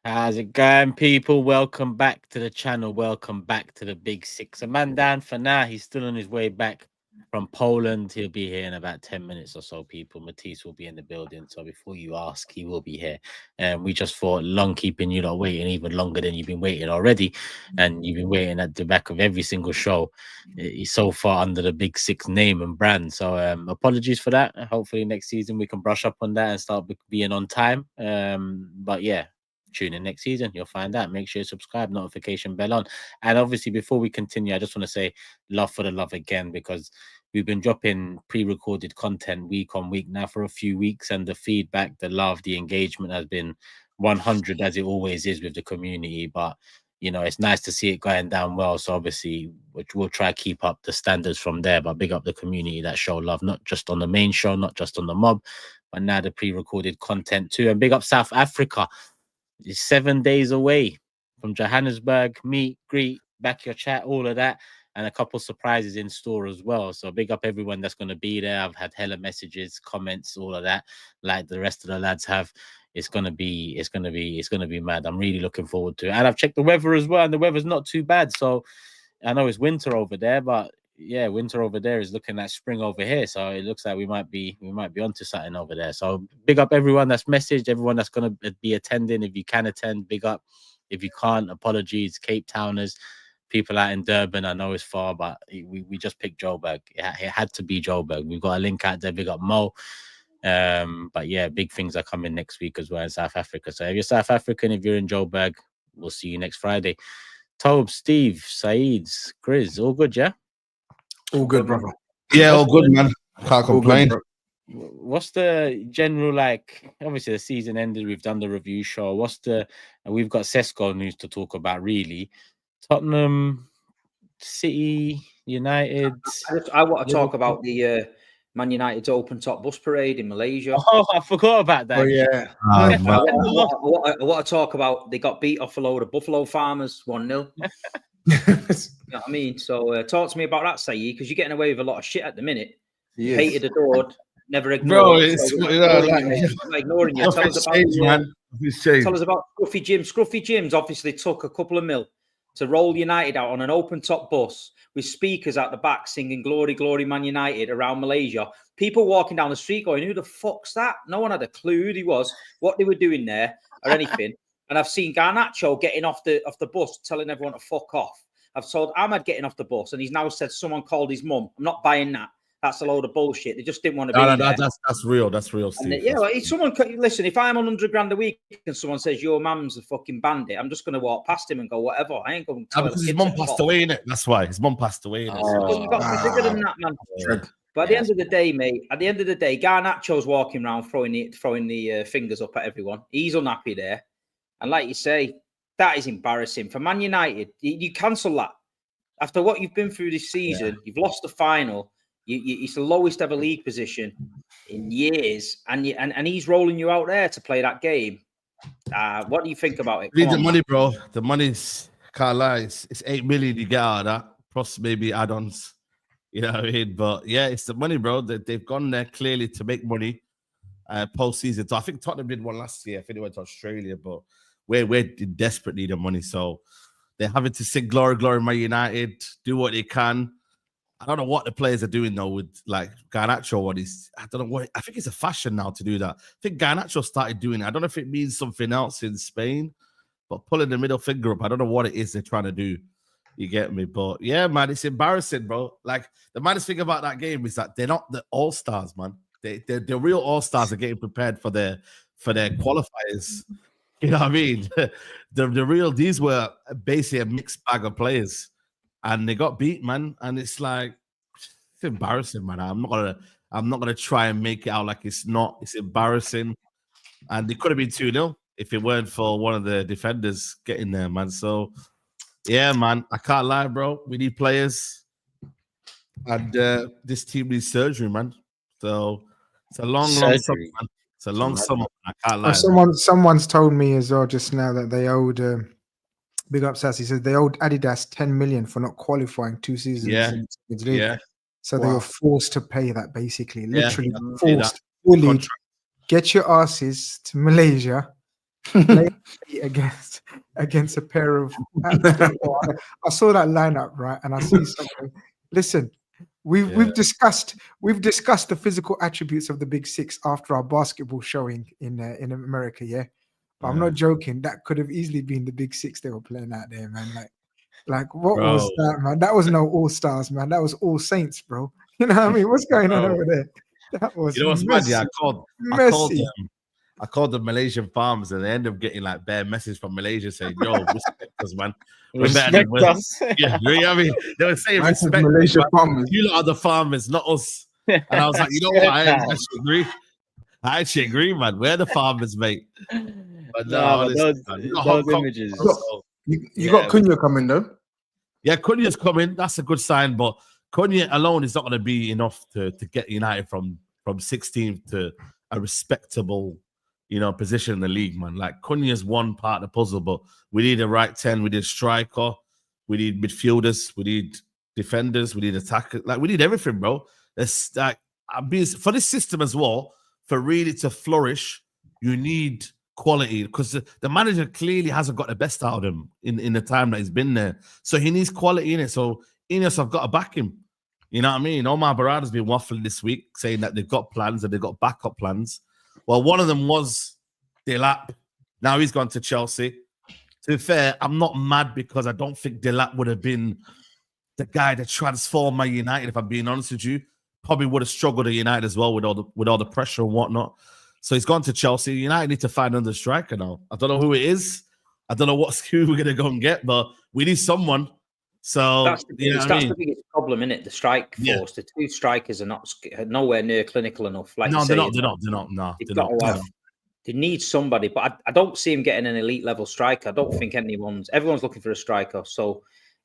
How's it going, people? Welcome back to the channel. Welcome back to the Big Six. A man down for now. He's still on his way back from Poland. He'll be here in about 10 minutes or so, people. Matisse will be in the building. So before you ask, he will be here. And we just thought long keeping you lot waiting even longer than you've been waiting already. And you've been waiting at the back of every single show. He's so far under the Big Six name and brand. So apologies for that. Hopefully next season we can brush up on that and start being on time. But yeah. Tune in next season, you'll find out. Make sure you subscribe, notification bell on. And obviously, before we continue, I just want to say love for the love again, because we've been dropping pre-recorded content week on week now for a few weeks, and the feedback, the love, the engagement has been 100, as it always is with the community. But you know, it's nice to see it going down well. So obviously, we'll try to keep up the standards from there, but big up the community that show love, not just on the main show, not just on the mob, but now the pre-recorded content too. And big up South Africa. It's 7 days away from Johannesburg. Meet, greet, back your chat, all of that, and a couple surprises in store as well. So big up everyone that's going to be there. I've had hella messages, comments, all of that, like the rest of the lads have. It's gonna be mad. I'm really looking forward to it. And I've checked the weather as well, and the weather's not too bad. So I know it's winter over there, but yeah, winter over there is looking like spring over here. So it looks like we might be onto something over there. So big up everyone that's messaged, everyone that's going to be attending. If you can attend, big up. If you can't, apologies. Cape Towners, people out in Durban, I know it's far, but we just picked Joburg. It had to be Joburg. We've got a link out there. Big up Mo. But yeah, big things are coming next week as well in South Africa. So if you're South African, if you're in Joburg, we'll see you next Friday. TOBS, Steve, SAEED, GRIZZ, all good, yeah? All good, brother. Yeah, all good, man. Can't complain. What's the general, like, obviously the season ended, we've done the review show. We've got Sesko news to talk about, really. Tottenham, City, United. I want to talk about the Man United's open top bus parade in Malaysia. Oh, I forgot about that. Oh, yeah. I want to talk about they got beat off a load of Buffalo Farmers 1-0. You know what I mean? So talk to me about that, Saeed, because you're getting away with a lot of shit at the minute. Hated, adored, never ignored. Bro, it's ignoring you. Tell us about Scruffy Jim. Scruffy Jim's obviously took a couple of mil to roll United out on an open top bus with speakers at the back singing "Glory, Glory, Man United" around Malaysia. People walking down the street going, "Who the fuck's that?" No one had a clue who he was, what they were doing there, or anything. And I've seen Garnacho getting off the bus, telling everyone to fuck off. I've told Ahmad getting off the bus, and he's now said someone called his mum. I'm not buying that. That's a load of bullshit. They just didn't want to be there. That's real. That's real, Steve. Yeah, like, someone listen. If I'm on 100 grand a week and someone says your mum's a fucking bandit, I'm just going to walk past him and go whatever. I ain't going to. Because his mum passed away, innit? That's why his mum passed away. You've got to be bigger than that, man. But at the end of the day, mate, Garnacho's walking around throwing the fingers up at everyone. He's unhappy there. And like you say, that is embarrassing. For Man United, you cancel that. After what you've been through this season, you've lost the final. It's the lowest ever league position in years. And he's rolling you out there to play that game. What do you think about it? Need the money, bro. The money's, can't lie, it's 8 million you get out of that. Plus maybe add-ons. You know what I mean? But yeah, it's the money, bro. They've gone there clearly to make money post-season. So I think Tottenham did one last year. I think they went to Australia, but we're desperately need the money. So they're having to sing "Glory, Glory, Man United," do what they can. I don't know what the players are doing though with like Garnacho. I don't know what. I think it's a fashion now to do that. I think Garnacho started doing it. I don't know if it means something else in Spain, but pulling the middle finger up. I don't know what it is they're trying to do. You get me? But yeah, man, it's embarrassing, bro. Like the maddest thing about that game is that they're not the all-stars, man. The real all-stars are getting prepared for their qualifiers. You know what I mean? These were basically a mixed bag of players, and they got beat, man. And it's like, it's embarrassing, man. I'm not gonna try and make it out like it's not. It's embarrassing, and it could have been 2-0 if it weren't for one of the defenders getting there, man. So yeah, man, I can't lie, bro. We need players, and this team needs surgery, man. So it's a long summer, man. It's a long summer. I can't lie. Someone's told me as well just now that they owed big up Sassy said they owed Adidas 10 million for not qualifying 2 seasons. Yeah. So they were forced to pay that, basically, literally forced. Fully get your asses to Malaysia against a pair of. I saw that lineup, right, and I see something. Listen, we've discussed the physical attributes of the Big Six after our basketball showing in America, yeah. But I'm not joking. That could have easily been the Big Six they were playing out there, man. Like what was that, man? That was no All Stars, man. That was All Saints, bro. You know what I mean? What's going on over there? That was you know what's messy. mad? Yeah, I called the Malaysian farmers, and they end up getting like bare message from Malaysia saying, "Yo, respect us, man. We're better than us." Yeah, you know what I mean? They were saying respect Malaysia farmers. You lot are the farmers, not us. And I was like, you know what? I actually agree. I actually agree, man. We're the farmers, mate. But no, those images. You got Cunha coming though. Yeah, Cunha's coming. That's a good sign, but Cunha alone is not going to be enough to get United from 16th to a respectable, position in the league, man. Like Cunha's one part of the puzzle, but we need a right 10, we need a striker, we need midfielders, we need defenders, we need attackers. Like we need everything, bro. It's like for this system as well, for really to flourish, you need quality, because the manager clearly hasn't got the best out of him in the time that he's been there. So he needs quality in it. So Ineos have got to back him. You know what I mean? Omar Barada's been waffling this week, saying that they've got plans and they've got backup plans. Well, one of them was Delap. Now he's gone to Chelsea. To be fair, I'm not mad because I don't think Delap would have been the guy that transformed my United, if I'm being honest with you. Probably would have struggled at United as well with all the pressure and whatnot. So he's gone to Chelsea. United need to find another striker now. I don't know who it is. I don't know who we're going to go and get, but we need someone. So that's the biggest problem, isn't it? The strike force. Yeah. The two strikers are nowhere near clinical enough. Like no, they're not. They need somebody, but I don't see him getting an elite level striker. I don't think everyone's looking for a striker. So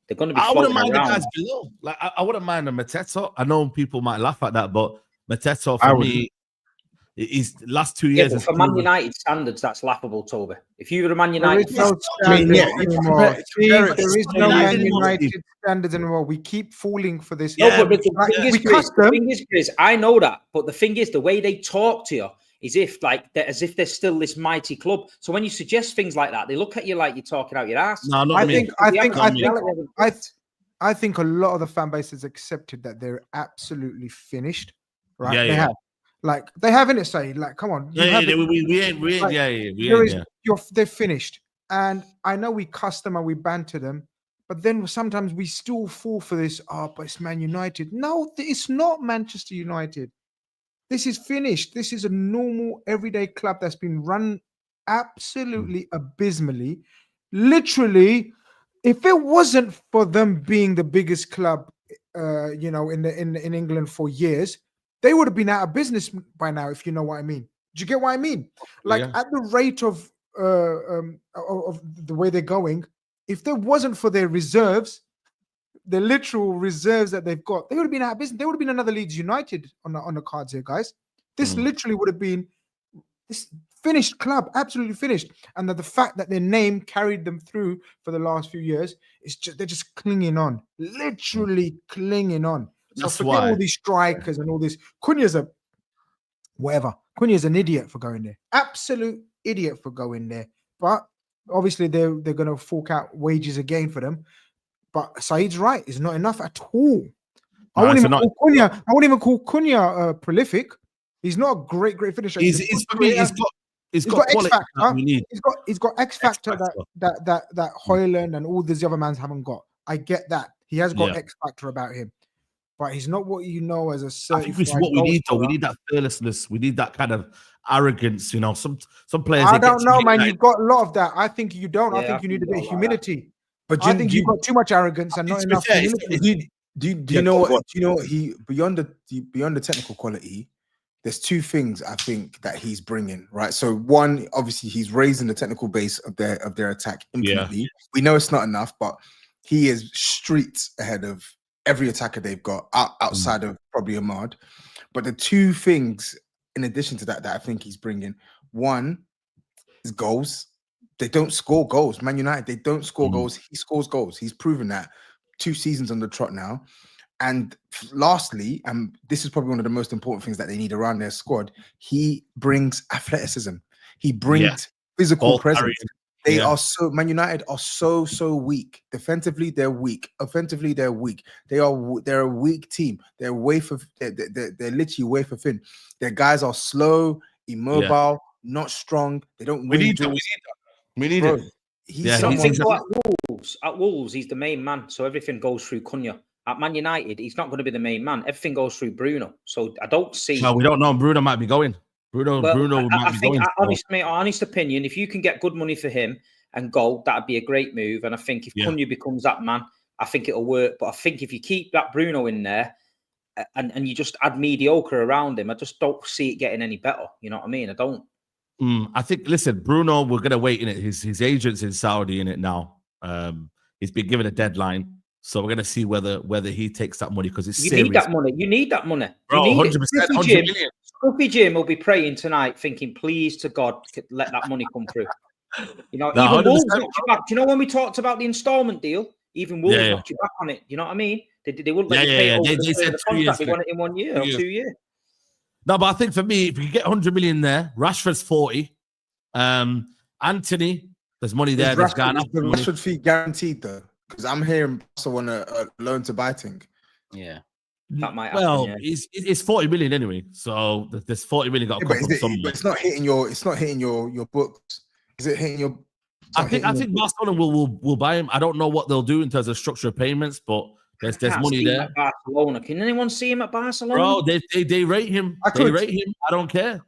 they're going to be. I wouldn't mind around. The guys below. Like I wouldn't mind a Mateta. I know people might laugh at that, but Mateta for me. He's last 2 years. Yeah, for Man United standards, that's laughable, Toby. If you were a Man United, there is no Man United standards anymore. We keep falling for this. No, but the thing is, Chris, I know that, but the thing is, the way they talk to you is as if they're still this mighty club. So when you suggest things like that, they look at you like you're talking out your ass. No, not me. I think a lot of the fan base has accepted that they're absolutely finished. Right? Yeah, they have. Like they haven't it say, like, come on. They're finished. And I know we cuss them and we banter them, but then sometimes we still fall for this. But it's Man United. No, it's not Manchester United. This is finished. This is a normal, everyday club that's been run absolutely abysmally. Literally, if it wasn't for them being the biggest club, in England for years, they would have been out of business by now, if you know what I mean. Do you get what I mean? Like at the rate of the way they're going, if there wasn't for their reserves, the literal reserves that they've got, they would have been out of business. There would have been another Leeds United on the cards here, guys. This literally would have been this finished club, absolutely finished. And the fact that their name carried them through for the last few years, they're just clinging on, literally clinging on. So forget all these strikers and all this. Cunha's Cunha's an idiot for going there. Absolute idiot for going there. But obviously they're going to fork out wages again for them. But SAEED's right. It's not enough at all. I wouldn't even call Cunha prolific. He's not a great finisher. He's got X factor. He's got X factor that Højlund and all these other mans haven't got. I get that. He has got X factor about him. But he's not what you know as a certified. I think it's what we need, though. We need that fearlessness. We need that kind of arrogance. Some players. I don't know, man. You've got a lot of that. I think you don't. I think you need a bit of humility. But I think you've got too much arrogance and not enough humility. Do you know what? Do you know what he beyond the technical quality? There's two things I think that he's bringing, right? So one, obviously, he's raising the technical base of their attack infinitely. Yeah. We know it's not enough, but he is streets ahead of every attacker they've got outside of probably Ahmad. But the two things in addition to that I think he's bringing, one is goals. They don't score goals. Man United, they don't score goals. He scores goals. He's proven that 2 seasons on the trot now. And lastly, and this is probably one of the most important things that they need around their squad, he brings athleticism. He brings physical Ball presence. carrying. They Yeah. are so Man United are so weak. Defensively, they're weak. Offensively, they're weak. They're a weak team. They're literally wafer thin. Their guys are slow, immobile, not strong. They don't We win need that. duels. We need Bro, it. he's Yeah, I someone. think at Wolves, he's the main man, so everything goes through Cunha. At Man United, he's not going to be the main man. Everything goes through Bruno. So I don't see. No, we don't know. Bruno might be going. Bruno might be going. Honest opinion, if you can get good money for him and go, that'd be a great move. And I think if Cunha becomes that man, I think it'll work. But I think if you keep that Bruno in there and you just add mediocre around him, I just don't see it getting any better. You know what I mean? I don't. I think. Listen, Bruno, we're gonna wait in it. His agent's in Saudi in it now. He's been given a deadline, so we're gonna see whether he takes that money because it's you serious. need that money. You need that money. Bro, you need 100%, it. 100 million. Scruffy Jim will be praying tonight, thinking, "Please to God, let that money come through." You know, No, even Wolves 100%. knocked you back. Do you know when we talked about the instalment deal? Even Wolves knocked you back on it. You know what I mean? They wouldn't let you pay it over They said the 2 years. contract. They want it in 1 year or 2 years. No, but I think for me, if we get 100 million there, Rashford's 40. Anthony, there's money there. There's gone up. The Rashford fee guaranteed though, because I'm hearing someone a loan to buy thing. Yeah, that might happen. It's 40 million anyway, so there's 40 million got to come from somewhere. But it's not hitting your. It's not hitting your books. Is it hitting your? I think Barcelona will buy him. I don't know what they'll do in terms of structure of payments, but there's money there. Barcelona. Can anyone see him at Barcelona? Bro, they rate him. They rate him. I don't care.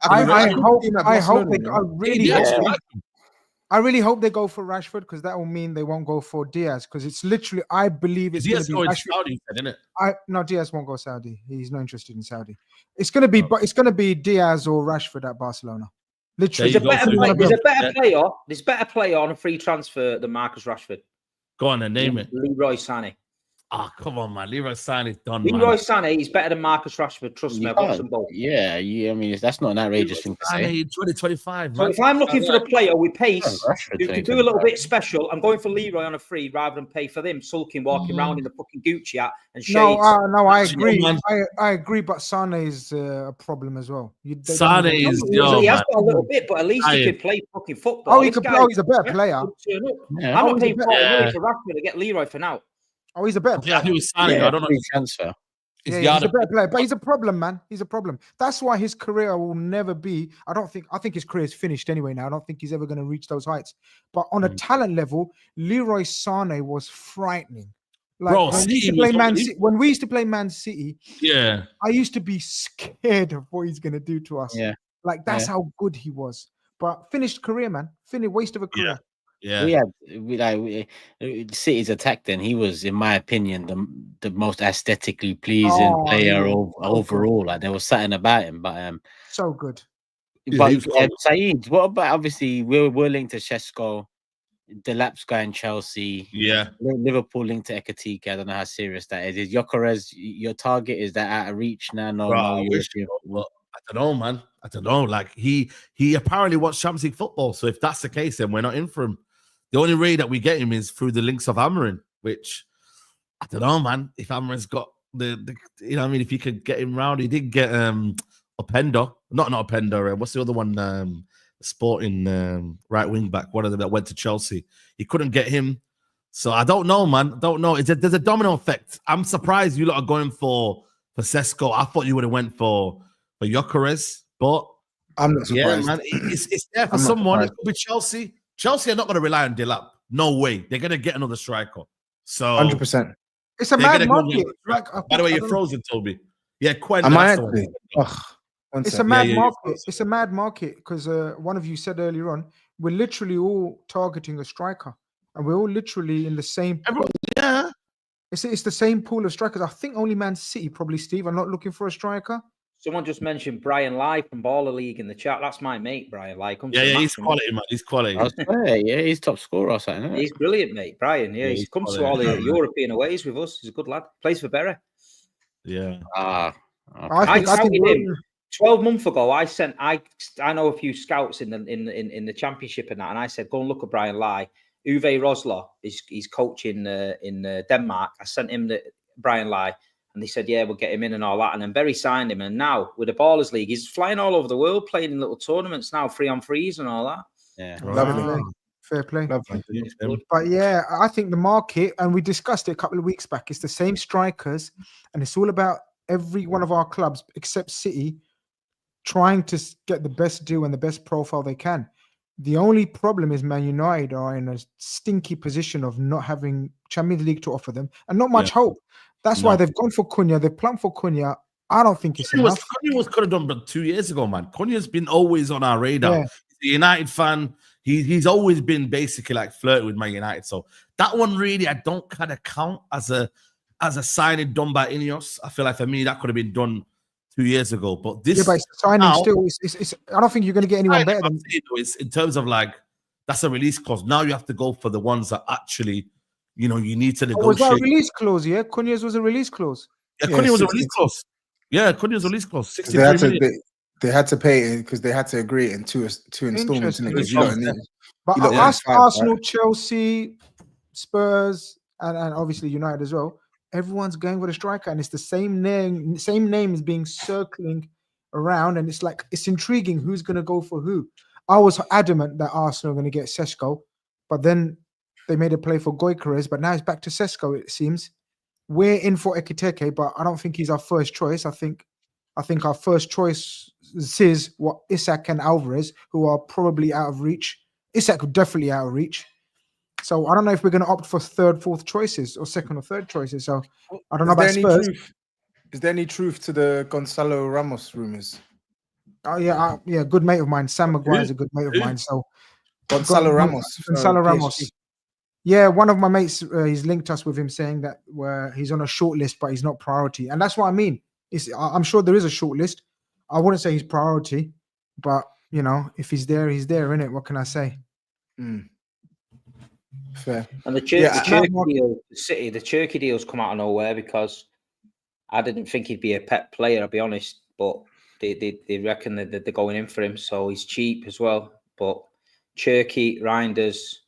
I really hope they go for Rashford because that will mean they won't go for Diaz because it's literally I believe it's going to be Rashford. Saudi, isn't it? No, Diaz won't go Saudi. He's not interested in Saudi. It's going to be but it's going to be Diaz or Rashford at Barcelona. Literally, there's a better player on a free transfer than Marcus Rashford. Go on and name it. Leroy Sané. Ah, come on, man. Leroy Sané's done. Leroy Sané is better than Marcus Rashford. Trust me, I've watched them both. Yeah, I mean, that's not an outrageous thing to say. 2025. So if I'm looking for a player with pace who can do a little bit special, I'm going for Leroy on a free rather than pay for them sulking, walking around in the fucking Gucci hat and shades. No, I agree. I agree, but Sané is a problem as well. Sané is he has got a little bit, but at least he can play fucking football. Oh, he can play. He's a better player. I'm not paying money for Rashford to get Leroy for now. Oh, he's a better player. Yeah, he was Sané. I don't know. Transfer. He's a better player, but he's a problem, man. He's a problem. That's why his career will never be. I think his career is finished anyway now. I don't think he's ever going to reach those heights. But on a talent level, Leroy Sané was frightening. Like bro, when we used to play Man City, I used to be scared of what he's going to do to us. Yeah, like that's how good he was. But finished career, man. Waste of a career. Yeah. City's attack. Then he was, in my opinion, the most aesthetically pleasing player overall. Like there was something about him, but so good. But SAEED, what about obviously we're linked to Sesko, Delap's going Chelsea, Liverpool linked to Ekatike. I don't know how serious that is. Is Gyokeres your target? Is that out of reach now? No, I don't know, man. I don't know. Like he apparently wants Champions League football. So if that's the case, then we're not in for him. The only way that we get him is through the links of Amarin, which I don't know, man. If Amarin's got the you know what I mean, if you could get him round, he did get Openda, not Openda. What's the other one? Sporting right wing back, one of them that went to Chelsea. He couldn't get him. So I don't know, man. Don't know. There's a domino effect. I'm surprised you lot are going for Sesko. I thought you would have went for Gyokeres, but I'm not surprised. Yeah, man. It's there for someone. It could be Chelsea. Chelsea are not going to rely on Delap. No way. They're going to get another striker. So 100%. It's a mad market. By the way, you're frozen, Toby. Yeah, Quen. Am I actually? It's a mad market. It's a mad market because one of you said earlier on, we're literally all targeting a striker, and we're all literally in the same. Yeah. It's the same pool of strikers. I think only Man City, probably Steve, are not looking for a striker. Someone just mentioned Brian Lai from Baller League in the chat. That's my mate, Brian Lai. He's quality, man. He's quality. Yeah, he's top scorer or something. He's brilliant, mate. Brian, he's come to all the European aways with us. He's a good lad. Plays for Bury. Yeah. I touted him 12 months ago. I know a few scouts in the championship and that, and I said, go and look at Brian Lai. Uwe Rosler he's coaching in Denmark. I sent him Brian Lai. And they said, yeah, we'll get him in and all that. And then Bury signed him. And now with the Ballers League, he's flying all over the world, playing in little tournaments now, 3-on-3s and all that. Yeah. Lovely. Fair play. Lovely. But yeah, I think the market, and we discussed it a couple of weeks back, it's the same strikers, and it's all about every one of our clubs except City trying to get the best deal and the best profile they can. The only problem is Man United are in a stinky position of not having Champions League to offer them and not much hope. That's why they've gone for Cunha. They've plumped for Cunha. I don't think it's enough. Cunha was could have done but 2 years ago, man. Cunha's been always on our radar. Yeah. He's a United fan. He's always been basically like flirting with Man United. So that one really, I don't kind of count as a signing done by Ineos. I feel like for me that could have been done 2 years ago. But this, but it's signing now, still. It's, I don't think you're going to get anyone better than. It's in terms of like that's a release clause. Now you have to go for the ones that actually, you need to negotiate. Was that a release clause? Yeah, Cunha's was a release clause. Yeah, Cunha was a release clause. Yeah, Cunha's a release clause. 63 million. They had to pay it because they had to agree in two installments. But Arsenal, Chelsea, Spurs, and obviously United as well. Everyone's going for the striker, and it's the same name is being circling around, and it's like it's intriguing who's going to go for who. I was adamant that Arsenal are going to get Sesko, but then they made a play for Gyokeres, but now it's back to Sesko. It seems we're in for Ekitike, but I don't think he's our first choice. I think our first choice is what Isak and Alvarez, who are probably out of reach. Isak definitely out of reach. So I don't know if we're going to opt for third, fourth choices or second or third choices. So I don't know about Spurs. Is there any truth to the Gonzalo Ramos rumors? Oh yeah, yeah. Good mate of mine. Sam Maguire is a good mate of mine. So Gonzalo Ramos. Yeah, one of my mates, he's linked us with him saying that he's on a short list, but he's not priority. And that's what I mean. I'm sure there is a short list. I wouldn't say he's priority, but if he's there, innit? What can I say? Fair. And the Turkey deals come out of nowhere because I didn't think he'd be a Pep player, I'll be honest. But they reckon that they're going in for him, so he's cheap as well. But Turkey, Reinders,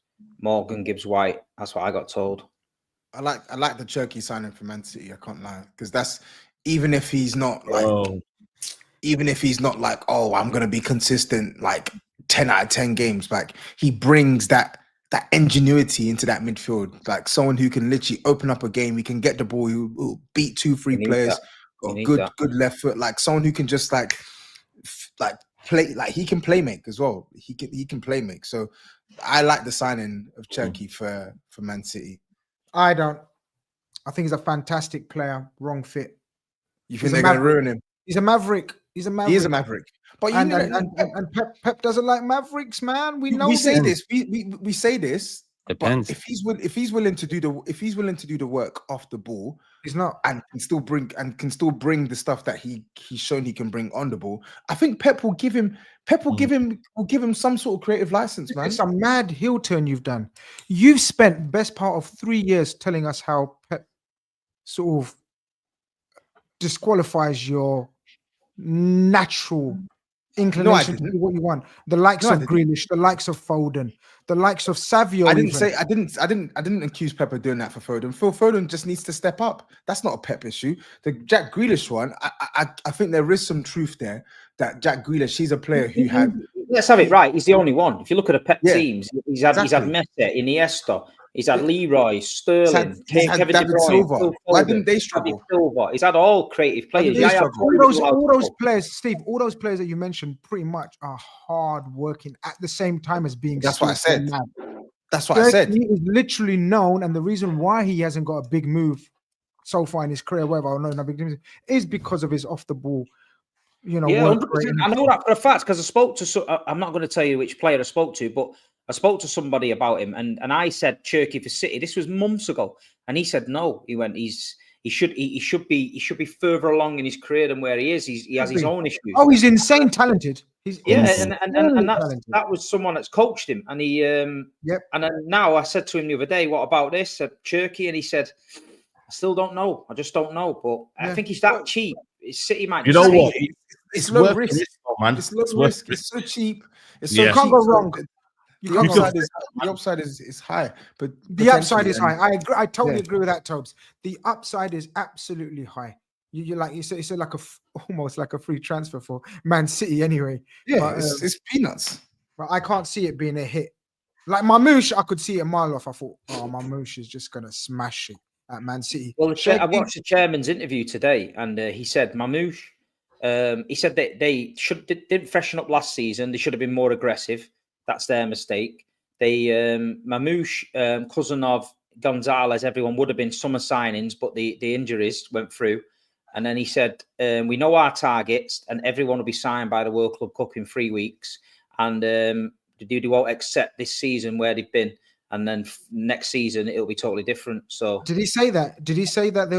Morgan, Gibbs White. That's what I got told. I like the Turkey signing for Man City. I can't lie, because that's even if he's not like, oh, I'm gonna be consistent, like 10 out of 10 games. Like he brings that ingenuity into that midfield, like someone who can literally open up a game. He can get the ball. He will beat 2-3 players. Got good left foot. Like someone who can just like play. Like he can play make as well. He can play make. So I like the signing of Turkey for Man City. I don't. I think he's a fantastic player. Wrong fit. You think they're going to ruin him? He's a maverick. He is a maverick. But Pep doesn't like mavericks, man. We say this. We say this. Depends. But if he's willing to do the work off the ball, he's not, and can still bring the stuff that he's shown he can bring on the ball. I think Pep will give him some sort of creative license, man. It's a mad heel turn you've done. You've spent best part of 3 years telling us how Pep sort of disqualifies your natural inclination to do what you want. The likes of Grealish, the likes of Foden, the likes of Savio. I didn't accuse Pep of doing that for Foden. Phil Foden just needs to step up. That's not a Pep issue. The Jack Grealish one, I think there is some truth there that Jack Grealish, he's a player who had. Let's have it right. He's the only one. If you look at the Pep teams, he's had Messi, Iniesta. He's had Leroy, Sterling, Kevin De Bruyne. Why didn't they struggle? He's had all creative players. All those players, Steve, all those players that you mentioned pretty much are hard working at the same time as being. That's what I said. That's what I said. He is literally known, and the reason why he hasn't got a big move so far in his career, whatever, no big move, is because of his off the ball. Yeah, 100%. I know that for a fact because I spoke to. I'm not going to tell you which player I spoke to, but I spoke to somebody about him, and I said Turkey for City. This was months ago, and he said no. He went, he should be further along in his career than where he is. He has his own issues. Oh, he's insane talented. He's and that was someone that's coached him, and he And then now I said to him the other day, "What about this?" I said Turkey, and he said, "I still don't know. I just don't know." But I think he's that cheap. City might. You know what? It's low risk, man. It's low risk. It's so cheap. It's so you can't go wrong. The upside is high, but the upside is high. I agree. I totally agree with that, Tobs. The upside is absolutely high. You like you said, almost like a free transfer for Man City anyway. Yeah, it's peanuts. but I can't see it being a hit. Like Mamouche, I could see it a mile off. I thought, oh, Mamouche is just gonna smash it at Man City. Well, I watched the chairman's interview today, and he said Mamouche. He said that they didn't freshen up last season. They should have been more aggressive. That's their mistake. They Mamouche, cousin of Gonzalez, everyone would have been summer signings, but the injuries went through. And then he said, we know our targets, and everyone will be signed by the World Club Cup in 3 weeks. And they won't accept this season where they've been. And then next season, it'll be totally different. So did he say that? Did he say that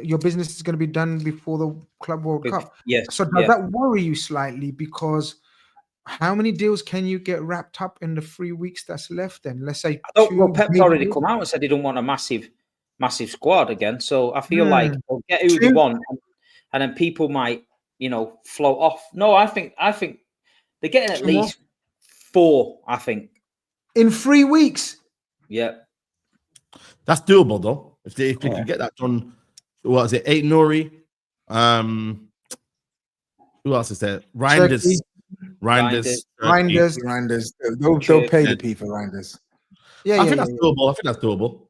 your business is going to be done before the Club World Cup? Yes. So does that worry you slightly? Because how many deals can you get wrapped up in the 3 weeks that's left? Then let's say Pep's already come out and said he don't want a massive squad again. So I feel like they'll get who they want, and then people might, float off. No, I think they're getting at least 4. I think in 3 weeks. Yeah, that's doable though. If they can get that done, what is it? 8 Nuri. Who else is there? Reinders. They'll pay the P for Reinders. Yeah, I think that's doable. I think that's doable.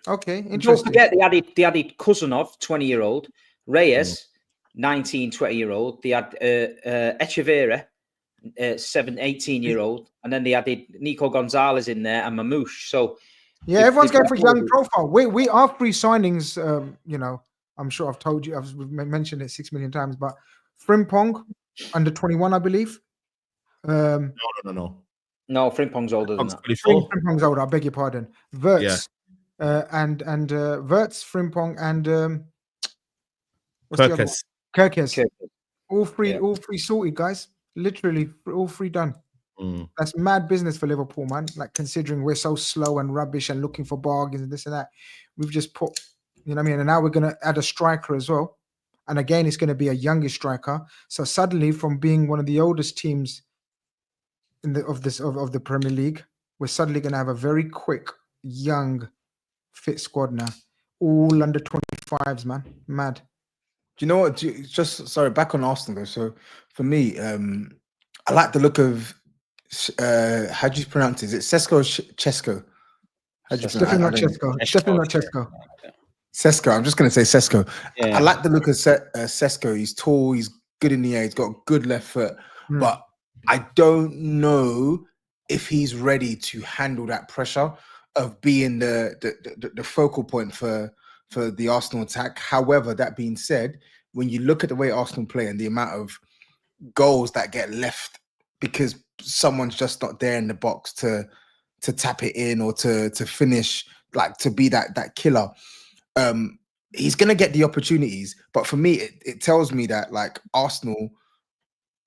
Okay, interesting. Don't forget they added Cousinov, 20-year-old, Reyes, 19, 20-year-old. They had Echeverri, 18-year-old, and then they added Nico Gonzalez in there and Mamouche. So everyone's going for young profile. We are free signings. I'm sure I've told you, I've mentioned it 6 million times, but Frimpong, under 21, I believe. No. No, Frimpong's older than that. Frimpong's older. I beg your pardon. Wirtz, and Wirtz, Frimpong, and Gyokeres. All three sorted, guys. Literally, all 3 done. That's mad business for Liverpool, man. Like, considering we're so slow and rubbish and looking for bargains and this and that, we've just put, you know what I mean. And now we're gonna add a striker as well. And again, it's going to be a youngish striker. So suddenly, from being one of the oldest teams of the Premier League, we're suddenly going to have a very quick, young, fit squad now. All under 25s, man. Mad. Do you know what? Back on Arsenal though. So for me, I like the look of how do you pronounce it? Is it Sesko or Chesko? Definitely not Chesko. Definitely not Chesko. Sesko. I'm just going to say Sesko. Yeah. I like the look of Sesko. He's tall. He's good in the air. He's got a good left foot. But I don't know if he's ready to handle that pressure of being the focal point for the Arsenal attack. However, that being said, when you look at the way Arsenal play and the amount of goals that get left because someone's just not there in the box to tap it in or to finish, like to be that killer. He's gonna get the opportunities, but for me, it tells me that like Arsenal,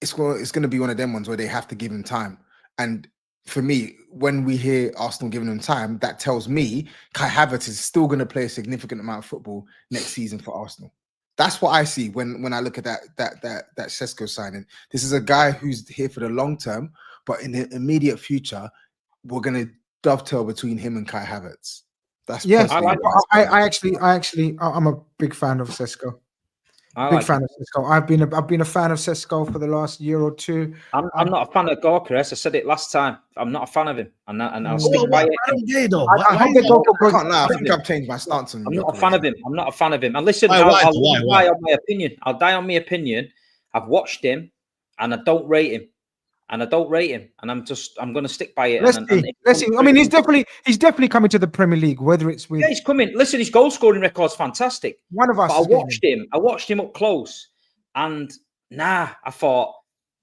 it's gonna be one of them ones where they have to give him time. And for me, when we hear Arsenal giving him time, that tells me Kai Havertz is still gonna play a significant amount of football next season for Arsenal. That's what I see when I look at that Sesko signing. This is a guy who's here for the long term, but in the immediate future, we're gonna dovetail between him and Kai Havertz. That's I'm a big fan of Sesko. Big fan of Sesko. I've been a fan of Sesko for the last year or two. I'm not a fan of Gyokeres. I said it last time. I'm not a fan of him, and I'll stick by it. I think I've changed my stance on. I'm not a fan of him. I'm not a fan of him. And listen, I'll die on my opinion. I'll die on my opinion. I've watched him, and I don't rate him. And I'm going to stick by it. Let's see. I mean, he's definitely coming to the Premier League. Whether it's with he's coming. Listen, his goal scoring record's fantastic. One of us. But I watched him up close, and I thought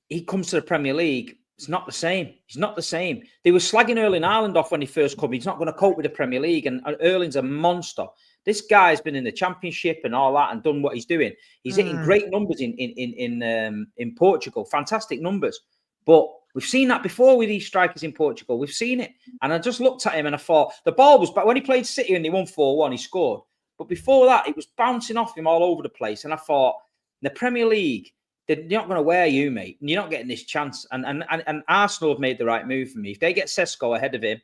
he comes to the Premier League. It's not the same. He's not the same. They were slagging Erling Haaland off when he first came. He's not going to cope with the Premier League, and Erling's a monster. This guy's been in the Championship and all that, and done what he's doing. He's hitting great numbers in Portugal. Fantastic numbers. But we've seen that before with these strikers in Portugal. We've seen it. And I just looked at him and I thought, the ball was back. When he played City and they won 4-1, he scored. But before that, it was bouncing off him all over the place. And I thought, in the Premier League, they're not going to wear you, mate. You're not getting this chance. And Arsenal have made the right move for me. If they get Sesko ahead of him,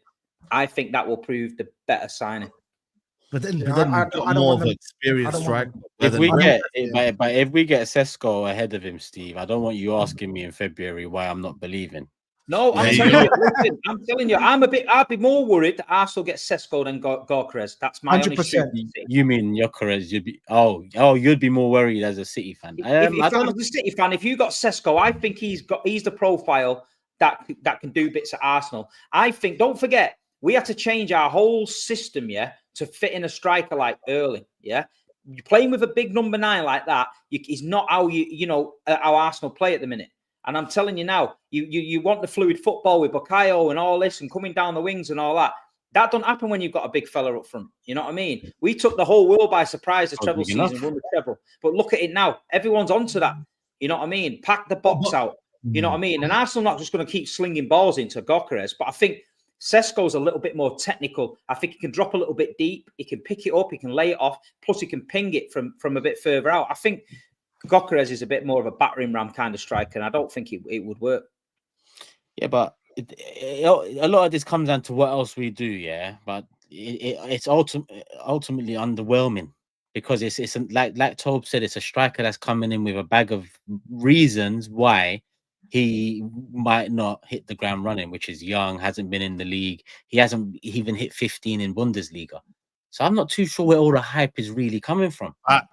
I think that will prove the better signing. But then more of an experienced, right? If we get Sesko ahead of him, Steve, I don't want you asking me in February why I'm not believing. No, I'm telling you. Listen, I'm telling you. I'd be more worried that Arsenal gets Sesko than Gyokeres. That's my 100%. You mean Gyokeres? You'd be more worried as a City fan. If I was a City fan, if you got Sesko, I think he's the profile that can do bits at Arsenal. I think. Don't forget, we had to change our whole system, to fit in a striker like Erling. You're playing with a big number 9 like that. Is not how how Arsenal play at the minute. And I'm telling you now, you want the fluid football with Bukayo and all this and coming down the wings and all that. That don't happen when you've got a big fella up front. You know what I mean? We took the whole world by surprise the treble season, won the treble. But look at it now. Everyone's onto that. You know what I mean? Pack the box out. You know what I mean? And Arsenal not just going to keep slinging balls into Gyokeres, but I think Sesko's a little bit more technical. I think he can drop a little bit deep. He can pick it up. He can lay it off. Plus, he can ping it from a bit further out. I think Gyokeres is a bit more of a battering ram kind of striker, and I don't think it would work. Yeah, but a lot of this comes down to what else we do, But it's ultimately underwhelming because it's like TOBS said, it's a striker that's coming in with a bag of reasons why he might not hit the ground running, which is young, hasn't been in the league. He hasn't even hit 15 in Bundesliga. So I'm not too sure where all the hype is really coming from. Like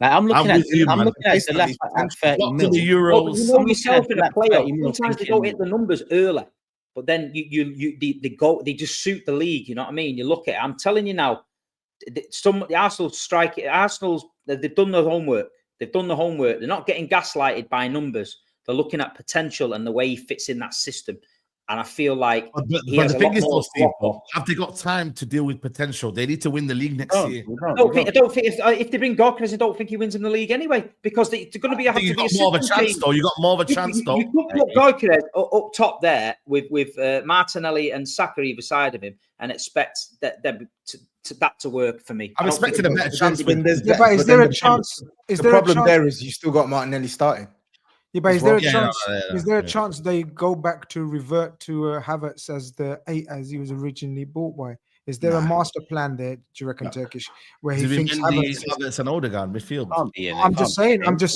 I'm looking at the last 30 mil. The Euros. You know yourself in a playoff. Sometimes they don't hit the numbers early, but then they just suit the league. You know what I mean? You look at it. I'm telling you now, the Arsenal strike. Arsenal's they've done their homework. They've done the homework. They're not getting gaslighted by numbers. They're looking at potential and the way he fits in that system. And I feel like but the thing is, those people, have they got time to deal with potential? They need to win the league next year. I don't think if they bring Gyokeres, I don't think he wins in the league anyway because they're going to be. You got more of a chance, though. You got more of a chance, though. You could put Gyokeres up top there with Martinelli and Saka either side of him, and expect that to work for me. I'm expecting a better chance. Is there a chance? The problem there is you still got Martinelli starting. Yeah, but is there a chance? Is there a chance they go back to revert to Havertz as the 8 as he was originally bought by? Is there a master plan there? Do you reckon Turkish where he thinks Havertz and Odegaard midfield? I'm just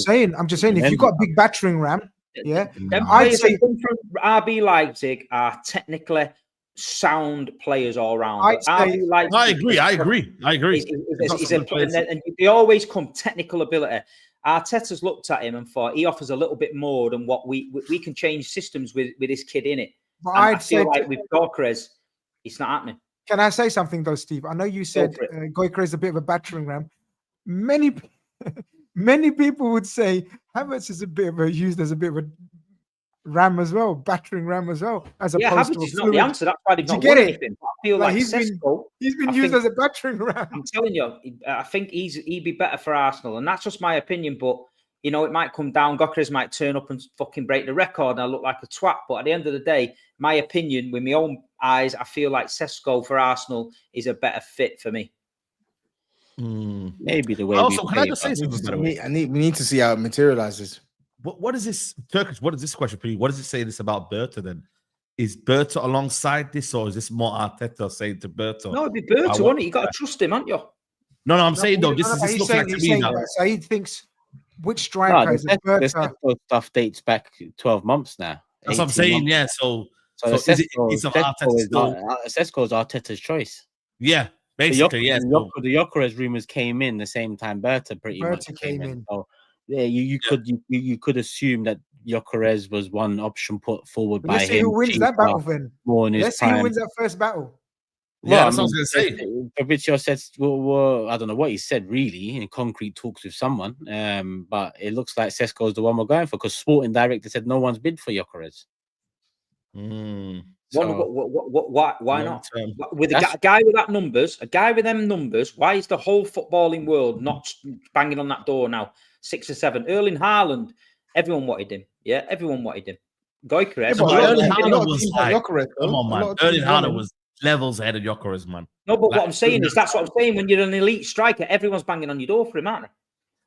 saying. If you've got a big battering ram, I'd say from RB Leipzig are technically sound players all round. I agree. And they always come technical ability. Arteta's looked at him and thought he offers a little bit more than what we can change systems with this kid in it. But I feel like with Gyokeres, it's not happening. Can I say something though, Steve? I know you said Gyokeres is a bit of a battering ram. Many people would say Havertz is used as a bit of a ram as well, battering ram as well. As opposed to Havertz is not the answer. That's why they've not won anything. I feel like he's been used as a battering ram. I'm telling you, I think he'd be better for Arsenal, and that's just my opinion. But it might come down. Gyokeres might turn up and fucking break the record, and I look like a twat. But at the end of the day, my opinion, with my own eyes, I feel like Sesko for Arsenal is a better fit for me. Maybe the way we need to see how it materializes. What is this Turkish? What is this question for you? What does it say this about Berta then? Is Berta alongside this, or is this more Arteta saying to Berta? No, it'd be Berta, wouldn't it? You got to trust him, haven't you? No, I'm saying though, this looks like to me now. SAEED thinks which striker is Berta? The stuff dates back 12 months now. That's what I'm saying. Yeah, so Sesko is Arteta's choice. Yeah, basically, the Gyokeres rumors came in the same time Berta much came in. So, yeah, you could assume that Gyokeres was one option put forward by him. Let's see who wins that battle then. Let's see who wins that first battle. Yeah, that's what I was going to say. Fabrizio says, well, I don't know what he said really in concrete talks with someone, but it looks like Sesko is the one we're going for because Sporting Director said no one's bid for Gyokeres. Why not? With a guy with that numbers, why is the whole footballing world not banging on that door now? 6 or 7. Erling Haaland, everyone wanted him. Yeah, everyone wanted him. Gyokeres. Erling Haaland was like, come on, man. Erling Haaland was levels ahead of Gyokeres, man. No, but what I'm saying is that's what I'm saying. When you're an elite striker, everyone's banging on your door for him, aren't they?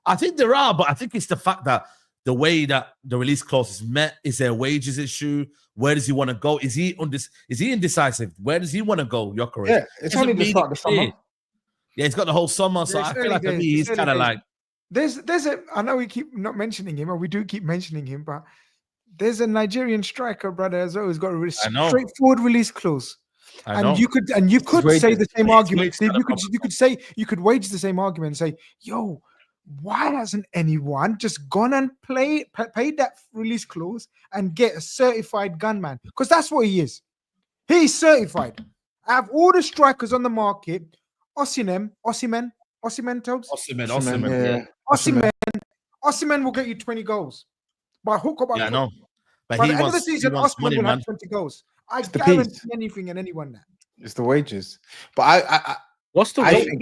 I think there are, but I think it's the fact that the way that the release clause is met, is there a wages issue? Where does he want to go? Is he indecisive? Where does he want to go, Gyokeres? Yeah, it's only the start of the summer. Yeah, he's got the whole summer, so I feel like to me he's kind of like. I know we keep not mentioning him, or we do keep mentioning him, but There's a Nigerian striker, brother, as well, who's got a I know. straightforward release clause. I know. You could say the same His argument, wages Steve. are the You could wage the same argument and say, yo, why hasn't anyone just gone and paid that release clause and get a certified gunman? Because that's what he is. He's certified. Out of all the strikers on the market, Osimhen, TOBS? Osimhen will get you 20 goals. By hook or by crook. know. But By he the end of the wants season, money, Osimhen will man. have 20 goals. I It's the guarantee piece. anything and anyone that. It's the wages. But What's the I wage? think-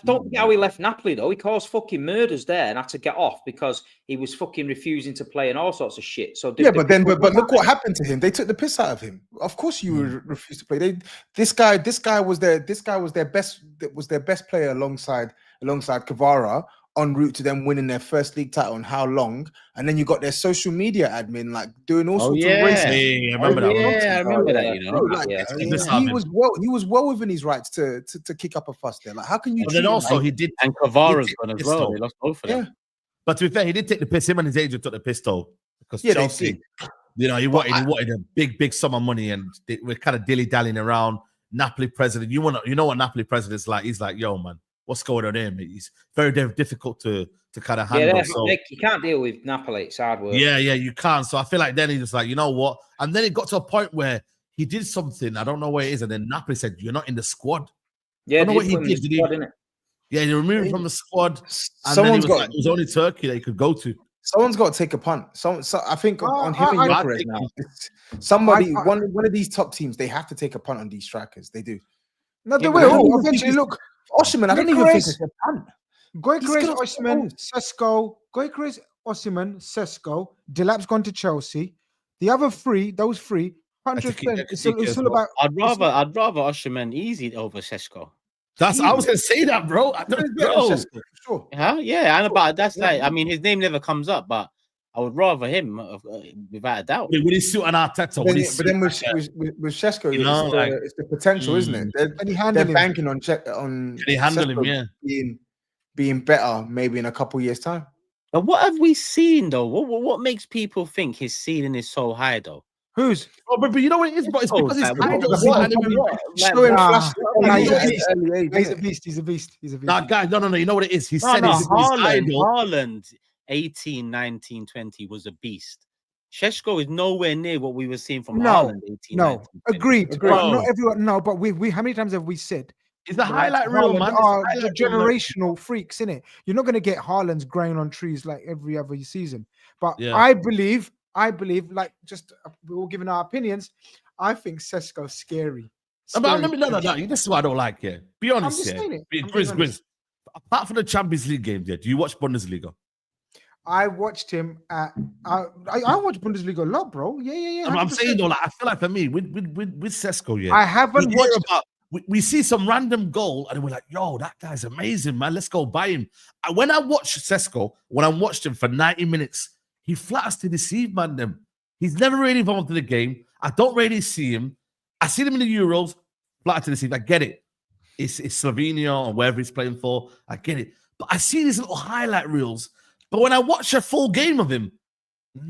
Don't forget how he left Napoli though. He caused fucking murders there and had to get off because he was fucking refusing to play and all sorts of shit. So but look what happened to him. They took the piss out of him. Of course, you would refuse to play. This guy was their best player alongside Kvara, en route to them winning their first league title in how long? And then you got their social media admin like doing all sorts of racist. Yeah, I remember that. Yeah, I remember that. You know, He was well within his rights to kick up a fuss there. Like, how can you? But then also he did, and Kvara's he gone as did well. pistol. They lost both of them. Yeah. But to be fair, he did take the piss. Him and his agent took the piss though, because Yeah, Chelsea, you know, he wanted a big sum of money, and we're kind of dilly dallying around. Napoli president, you know what Napoli president's like? He's like, yo, man, what's going on here, mate? He's very difficult to kind of handle. You can't deal with Napoli. It's hard work. Yeah, you can't. So I feel like then he's just like, you know what? And then it got to a point where he did something. I don't know what it is. And then Napoli said, you're not in the squad. Yeah, I don't know what he did. Yeah, they removed him from the squad. And then it was only Turkey that he could go to. Someone's got to take a punt. So I think on him and Gyokeres now. One of these top teams, they have to take a punt on these strikers. They do. No, they will. Eventually, look, Osimhen, I don't even think it's a punt. Gyokeres, Osimhen, Sesko. Gyokeres, Osimhen, Sesko. Delap's gone to Chelsea. The other three, those three, 100%. It's all about. I'd rather Osimhen easy over Sesko. I was gonna say that, bro. Sure. Huh? Yeah, I know, but that's like, I mean, his name never comes up, but I would rather him without a doubt. Would he suit an Arteta? But then with Sesko, it's the potential, isn't it? They're banking on Can he handle him? Yeah, being better maybe in a couple years' time. But what have we seen though? What makes people think his ceiling is so high though? Whose? Oh, but you know what it is? But it's because he's He's a beast. He's a beast. Nah, guys, no. You know what it is? He said his idol. Haaland, 18, 19, 20 was a beast. Sesko is nowhere near what we were seeing from Haaland. 18, 19, 20. Agreed. But not everyone. No, but we how many times have we said? He's the highlight reel, man. The generational freaks, innit? You're not going to get Haaland's growing on trees like every other season. But I believe, like, just we're all giving our opinions. I think Sesko's scary. No. This is what I don't like here. Be honest here. Grizz. Apart from the Champions League games, do you watch Bundesliga? I watched him at. I watch Bundesliga a lot, bro. Yeah. I'm saying though, like, I feel like for me with Sesko, I haven't watched. We see some random goal and we're like, yo, that guy's amazing, man. Let's go buy him. And when I watched Sesko, when I watched him for 90 minutes, he flatters to deceive, man. Them. He's never really involved in the game. I don't really see him. I see him in the Euros, flatter to deceive. I get it. It's Slovenia or wherever he's playing for. I get it. But I see these little highlight reels. But when I watch a full game of him,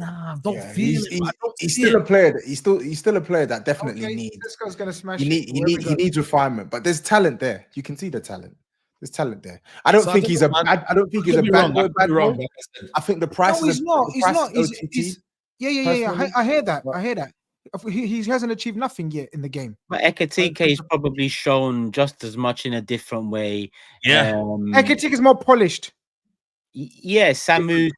I don't feel it. He's still a player. He's still a player that definitely needs. This guy's gonna smash. He needs refinement, but there's talent there. You can see the talent. There's talent there. I don't think he's a bad boy. I think the price. No, he's not. Yeah. I hear that. He hasn't achieved nothing yet in the game. But Ekitike is probably shown just as much in a different way. Yeah, Ekitike is more polished. Yeah, Samu's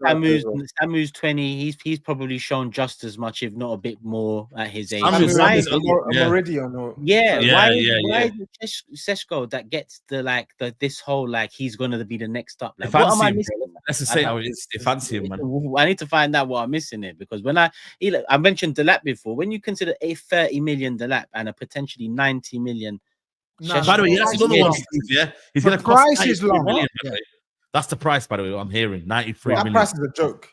20. He's probably shown just as much, if not a bit more, at his age. Why is it Sesko that gets this whole he's gonna be the next up? Like, what am I missing? Let's just say how it is. They fancy him, man. I need to find out what I'm missing it, because when I mentioned Delap before, when you consider a 30 million Delap and a potentially 90 million. By the way, that's another one. Yeah, he's gonna cost price is long. Million, that's the price, by the way. I'm hearing 93 million. That price is a joke.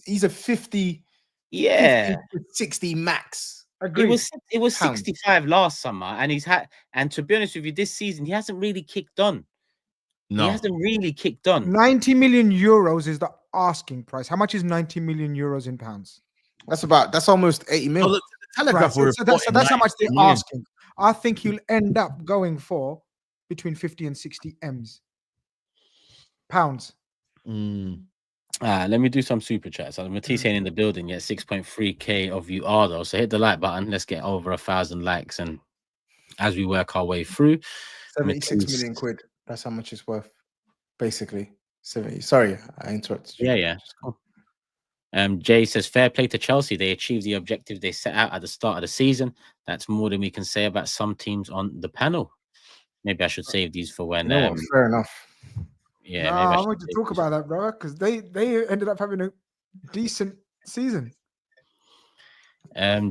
He's a 50. Yeah, 60 max. It was 65 last summer, and to be honest with you, this season he hasn't really kicked on. No, he hasn't really kicked on. 90 million euros is the asking price. How much is 90 million euros in pounds? That's almost 80 mil. Oh, the Telegraph Right, were so that's how much they're 90 million. asking. I think he'll end up going for between 50 and 60 M's. Pounds. Let me do some super chats. Matisse ain't in the building yet. 6.3k of you are though. So hit the like button. Let's get over 1,000 likes, and as we work our way through, 76 million quid. That's how much it's worth, basically. 70. Sorry, I interrupted you. Yeah. Jay says, fair play to Chelsea. They achieved the objectives they set out at the start of the season. That's more than we can say about some teams on the panel. Maybe I should save these for when. Fair enough. Yeah, I want to talk about that, bro, because they ended up having a decent season.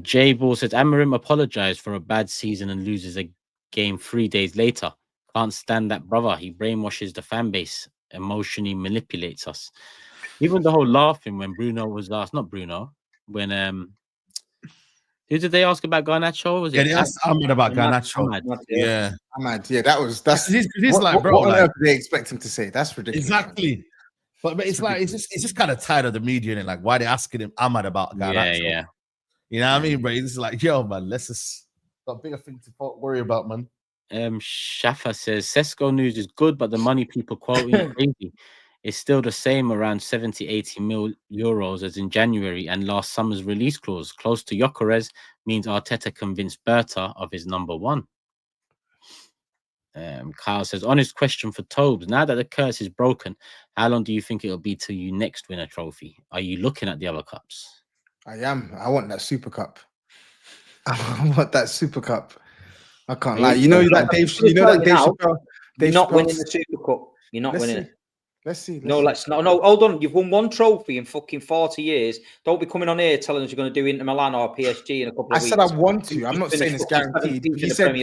Jay Ball says, Amorim apologized for a bad season and loses a game 3 days later. Can't stand that brother. He brainwashes the fan base, emotionally manipulates us. Even the whole laughing when Bruno was asked, not Bruno, when who did they ask about Garnacho? Was it? They asked Ahmed about Garnacho. Yeah, Ahmed. Yeah, that's he's like, bro, what on earth do they expect him to say? That's ridiculous. Exactly. But it's like it's just kind of tired of the media and like why they asking him Ahmed about Garnacho. Yeah. You know what I mean, bro? It's like, yo, man, let's just got bigger things to worry about, man. Shafa says Sesko news is good, but the money people quoting is crazy. It's still the same, around 70, 80 mil euros as in January and last summer's release clause. Close to Gyokeres means Arteta convinced Berta of his number one. Kyle says, honest question for TOBS. Now that the curse is broken, how long do you think it'll be till you next win a trophy? Are you looking at the other cups? I am. I want that Super Cup. I want that Super Cup. I can't lie. You know that Dave Chappelle. You're not winning the Super Cup. You're not winning it. Let's see. No, hold on. You've won one trophy in fucking 40 years. Don't be coming on here telling us you're going to do Inter Milan or PSG in a couple of weeks. I said I want to. I'm not saying it's guaranteed. He said, are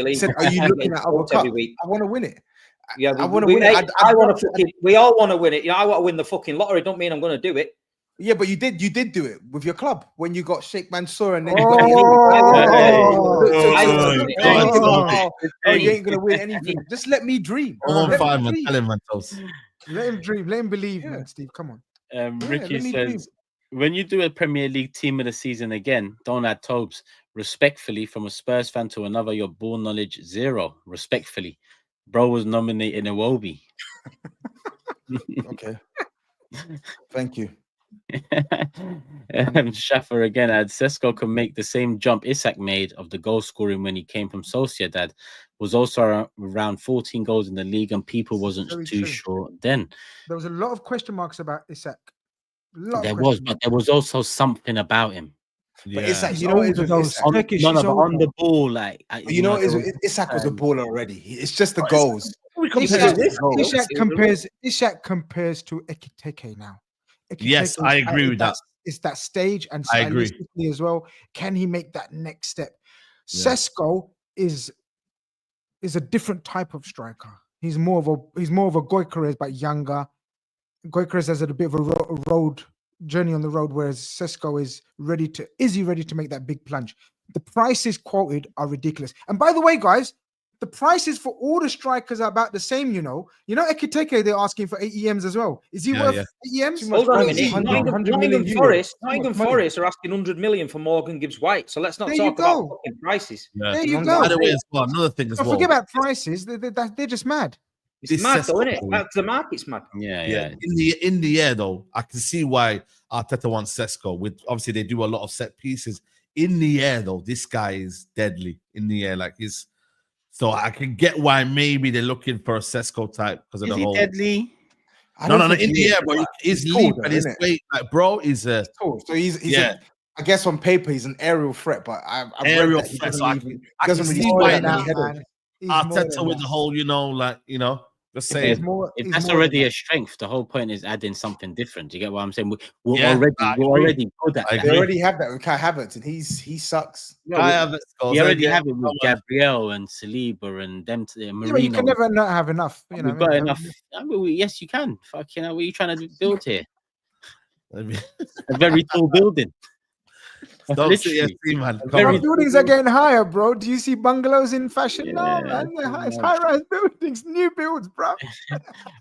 you looking at other cup? I want to win it. Yeah, I want to win it. I want to. We all want to win it. You know, I want to win the fucking lottery. Don't mean I'm going to do it. Yeah, but you did do it with your club when you got Sheikh Mansour and then you you ain't gonna win anything. Just let me dream. Let him dream. Let him believe, man. Steve, come on. Ricky says, when you do a Premier League team of the season again, don't add TOBS. Respectfully, from a Spurs fan to another, your ball knowledge 0. Respectfully, bro was nominated in Iwobi. Okay. Thank you. Schaffer again adds, Sesko can make the same jump Isak made of the goal scoring when he came from Sociedad. Was also around 14 goals in the league and people wasn't too sure then. There was a lot of question marks about Isak. There was also something about him. Yeah. But Isak, you know what it is? On the ball, like Isak was a baller already. It's just the goals. Isak compares to Ekitike now. Yes, I agree with that. It's that stage, and I agree as well. Can he make that next step? Yeah. Sesko is a different type of striker. He's more of a Gyokeres, but younger. Gyokeres has a bit of a road journey on the road, whereas Sesko is ready to make that big plunge. The prices quoted are ridiculous. And by the way, guys, the prices for all the strikers are about the same, you know. Ekitike, they're asking for 80 M's as well. Is he worth 80 M's? Hold on a minute. Nottingham Forest are asking 100 million for Morgan Gibbs-White. So let's not talk about fucking prices. Yeah. There you go. By the way, as well, another thing as well. Forget about prices. They're just mad. It's mad, though, isn't it? The market's mad. Yeah. In the air, though, I can see why Arteta wants Sesko. With obviously, they do a lot of set pieces. In the air, though, this guy is deadly. In the air, like he's. So I can get why maybe they're looking for a Sesko type because of the whole. Deadly? No, in the air, but his leap and his weight, like bro, is a. So he's I guess on paper he's an aerial threat, but I've aerial read that threat. he doesn't really score that Arteta with the whole, just saying. If that's already a strength, the whole point is adding something different. You get what I'm saying? We're already good at that. They already have that with Kai Havertz, and he sucks. We already have it with Gabriel and Saliba and them. Marino. You can never not have enough. We've got enough. Yes, you can. Fucking hell, what are you trying to build here? A very tall building. Don't say yes, Literally. man. Come Very Our on. buildings are getting higher, bro. Do you see bungalows in fashion? No, Yeah, man. They're high, it's too high-rise buildings, new builds, bro.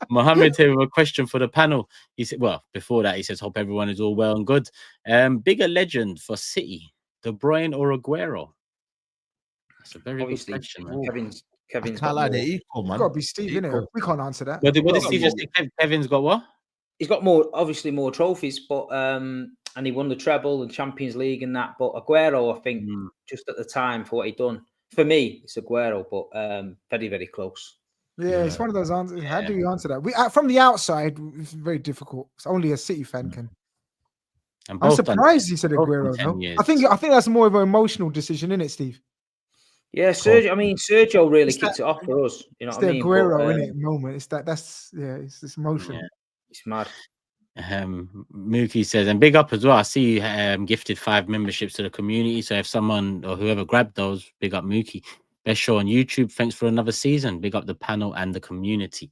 Mohammed here with a question for the panel. He said, well, before that, he says, hope everyone is all well and good. Bigger legend for City, De Bruyne or Aguero? That's a very Obviously, good question, man. Kevin's I got can't lie, they're more. equal, It's man. got to be Steve, innit? Equal. We can't answer that. What did Well, Steve just say? Kevin's got what? He's got more, obviously more trophies, but and he won the treble and Champions League and that. But Aguero, I think, just at the time for what he'd done, for me, it's Aguero, but very, very close. Yeah, it's one of those answers. How do you answer that? We from the outside, it's very difficult. It's only a City fan can. And I'm both done- surprised he said both done Aguero 10 though. years. I think that's more of an emotional decision, isn't it, Steve? Yeah, Sergio. I mean, Sergio really It's kicked it off for us. You know It's what I the mean? Aguero, But, innit? Moment. It's that's it's this emotion. Yeah. it's mad. Mookie says, and big up as well. I see you gifted 5 memberships to the community. So if someone or whoever grabbed those, big up Mookie. Best show on YouTube. Thanks for another season. Big up the panel and the community.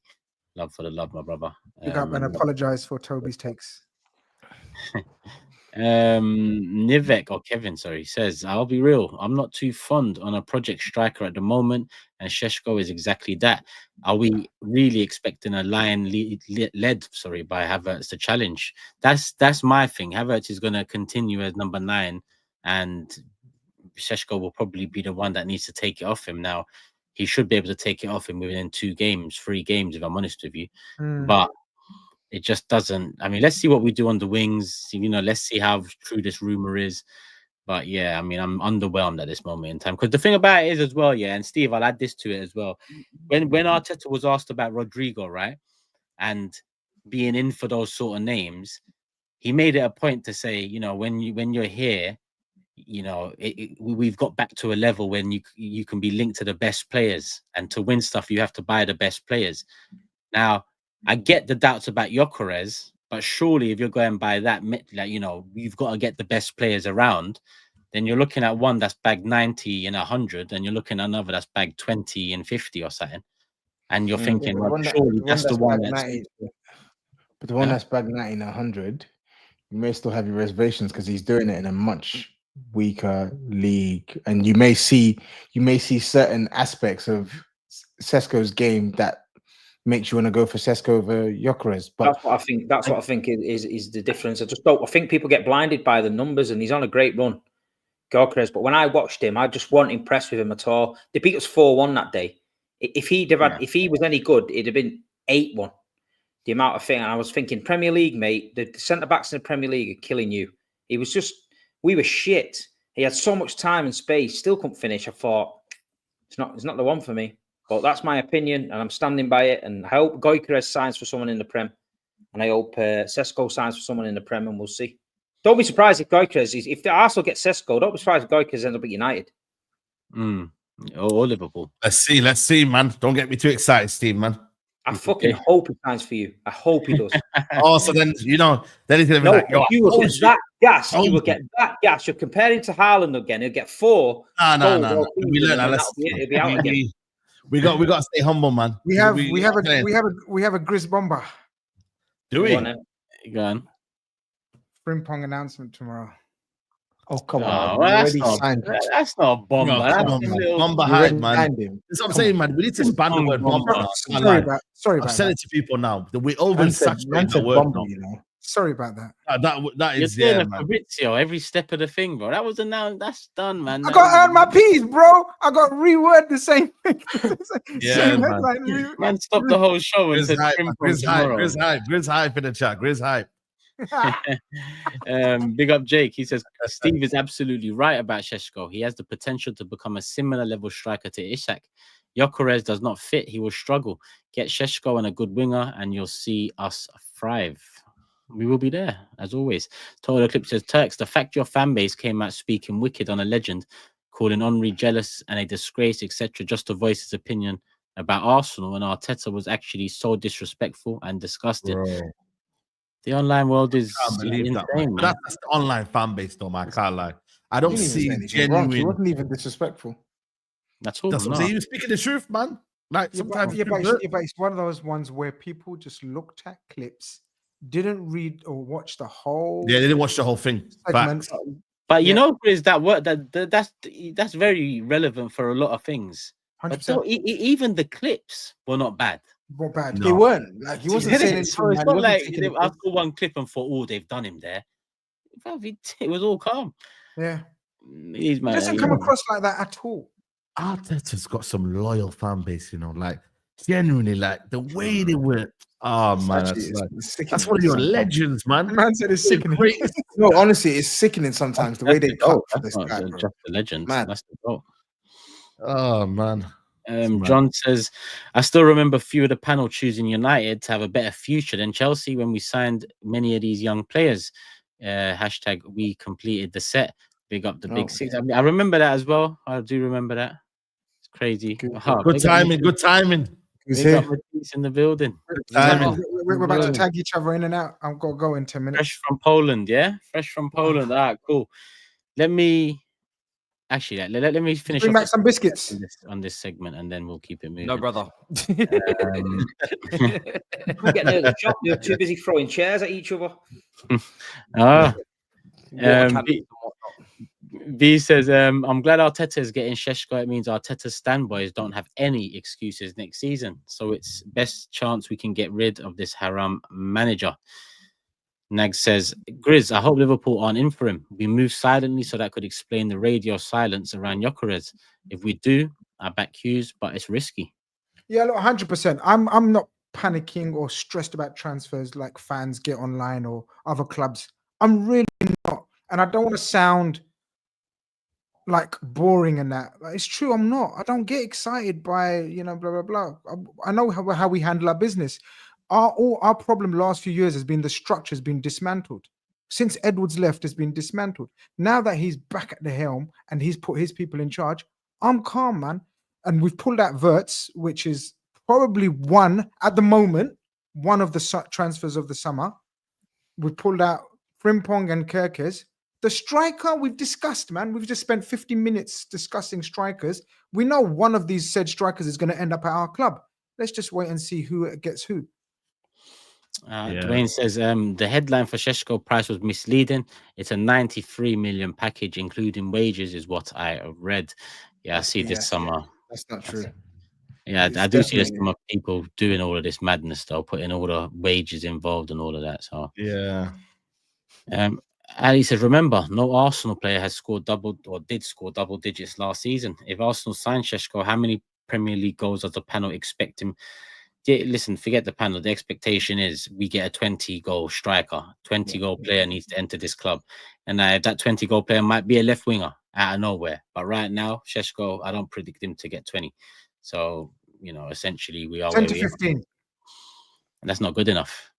Love for the love, my brother. Big up and apologize for Toby's takes. Nivek or Kevin, sorry, says, I'll be real. I'm not too fond on a project striker at the moment, and Sesko is exactly that. Are we really expecting a line led by Havertz to challenge? That's my thing. Havertz is going to continue as number 9, and Sesko will probably be the one that needs to take it off him. Now, he should be able to take it off him within 3 games, if I'm honest with you. But it just doesn't. I mean, let's see what we do on the wings. You know, let's see how true this rumor is. But yeah, I mean, I'm underwhelmed at this moment in time. Because the thing about it is as well, yeah, and Steve, I'll add this to it as well. When Arteta was asked about Rodrigo, right, and being in for those sort of names, he made it a point to say, you know, when you're here, you know, we've got back to a level when you can be linked to the best players, and to win stuff, you have to buy the best players. Now, I get the doubts about Gyokeres, but surely if you're going by that, like, you know, you've got to get the best players around. Then you're looking at one that's bagged 90 and 100, and you're looking at another that's bagged 20 and 50 or something. And you're thinking, well, surely that's the one that's 90, but the one that's bagged 90 and 100, you may still have your reservations because he's doing it in a much weaker league, and you may see certain aspects of Sesko's game that makes you want to go for Sesko over Gyokeres. But that's what I think. That's what I think is the difference. I just don't. I think people get blinded by the numbers, and he's on a great run, Gyokeres. But when I watched him, I just wasn't impressed with him at all. They beat us 4-1 that day. If he was any good, it'd have been 8-1. The amount of thing, and I was thinking, Premier League, mate, the centre backs in the Premier League are killing you. He was just, we were shit. He had so much time and space, still couldn't finish. I thought it's not the one for me. But that's my opinion, and I'm standing by it. And I hope Gyokeres signs for someone in the Prem, and I hope Sesko signs for someone in the Prem, and we'll see. Don't be surprised if Gyokeres if the Arsenal get Sesko. Don't be surprised if Gyokeres ends up at United. Or Liverpool. Let's see, man. Don't get me too excited, Steve, man. I fucking hope he signs for you. I hope he does. Oh, so then he's gonna be like, if you will get that gas, you will get that gas. You're comparing to Haaland again. He'll get 4. No. We learned our lesson. He'll be out again. We got to stay humble, man. We have a GRIZZ bomber. Do we? Go on. Frimpong announcement tomorrow. Oh, come on. Well, that's not a bomber. Bomber hype, man. That's what I'm saying, man. We need to ban the word bomber. Sorry about I've said it to people now. We oversaturated the word now. You know. Sorry about that. That is, You're yeah, doing man. Fabrizio every step of the thing, bro. That was announced. That's done, man. I got to earn my P's, bro. I got to reword the same thing. Yeah, man, stop the whole show and said GRIZZ hype in the chat. GRIZZ hype. Big up Jake. He says Steve is absolutely right about Sesko. He has the potential to become a similar level striker to Isak. Gyokeres does not fit. He will struggle. Get Sesko and a good winger, and you'll see us thrive. We will be there, as always. Total Eclipse says, Turks, the fact your fan base came out speaking wicked on a legend, calling Henry jealous and a disgrace, etc., just to voice his opinion about Arsenal, and Arteta was actually so disrespectful and disgusted. Bro. The online world is insane. That's the online fan base, though, man. I can't lie. I don't see genuine. He wasn't even disrespectful. That's all. That's what I'm saying. He was speaking the truth, man. Like sometimes, but it's one of those ones where people just looked at clips, didn't read or watch the whole. Yeah, they didn't watch the whole thing. Segment, But you know, Grizz, that work that's very relevant for a lot of things. 100%. But still, even the clips were not bad. Not bad. They weren't. Like he wasn't saying anything. So it's not like I saw one clip and thought, oh, they've done him there. It was all calm. Yeah. He doesn't come across like that at all. Arteta's got some loyal fan base, you know, like genuinely, like the way they were. Oh man, that's one of your legends, man. The man said it's sickening. No, honestly, it's sickening sometimes the way they cut for this guy. Just the legend, man. That's the goal. Oh man. John says, I still remember a few of the panel choosing United to have a better future than Chelsea when we signed many of these young players. Hashtag we completed the set. Big up the big six. I remember that as well. I do remember that. It's crazy. Good timing. Good timing. Big up Matisse in the building. We're about to tag each other in and out. I've got to go in 10 minutes. Fresh from Poland, yeah? Fresh from Poland. All right, cool. Let me finish. Bring back some biscuits on this segment, and then we'll keep it moving. No, brother. We'll get near the shop. You're too busy throwing chairs at each other. V says, I'm glad Arteta is getting Sesko. It means Arteta's standboys don't have any excuses next season. So it's best chance we can get rid of this haram manager. Nag says, Grizz, I hope Liverpool aren't in for him. We move silently, so that could explain the radio silence around Gyokeres. If we do, I back Hughes, but it's risky. Yeah, look, 100%. I'm not panicking or stressed about transfers like fans get online or other clubs. I'm really not. And I don't want to sound like boring and that. It's true, I'm not. I don't get excited by, you know, blah, blah, blah. I know how we handle our business. Our problem last few years has been the structure has been dismantled. Since Edwards left, it's been dismantled. Now that he's back at the helm and he's put his people in charge, I'm calm, man. And we've pulled out Wirtz, which is probably at the moment, one of the transfers of the summer. We've pulled out Frimpong and Gyokeres. The striker we've discussed, man. We've just spent 50 minutes discussing strikers. We know one of these said strikers is going to end up at our club. Let's just wait and see who gets who. Dwayne says the headline for Sesko price was misleading. It's a 93 million package, including wages, is what I read. Yeah, I see this summer. That's not true. Yeah, I do see some of people doing all of this madness, though, putting all the wages involved and all of that. So yeah. Ali says, remember, no Arsenal player has scored did score double digits last season. If Arsenal signed Sesko, how many Premier League goals does the panel expect him? Yeah, listen, forget the panel. The expectation is we get a 20-goal striker, 20-goal player needs to enter this club. And if that 20-goal player might be a left winger out of nowhere. But right now, Sesko, I don't predict him to get 20. So, you know, essentially we are 10 to 15. And that's not good enough.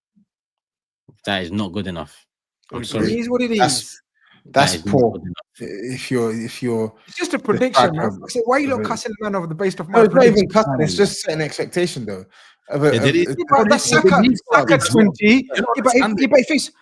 That is not good enough. I'm sorry. It is what it is. That's poor. If you're, it's just a prediction, man. I said, why are you not cussing the man over the based off my? No, it's not even cussing. It's just setting an expectation, though. That's Saka 20.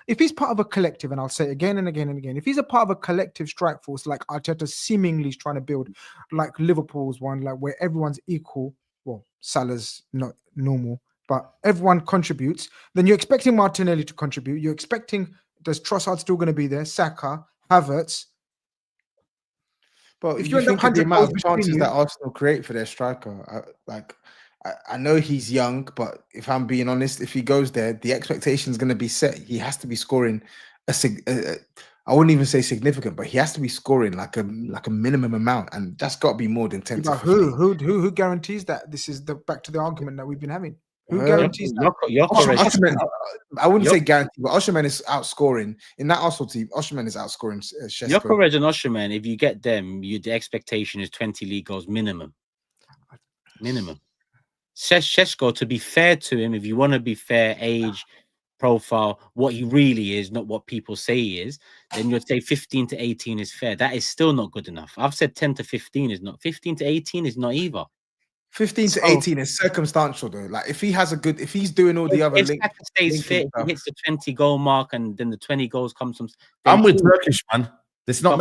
If he's part of a collective, and I'll say it again and again and again, if he's a part of a collective strike force like Arteta seemingly is trying to build, like Liverpool's one, like where everyone's equal. Well, Salah's not normal, but everyone contributes. Then you're expecting Martinelli to contribute. You're expecting. Does Trossard still going to be there? Saka, Havertz. But if you think of the amount of chances that Arsenal create for their striker, I know he's young, but if I'm being honest, if he goes there, the expectation is going to be set. He has to be scoring I wouldn't even say significant, but he has to be scoring like a minimum amount, and that's got to be more than 10. Who guarantees that? This is back to the argument that we've been having. Who guarantees that? I wouldn't say guarantee, but Osimhen is outscoring in that Arsenal team. Osimhen is outscoring Sesko. Gyokeres and Osimhen, if you get them, the expectation is 20 league goals minimum. Minimum. Sesko, to be fair to him, if you want to be fair, age, profile, what he really is, not what people say he is, then you'd say 15 to 18 is fair. That is still not good enough. I've said 10 to 15 is not. 15 to 18 is not either. 15 to 18 is circumstantial, though. Like if if he's doing all the other if Saka stays fit, he hits the 20-goal mark, and then the 20 goals comes from. I'm with Turkish, man. It's not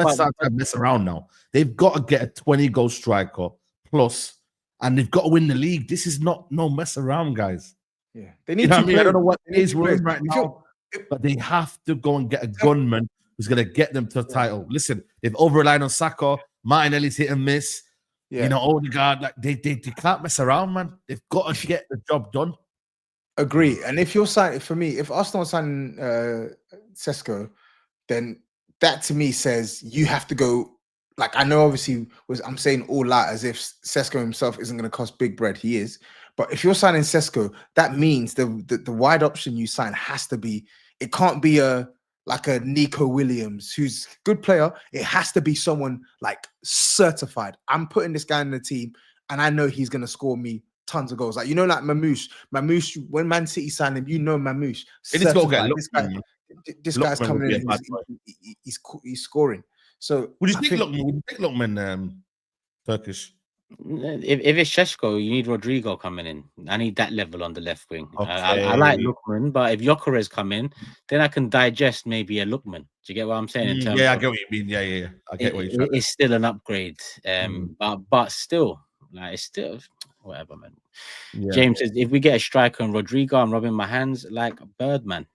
mess around now. They've got to get a 20-goal striker plus, and they've got to win the league. This is not no mess around, guys. Yeah, they need to. I don't know what it is right now, but they have to go and get a gunman who's going to get them to the title. Listen, they've over-relied on Saka. Martinelli's hit and miss. Yeah. You know, Odegaard, like they can't mess around, man. They've got to get the job done. Agree. And if you're signing, for me, if Arsenal signing Sesko, then that to me says you have to go. Like, I know obviously I'm saying all out as if Sesko himself isn't going to cost big bread. He is. But if you're signing Sesko, that means the wide option you sign has to be, it can't be like a Nico Williams, who's a good player. It has to be someone like certified. I'm putting this guy in the team and I know he's going to score me tons of goals. Like, you know, like Mamouche, when Man City signed him, you know, Mamouche. This guy's coming in, he's scoring. So would you take Lookman, Turkish? If it's Sesko, you need Rodrigo coming in. I need that level on the left wing. Okay. I like Lookman, but if Gyokeres come in, then I can digest maybe a Lookman. Do you get what I'm saying? In terms I get what you mean. Yeah. I get what you're saying. It's still an upgrade. But still, like, it's still whatever, man. Yeah. James says, if we get a striker and Rodrigo, I'm rubbing my hands like Birdman.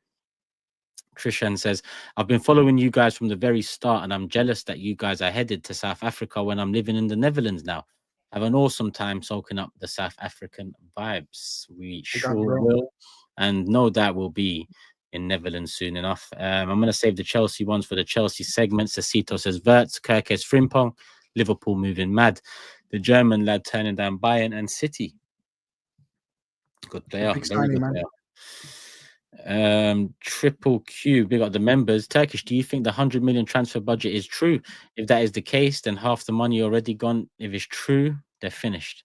Trishan says, I've been following you guys from the very start, and I'm jealous that you guys are headed to South Africa when I'm living in the Netherlands now. Have an awesome time soaking up the South African vibes. We sure will. And no doubt we'll be in Netherlands soon enough. I'm going to save the Chelsea ones for the Chelsea segment. Cecito says, Wirtz, Gyokeres, Frimpong, Liverpool moving mad. The German lad turning down Bayern and City. Good player. Very good player. Triple Q, big up the members. Turkish, do you think the 100 million transfer budget is true? If that is the case, then half the money already gone. If it's true, they're finished.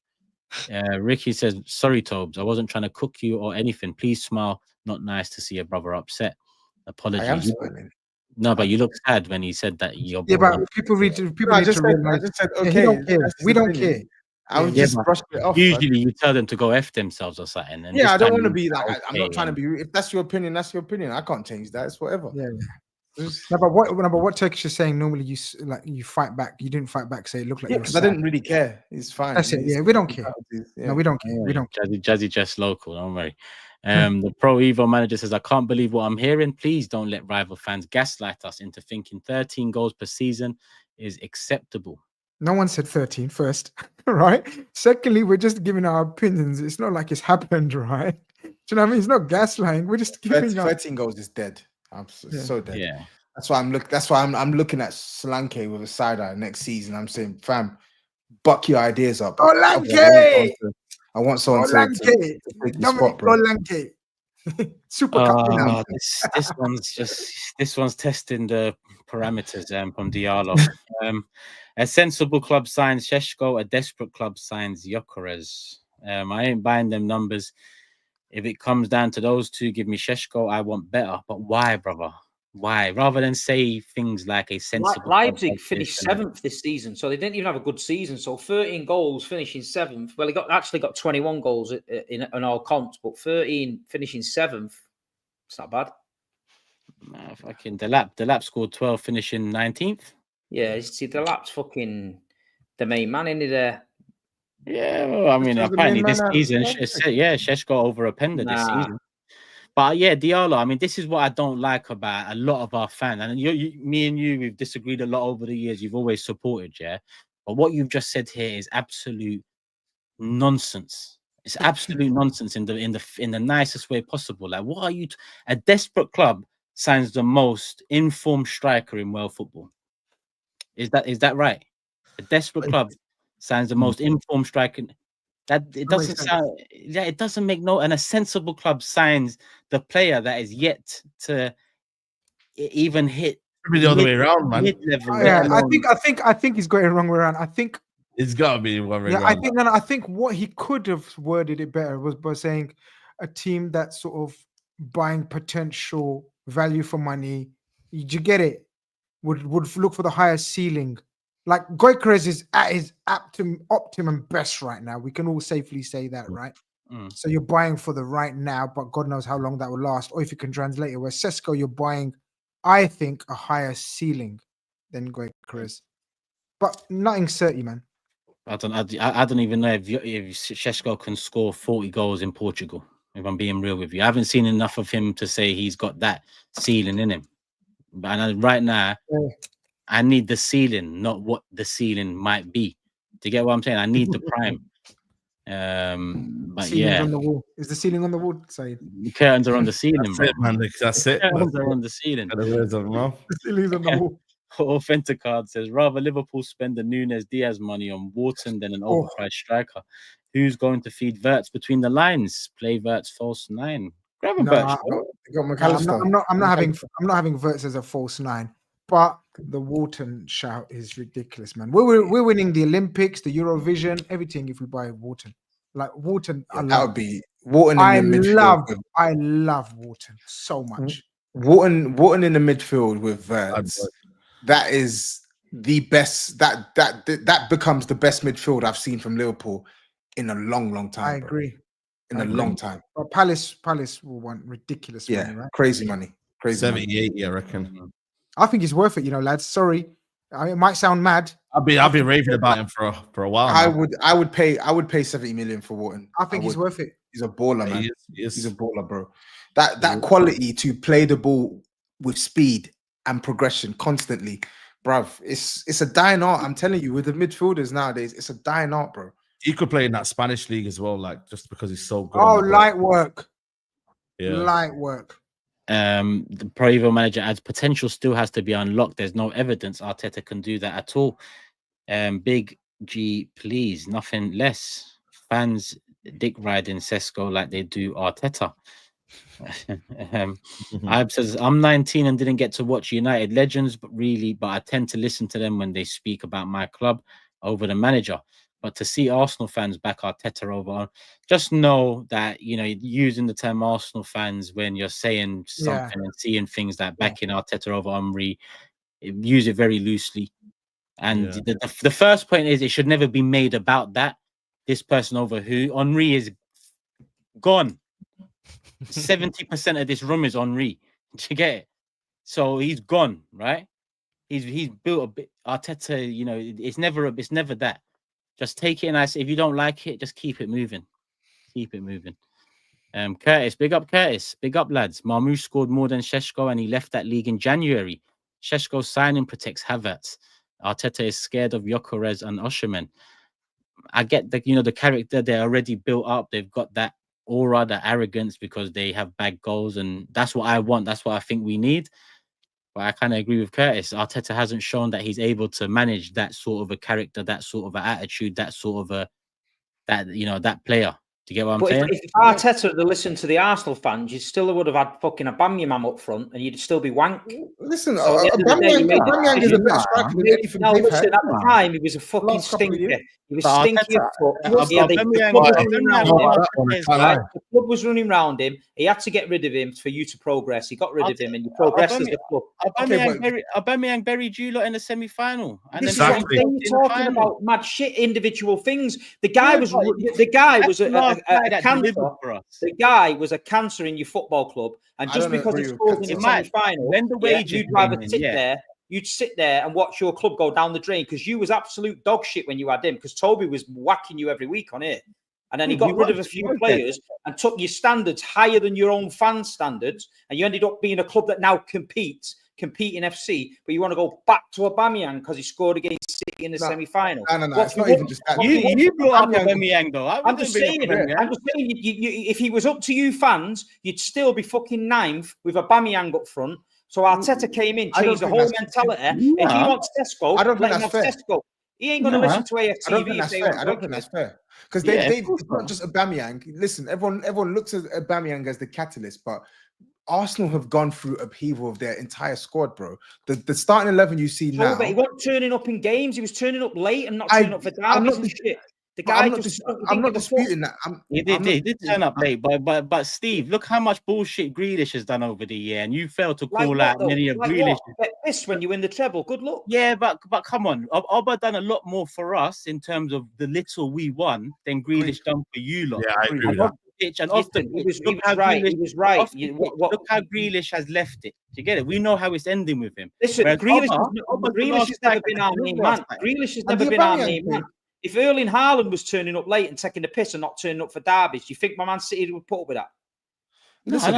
Ricky says, sorry Tobes, I wasn't trying to cook you or anything. Please smile. Not nice to see a brother upset. Apologies. No, but you look sad when he said that. But people need to realize. I just said, okay, we don't care. I would just brush it off. Usually you tell them to go F themselves or something. And I don't want to be like, I'm not trying to be, if that's your opinion, that's your opinion. I can't change that. It's whatever. Yeah. No, but what Turkish is saying, normally you fight back. You didn't fight back, say it looked like because I didn't really care. It's fine. That's it. Yeah, we don't care. No, we don't care. We don't care. Jazzy just local, don't worry. The Pro Evo manager says, I can't believe what I'm hearing. Please don't let rival fans gaslight us into thinking 13 goals per season is acceptable. No one said 13 first, right? Secondly, we're just giving our opinions. It's not like it's happened, right? Do you know what I mean? It's not gaslighting. We're just giving 13 goals is dead. I'm so dead. Yeah. That's why I'm looking at Solanke with a side eye next season. I'm saying, fam, buck your ideas up. Solanke! I want someone to take the spot, bro. Super Cup. This one's testing the parameters from Diallo. A sensible club signs Sesko, a desperate club signs Gyokeres. I ain't buying them numbers. If it comes down to those two, give me Sesko. I want better. But why, brother? Why? Rather than say things like a sensible. Leipzig finished 7th this season, so they didn't even have a good season. So 13 goals, finishing 7th. Well, he actually got 21 goals in all comps, but 13 finishing 7th. It's not bad. Nah, fucking Delap scored 12, finishing 19th. Yeah, see, Delap's fucking the main man in there. Yeah, well, I mean, apparently this season, Sesko over a Pender this season. But yeah, Diallo, I mean, this is what I don't like about a lot of our fans. And me and you, we've disagreed a lot over the years. You've always supported, yeah. But what you've just said here is absolute nonsense. It's absolute nonsense in the nicest way possible. Like, what are you? A desperate club signs the most informed striker in world football. Is that right? A desperate club signs the most informed striker. That it doesn't sound. Yeah, it doesn't make no. And a sensible club signs the player that is yet to even hit. The other way around, man. Yeah, I think he's got it wrong way around. I think it's got to be one way around. I think what he could have worded it better was by saying a team that's sort of buying potential value for money. Did you get it? Would look for the higher ceiling. Like Gyokeres is at his optimum best right now. We can all safely say that, right? So you're buying for the right now, but God knows how long that will last. Or if you can translate it, where Sesko, you're buying, I think, a higher ceiling than Gyokeres. But nothing 30, man. I don't even know if Sesko can score 40 goals in Portugal, if I'm being real with you. I haven't seen enough of him to say he's got that ceiling in him. And right now, Yeah. I need the ceiling, not what the ceiling might be. Do you get what I'm saying? I need the prime. But Ceiling's yeah, on the wall. Is the ceiling on the wall, Saeed? the curtains are on the ceiling, That's bro. it, man. That's it. Curtains are on the ceiling. The ceiling's on the wall. Authenticard says, rather Liverpool spend the Nunes Diaz money on Wharton than an overpriced striker. Who's going to feed Verts between the lines? Play Verts false 9. Grab a Birch. McAllister. I'm not having Verts as a false 9, but the Wharton shout is ridiculous, man. We're winning the Olympics, the Eurovision, everything if we buy Wharton. Like Wharton, Yeah, that would be Wharton in the midfield. I love Wharton so much. Wharton in the midfield with Verts. That is the best. That becomes the best midfield I've seen from Liverpool in a long time. I agree. In a long time. But Palace will want ridiculous money, right? Crazy money. 78, I reckon. I think it's worth it, lads. Sorry, it might sound mad. I've been raving about him for a while. I would pay 70 million for Wharton. I think he's worth it. He's a baller, man. He's a baller, bro. That quality to play the ball with speed and progression constantly, bruv. It's a dying art. I'm telling you, with the midfielders nowadays, it's a dying art, bro. He could play in that Spanish league as well, like just because he's so good. Oh, light work. Yeah. Light work. The Pro Evo manager adds potential still has to be unlocked. There's no evidence Arteta can do that at all. Big G, please, nothing less. Fans dick riding Sesko like they do Arteta. Ibe says, I'm 19 and didn't get to watch United legends, but I tend to listen to them when they speak about my club over the manager. But to see Arsenal fans back Arteta over, just know that, using the term Arsenal fans when you're saying something and seeing things like backing Arteta over Omri, use it very loosely. And the first point is it should never be made about that. This person over who. Henry is gone. 70% of this room is Henry. Do you get it? So he's gone, right? He's built a bit. Arteta, it's never that. Just take it and if you don't like it, just keep it moving. Keep it moving. Curtis, big up Curtis. Big up, lads. Marmoush scored more than Sesko and he left that league in January. Sesko's signing protects Havertz. Arteta is scared of Gyokeres and Osimhen. I get the character they're already built up. They've got that aura, that arrogance because they have bagged goals, and that's what I want. That's what I think we need. But I kind of agree with Curtis. Arteta hasn't shown that he's able to manage that sort of a character, that sort of an attitude, that sort of that player. Do you get what I'm saying? If Arteta had listened to the Arsenal fans, you still would have had fucking Aubameyang up front, and you'd still be wank. Listen, Aubameyang is a better striker than anything now, they've listen, had. at the time, he was a fucking stinker. He was stinky as fuck. The club was running around him. He had to get rid of him for you to progress. He got rid of him, and you progressed as a club. Aubameyang buried you lot in the semi-final. This is what I'm saying. You're talking about mad shit, individual things. The guy was a cancer. The guy was a cancer in your football club, and just because he scored in the semi-final, when the wages you'd rather sit there. You'd sit there and watch your club go down the drain because you was absolute dog shit when you had him. Because Toby was whacking you every week on it, and then he got rid of a few players and took your standards higher than your own fan standards, and you ended up being a club that now competing FC, but you want to go back to Aubameyang because he scored against City in the semi-final. No, it's not even just that. You brought up Aubameyang though. I'm just saying, if he was up to you fans, you'd still be fucking ninth with Aubameyang up front. So Arteta came in, changed the whole mentality. If he wants Sesko, I don't think that's fair. Sesko. He ain't going to listen to AFTV. I don't think that's fair. Because it's not just Aubameyang. Listen, everyone looks at Aubameyang as the catalyst, but Arsenal have gone through upheaval of their entire squad, bro. The starting 11 you see now. But he wasn't turning up in games. He was turning up late and not turning up for derbies and shit. The guy I'm not disputing that. He did turn up late, but Steve, look how much bullshit Grealish has done over the year, and you failed to call out many of Grealish. This when you win the treble, good luck. Yeah, but come on, Oba done a lot more for us in terms of the little we won than Grealish done for you lot. Yeah, I agree with that. And often he was right. Look how Grealish has left it. Do you get it? We know how it's ending with him. Listen, Grealish has never been our main man. Grealish has never been our main man. If Erling Haaland was turning up late and taking the piss and not turning up for derbies, do you think my Man City would put up with that? Listen,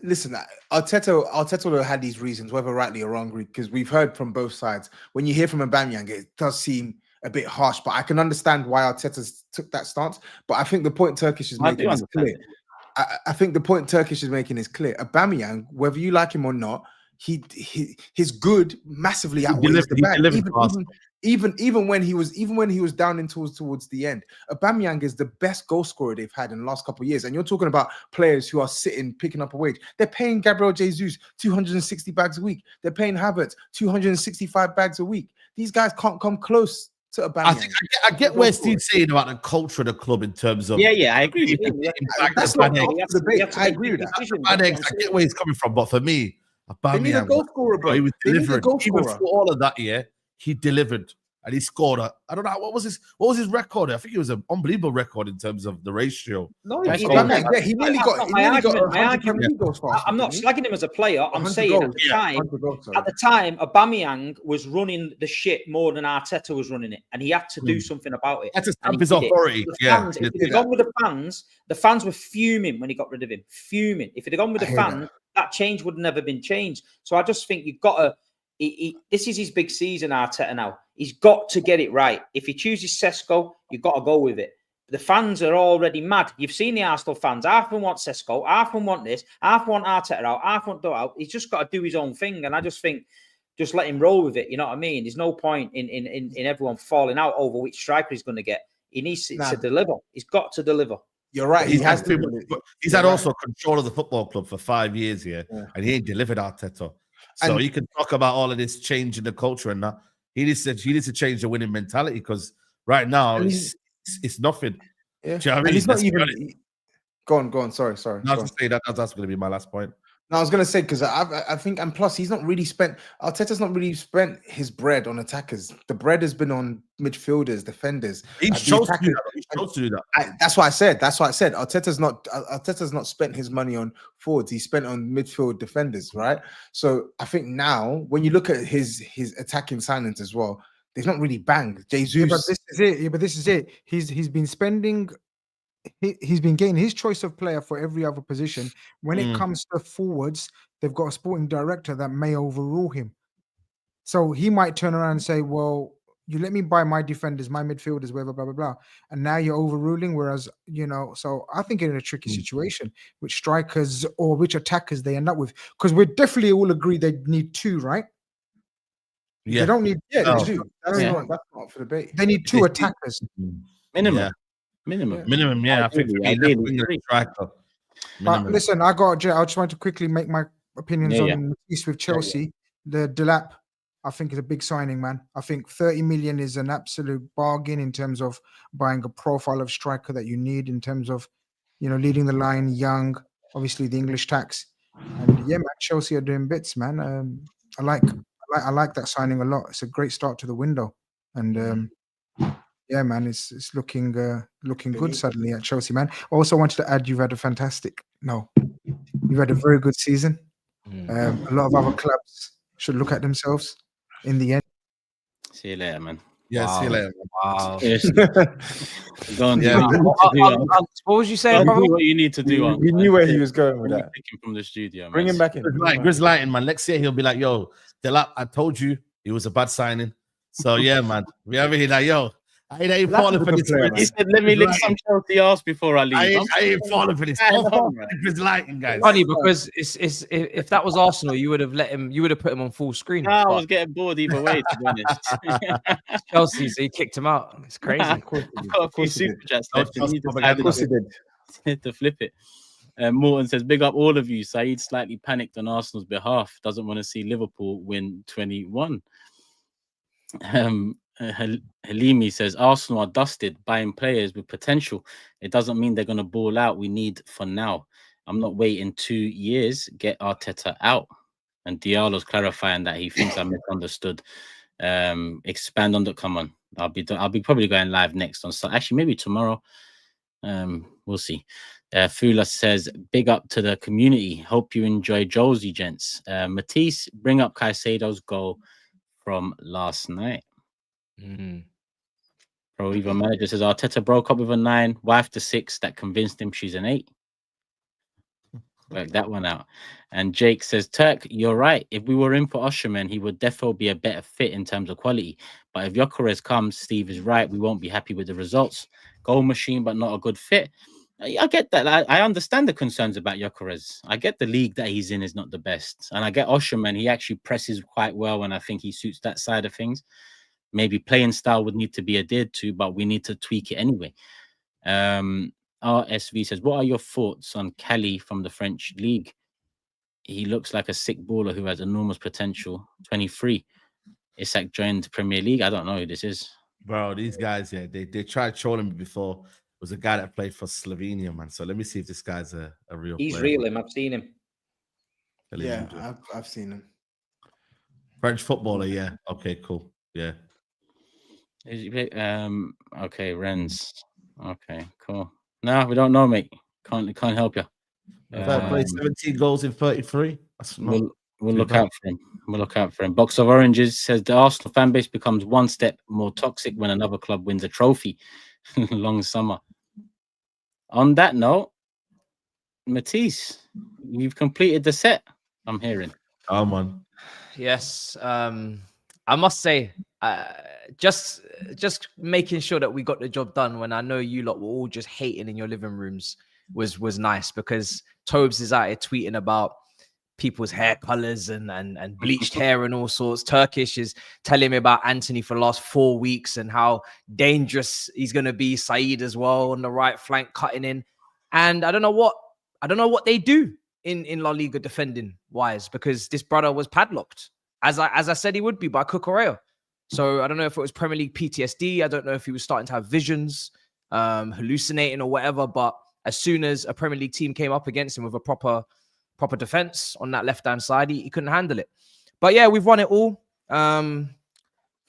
Listen. Arteta will have had these reasons, whether rightly or wrongly, because we've heard from both sides. When you hear from Aubameyang, it does seem a bit harsh, but I can understand why Arteta took that stance. But I think the point Turkish is making is clear. I think the point Turkish is making is clear. Aubameyang, whether you like him or not, his good massively outweighs the bad. Even when he was down in towards the end, Aubameyang is the best goal scorer they've had in the last couple of years. And you're talking about players who are sitting picking up a wage. They're paying Gabriel Jesus 260 bags a week. They're paying Havertz 265 bags a week. These guys can't come close to Aubameyang. I get where Steve's saying about the culture of the club in terms of I agree with you. That's not the debate. I agree with that. I get where he's coming from, but for me, they need a goal scorer, bro. He was delivering. Even through all of that, he delivered. And he scored. I don't know what was his record. I think it was an unbelievable record in terms of the ratio. No, he nearly got. I'm not slagging him as a player. I'm saying at the time, Aubameyang was running the shit more than Arteta was running it, and he had to do something about it. That's a stamp his authority. If he'd gone with the fans were fuming when he got rid of him. Fuming. If he'd have gone with the fans, that change would never been changed. So I just think you've got to. This is his big season, Arteta now. He's got to get it right. If he chooses Sesko, you've got to go with it. The fans are already mad. You've seen the Arsenal fans. Half of them want Sesko, half of them want this, half of them want Arteta out, half want Doe out. He's just got to do his own thing. And I just think, just let him roll with it. You know what I mean? There's no point in everyone falling out over which striker he's going to get. He needs to deliver. He's got to deliver. You're right. He has to. He's had also control of the football club for 5 years here, and he ain't delivered Arteta. So you can talk about all of this change in the culture and that. He needs to change the winning mentality, because right now it's nothing. Yeah. Do you know what I mean? And he's not even. Go on. Sorry. No, I was say that's going to be my last point. No, I was going to say, because I think, and plus he's not really spent. Arteta's not really spent his bread on attackers. The bread has been on midfielders, defenders. He chose to do that. That's what I said. Arteta's not spent his money on forwards. He spent on midfield defenders, right? So I think now, when you look at his attacking signings as well, they've not really banged. Jesus. Yeah, but this is it. He's been spending. He's been getting his choice of player for every other position. When it comes to forwards, they've got a sporting director that may overrule him. So he might turn around and say, well, you let me buy my defenders, my midfielders, whatever, blah, blah, blah. And now you're overruling. Whereas, so I think in a tricky situation, which strikers or which attackers they end up with. Because we definitely all agree they need two, right? Yeah. They don't need two. That's not for debate. They need two attackers. Minimum. Yeah. Minimum, yeah. I think But listen, I just want to quickly make my opinions on Matisse with Chelsea. The Delap, I think, is a big signing, man. I think 30 million is an absolute bargain in terms of buying a profile of striker that you need in terms of, leading the line, young, obviously the English tax. And yeah, man, Chelsea are doing bits, man. I like that signing a lot. It's a great start to the window. And yeah, man, it's looking good suddenly at Chelsea, man. I also wanted to add, you've had a very good season. A lot of other clubs should look at themselves in the end. See you later, man. Yeah, see you later. Wow. Go on, what was you saying, bro? Do what you need to do. You knew where he was going with that. Pick him from the studio, man. Bring him back in. Grizz lighting, man. Next year he'll be like, yo, Delap, I told you it was a bad signing. So yeah, man. We have here like, yo, I ain't falling for this. He said, let me lick some Chelsea ass before I leave. I ain't falling for this. Grizz lighting, guys. Funny, because it's if that was Arsenal, you would have put him on full screen. No, I was getting bored either way, to be honest. Chelsea, so he kicked him out. It's crazy. I've got a few super chats left. Of course he did. To flip it. Morton says, big up all of you. Saeed slightly panicked on Arsenal's behalf. Doesn't want to see Liverpool win 21. Halimi says, Arsenal are dusted, buying players with potential. It doesn't mean they're going to ball out. We need for now. I'm not waiting 2 years. Get Arteta out. And Diallo's clarifying that he thinks I misunderstood. Expand on the. Come on, I'll be probably going live next on. Actually, maybe tomorrow. We'll see. Fula says, big up to the community. Hope you enjoy Josie, gents. Matisse, bring up Kaisedo's goal from last night. Pro Eva Manager says, Arteta broke up with a 9, wife to 6 that convinced him she's an 8. Work that one out. And Jake says, Turk, you're right. If we were in for Osimhen, he would definitely be a better fit in terms of quality. But if Gyokeres comes, Steve is right. We won't be happy with the results. Goal machine, but not a good fit. I get that. I understand the concerns about Gyokeres. I get the league that he's in is not the best. And I get Osimhen. He actually presses quite well, and I think he suits that side of things. Maybe playing style would need to be adhered to, but we need to tweak it anyway. RSV says, what are your thoughts on Kelly from the French league? He looks like a sick baller who has enormous potential. 23. Isak joined Premier League. I don't know who this is. Bro, these guys, yeah, they tried trolling me before. It was a guy that played for Slovenia, man. So let me see if this guy's a real He's player. real, him. I've seen him. Yeah, I've seen him. French footballer, yeah. Okay, cool. Yeah. Okay, Rennes. Okay, cool. No, we don't know, mate. Can't help you. Played 17 goals in 33. That's not we'll look out for him. We'll look out for him. Box of Oranges says the Arsenal fan base becomes one step more toxic when another club wins a trophy. Long summer. On that note, Matisse, you've completed the set. I'm hearing. Come on. Yes. I must say, just making sure that we got the job done when I know you lot were all just hating in your living rooms was nice, because TOBS is out here tweeting about people's hair colors and bleached hair and all sorts. Turkish is telling me about Anthony for the last 4 weeks and how dangerous he's going to be. SAEED as well on the right flank cutting in. And I don't know what they do in La Liga defending wise, because this brother was padlocked as I said he would be by Cucurella. So I don't know if it was Premier League PTSD. I don't know if he was starting to have visions, hallucinating or whatever. But as soon as a Premier League team came up against him with a proper defense on that left-hand side, he couldn't handle it. But yeah, we've won it all. I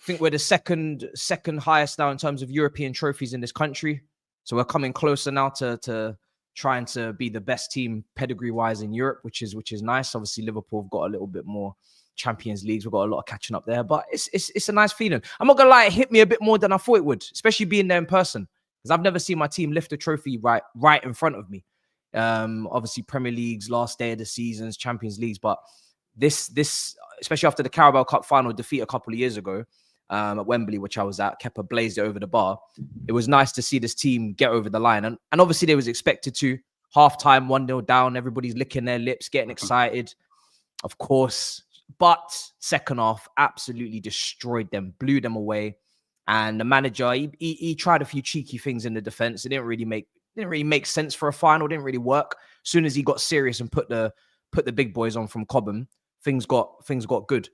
think we're the second highest now in terms of European trophies in this country. So we're coming closer now to trying to be the best team pedigree-wise in Europe, which is nice. Obviously, Liverpool have got a little bit more Champions Leagues. We've got a lot of catching up there, but it's a nice feeling. I'm not gonna lie, it hit me a bit more than I thought it would, especially being there in person, because I've never seen my team lift a trophy right in front of me. Obviously Premier Leagues, last day of the seasons, Champions Leagues, but this especially after the Carabao Cup final defeat a couple of years ago at Wembley, which I was at, Kepa blazed it over the bar. It was nice to see this team get over the line, and obviously they was expected to. Half-time, 1-0 down, everybody's licking their lips, getting excited, of course. But second half, absolutely destroyed them, blew them away. And the manager, he tried a few cheeky things in the defense. It didn't really make sense for a final. Didn't really work. As soon as he got serious and put the big boys on from Cobham, things got good.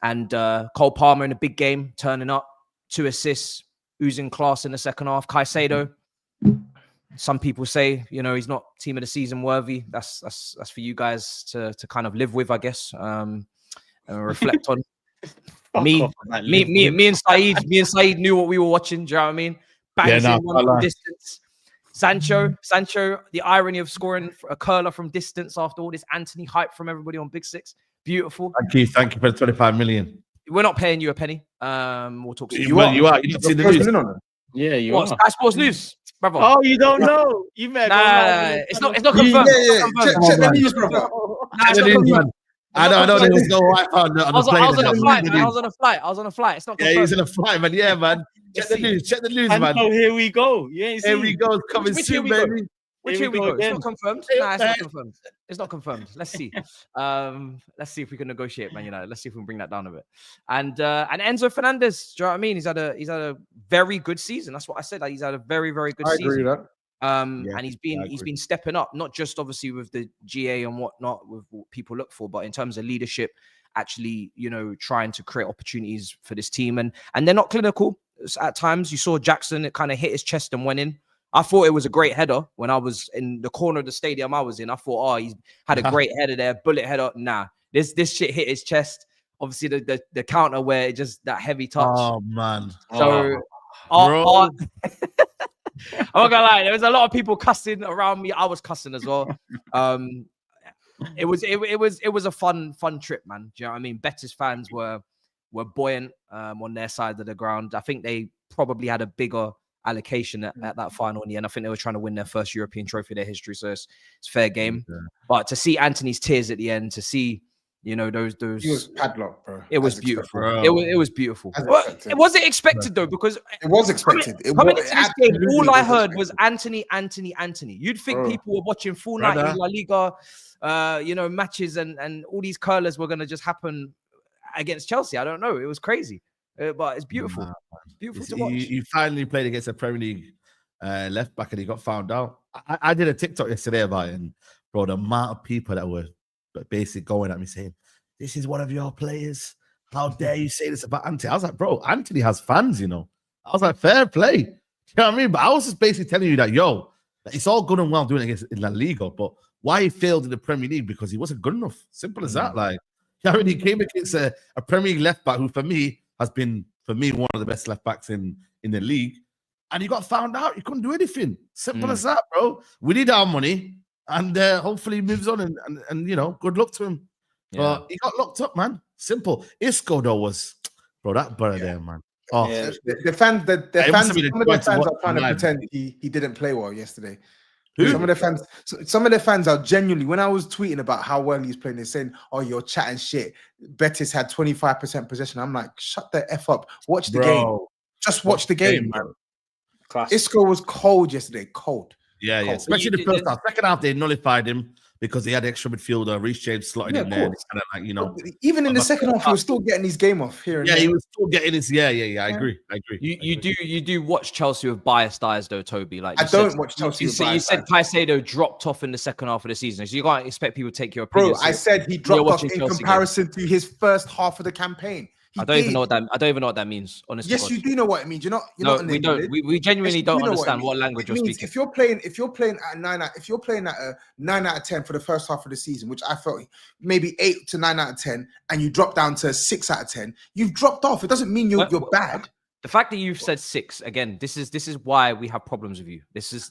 And Cole Palmer in a big game, turning up, 2 assists, oozing class in the second half. Kaisedo, some people say, he's not team of the season worthy. That's for you guys to kind of live with, I guess. And reflect on. Me and Saeed knew what we were watching. Do you know what I mean? Bangs in one from distance. Sancho, the irony of scoring a curler from distance after all this Anthony hype from everybody on Big Six. Beautiful. Thank you for the 25 million. We're not paying you a penny. We'll talk soon. You are. You didn't see the news. Yeah, you are. Sky Sports News, brother. Oh, you don't know? You met? It's not confirmed. Yeah. Check the news, brother. I know there was no Wi-Fi on the plane. I was on a flight. It's not confirmed. Yeah, he's on a flight, man. Yeah, man. Check the news, man. Oh, here we go. You ain't seen. Here we go. It's coming soon, baby. Which here we go. It's not confirmed. Nah, it's not confirmed. It's not confirmed. Let's see. Let's see if we can negotiate, man. Let's see if we can bring that down a bit. And Enzo Fernandez, do you know what I mean? He's had a very good season. That's what I said. He's had a very, very good season. I agree with that. And he's been stepping up, not just obviously with the GA and whatnot, with what people look for, but in terms of leadership, actually, trying to create opportunities for this team. And they're not clinical at times. You saw Jackson, it kind of hit his chest and went in. I thought it was a great header when I was in the corner of the stadium I was in. I thought, he's had a great header there, bullet header. Nah, this shit hit his chest. Obviously, the counter where it just that heavy touch. Oh man. So, I'm not gonna lie, there was a lot of people cussing around me. I was cussing as well. It was a fun trip, man. Do you know what I mean? Betis fans were buoyant on their side of the ground. I think they probably had a bigger allocation at that final in the end. I think they were trying to win their first European trophy in their history, so it's fair game. But to see Anthony's tears at the end, to see those He was padlocked, bro. it was beautiful. It was beautiful. Was it expected though? Because it was expected. Coming into this game, all I heard was Anthony. You'd think people were watching full night in La Liga, matches and all these curlers were going to just happen against Chelsea. I don't know. It was crazy, but it's beautiful. It's beautiful to watch. You finally played against a Premier League left back and he got found out. I did a TikTok yesterday about it, and bro, the amount of people that were basically going at me saying, "This is one of your players. How dare you say this about Anthony?" I was like, bro, Anthony has fans, I was like, fair play. You know what I mean? But I was just basically telling you that, it's all good and well doing it in La Liga, but why he failed in the Premier League? Because he wasn't good enough. Simple as that. Like, he came against a Premier League left back who, for me, has been, one of the best left backs in the league. And he got found out. He couldn't do anything. Simple as that, bro. We need our money. And hopefully he moves on and good luck to him. Yeah. But he got locked up, man. Simple. Isco, though, was, bro, that brother there, man. Oh, the fans, some of the fans are trying to pretend he didn't play well yesterday. Who? Some of the fans are genuinely, when I was tweeting about how well he's playing, they're saying, "Oh, you're chatting shit. Betis had 25% possession." I'm like, shut the F up. Watch the game. Just watch the game, man. Class. Isco was cold yesterday. Cold. Yeah. Especially the first half. Second half, they nullified him because he had extra midfielder. Reece James slotted in there. Even in the second half, he was still getting his game off here. He was still getting his. Yeah. I agree. You do watch Chelsea with biased eyes, though, Toby. Like I don't watch Chelsea. You said Kaisedo dropped off in the second half of the season, so you can't expect people to take your opinion. Bro, I said he dropped off in comparison to his first half of the campaign. I don't even know what that means. Honestly, yes, you do know what it means. We don't. We genuinely don't understand what language you're speaking. If you're playing at a 9 out of 10 for the first half of the season, which I felt maybe 8 to 9 out of 10, and you drop down to 6 out of 10, you've dropped off. It doesn't mean you're bad. The fact that you've said 6 again, this is why we have problems with you.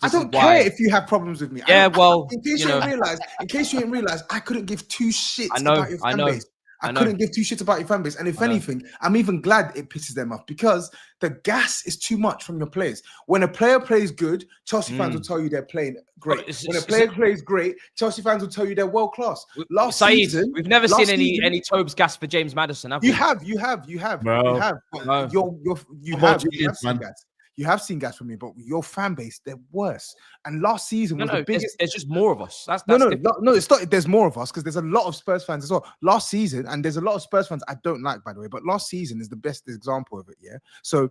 I don't care if you have problems with me. Yeah, in case you didn't realize, I couldn't give 2 shits about your fan base. I couldn't give 2 shits about your fan base. And if anything, I'm even glad it pisses them off because the gas is too much from your players. When a player plays good, Chelsea fans will tell you they're playing great. When a player plays great, Chelsea fans will tell you they're world class. Last season, we've never seen any TOBS gas for James Maddison, have we? You have. Bro. You have seen gas. You have seen gas from me, but your fan base, they're worse. And last season was the biggest. There's just more of us. That's no, it's not. There's more of us because there's a lot of Spurs fans as well. Last season, and there's a lot of Spurs fans I don't like, by the way, but last season is the best example of it. Yeah. So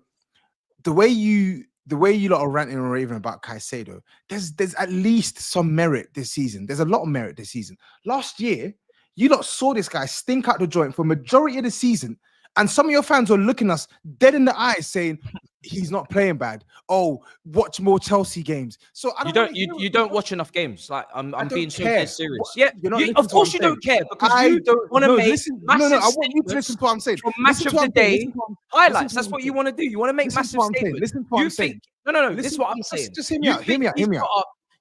the way you lot are ranting and raving about Kaisedo, there's at least some merit this season. There's a lot of merit this season. Last year, you lot saw this guy stink out the joint for a majority of the season. And some of your fans were looking us dead in the eyes saying he's not playing bad. Oh, watch more Chelsea games. So I you don't watch enough games. Like I'm being so serious. Yeah, of course you don't care because you don't want to make I want you to listen to what I'm saying. From match of the day highlights. That's what you want to do. You want to make massive statements. Listen to what I'm saying. No. This is what I'm saying. Just hear me out.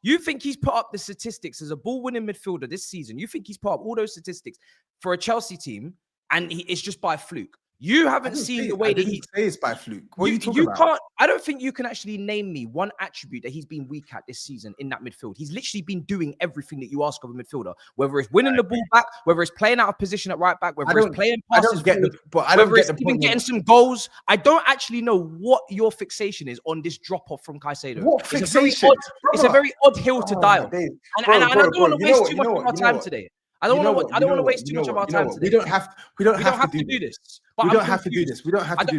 You think he's put up the statistics as a ball-winning midfielder this season? You think he's put up all those statistics for a Chelsea team? And it's just by fluke. You haven't seen the way that he say it's by fluke. What are you talking about? I don't think you can actually name me one attribute that he's been weak at this season in that midfield. He's literally been doing everything that you ask of a midfielder, whether it's winning the ball back, whether it's playing out of position at right back, whether it's playing passes whether it's even getting some goals. I don't actually know what your fixation is on this drop-off from Caicedo. What fixation? It's a very odd hill to die on. And I don't want to waste too much of our time today. I don't want to waste too much of our time today. We don't have to do this. We don't have to do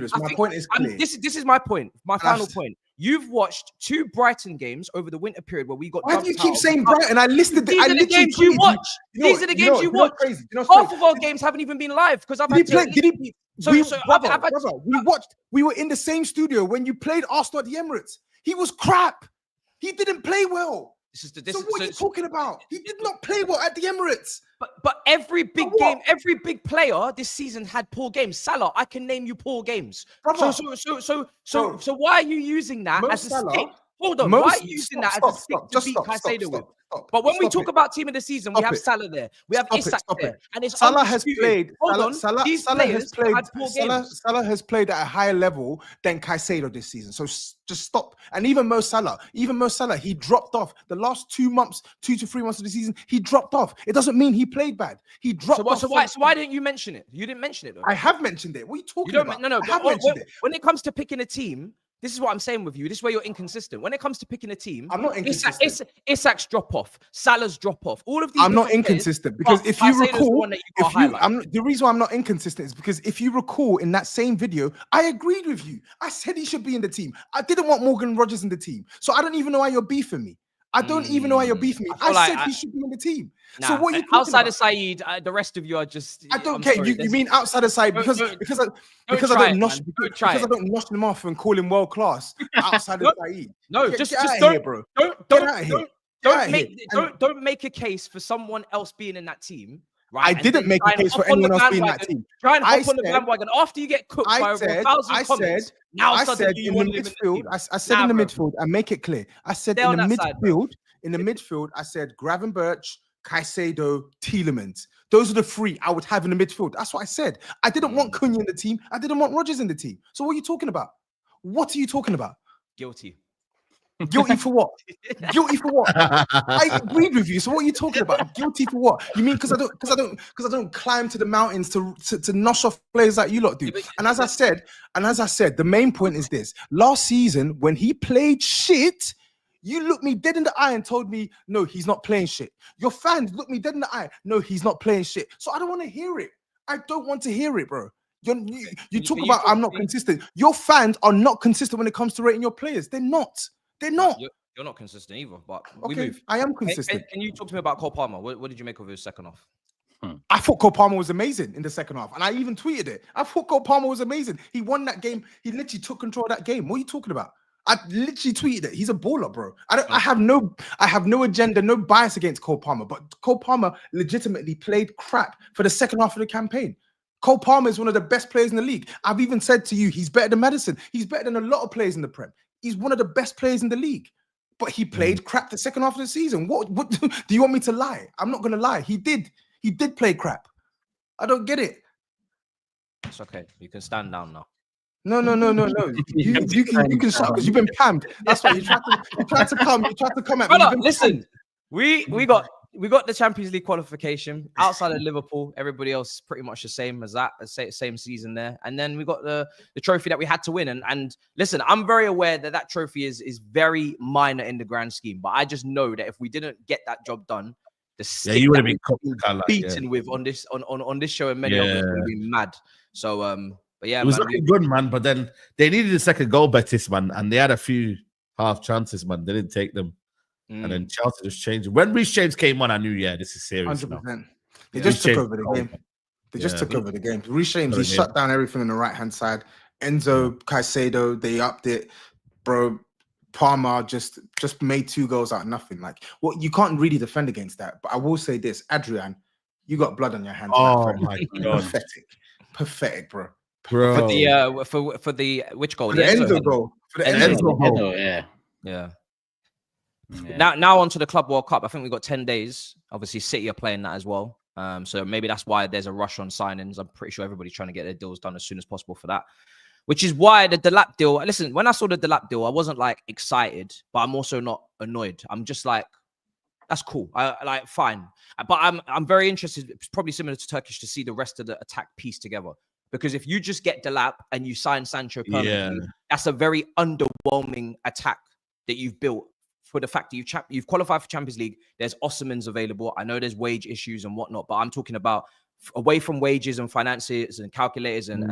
this. My point is clear. This is my point. My final point. You've watched 2 Brighton games over the winter period where we got. Why do you keep saying Brighton? I listed. These are the games you watch. These are the games you watch. Half of our games haven't even been live because I've had. We were in the same studio when you played Arsenal at the Emirates. He was crap. He didn't play well. So what are you talking about? He did not play well at the Emirates. But every big game, every big player this season had poor games. Salah, I can name you poor games. So why are you using that as a stick hold on. Why are you using that as a stick to beat Kaisedo with? But when we talk about team of the season, we have Salah there, we have Isak there, and it's Salah has played. Salah has played at a higher level than Kaisedo this season. So just stop. And even Mo Salah, he dropped off the last 2 to 3 months of the season. He dropped off. It doesn't mean he played bad. He dropped off. So why didn't you mention it? You didn't mention it though. I have mentioned it. What are you talking about? No. When it comes to picking a team, this is what I'm saying with you. This is where you're inconsistent. When it comes to picking a team, I'm not inconsistent. Isak's drop off, Salah's drop off. All of these. I'm not inconsistent because if you recall, the reason why I'm not inconsistent is because if you recall in that same video, I agreed with you. I said he should be in the team. I didn't want Morgan Rogers in the team, so I don't even know why you're beefing me. I don't even know why you're beefing me. I said he should be on the team. So what are you outside of SAEED, the rest of you are just. I don't care. You mean outside of SAEED because I don't nosh him off and call him world class outside of SAEED. No, just don't, here, bro. Don't make a case for someone else being in that team. Right? I didn't make a case for anyone else being in that team. Try and hop on the bandwagon after you get cooked by over 1,000 comments. I said in the midfield. I said in the midfield. I make it clear. I said in the midfield. In the midfield, I said Gravenberch, Kaisedo, Tielemans. Those are the three I would have in the midfield. That's what I said. I didn't want Cunha in the team. I didn't want Rodgers in the team. So what are you talking about? What are you talking about? Guilty. Guilty for what? Guilty for what? I agreed with you. So what are you talking about? Guilty for what? You mean because I don't climb to the mountains to nosh off players like you lot do? And as I said, the main point is this: last season when he played shit, you looked me dead in the eye and told me, no, he's not playing shit. Your fans looked me dead in the eye. No, he's not playing shit. So I don't want to hear it. I don't want to hear it, bro. You talk about I'm not consistent. Your fans are not consistent when it comes to rating your players. They're not. They're not. You're not consistent either, but we move. I am consistent. Can you talk to me about Cole Palmer? What did you make of his second half? I thought Cole Palmer was amazing in the second half, and I even tweeted it. I thought Cole Palmer was amazing. He won that game. He literally took control of that game. What are you talking about? I literally tweeted it. He's a baller, bro. I have no agenda, no bias against Cole Palmer, but Cole Palmer legitimately played crap for the second half of the campaign. Cole Palmer is one of the best players in the league. I've even said to you, he's better than Maddison. He's better than a lot of players in the Prem. He's one of the best players in the league. But he played crap the second half of the season. What do you want me to lie? I'm not gonna lie. He did play crap. I don't get it. It's okay. You can stand down now. No. You can shut because you've been pammed. That's why you tried to come at me. Brother, listen, we got the Champions League qualification outside of Liverpool. Everybody else pretty much the same as that, same season there. And then we got the trophy that we had to win. And listen, I'm very aware that trophy is very minor in the grand scheme. But I just know that if we didn't get that job done, the stick you would have been beaten with on this show and many of us would be mad. So but yeah, it was looking good, man. But then they needed a second goal, Betis, man, and they had a few half chances, man. They didn't take them. And then Chelsea just changed. When Reece James came on, I knew, this is serious. 100%. They just took over the game. They just took over the game. Reece James, he shut down everything on the right-hand side. Enzo, Kaisedo, they upped it. Bro, Palmer just made 2 goals out of nothing. Like, well, you can't really defend against that. But I will say this, Adrian, you got blood on your hands. Oh, my God. Pathetic, bro. For the which goal? For the Enzo goal. For the Enzo goal. Yeah. Now onto the Club World Cup. I think we've got 10 days. Obviously, City are playing that as well. So maybe that's why there's a rush on signings. I'm pretty sure everybody's trying to get their deals done as soon as possible for that. Which is why the Delap deal. Listen, when I saw the Delap deal, I wasn't like excited, but I'm also not annoyed. I'm just like, that's cool. I like fine. But I'm very interested. It's probably similar to Turkish to see the rest of the attack piece together. Because if you just get Delap and you sign Sancho permanently, that's a very underwhelming attack that you've built. For the fact that you've qualified for Champions League, there's Osimhen's available. I know there's wage issues and whatnot, but I'm talking about away from wages and finances and calculators and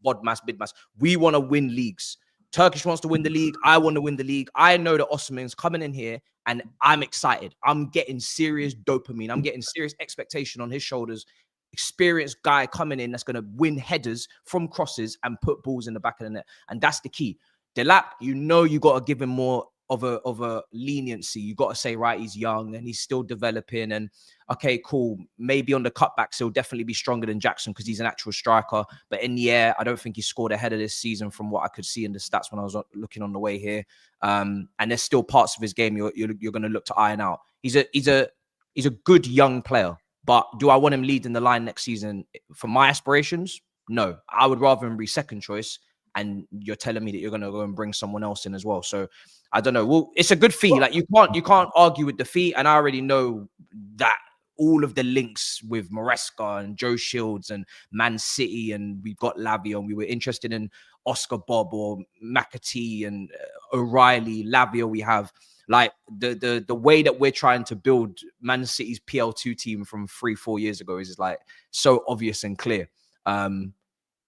BODMAS, BIDMAS. We want to win leagues. Turkish wants to win the league. I want to win the league. I know that Osimhen's coming in here and I'm excited. I'm getting serious dopamine. I'm getting serious expectation on his shoulders. Experienced guy coming in that's going to win headers from crosses and put balls in the back of the net. And that's the key. Delap, you got to give him more of a leniency. You got to say, right, he's young and he's still developing, and okay, cool. Maybe on the cutbacks he'll definitely be stronger than Jackson because he's an actual striker. But in the air, I don't think he scored ahead of this season from what I could see in the stats when I was looking on the way here. And there's still parts of his game you're going to look to iron out. He's a good young player, but do I want him leading the line next season for my aspirations? No, I would rather him be second choice. And you're telling me that you're going to go and bring someone else in as well. So I don't know. Well, it's a good fee. Like you can't argue with the fee. And I already know that all of the links with Maresca and Joe Shields and Man City, and we've got Lavia, and we were interested in Oscar Bob or McAtee and O'Reilly, Lavia. We have like the way that we're trying to build Man City's PL2 team from 3-4 years ago is like so obvious and clear.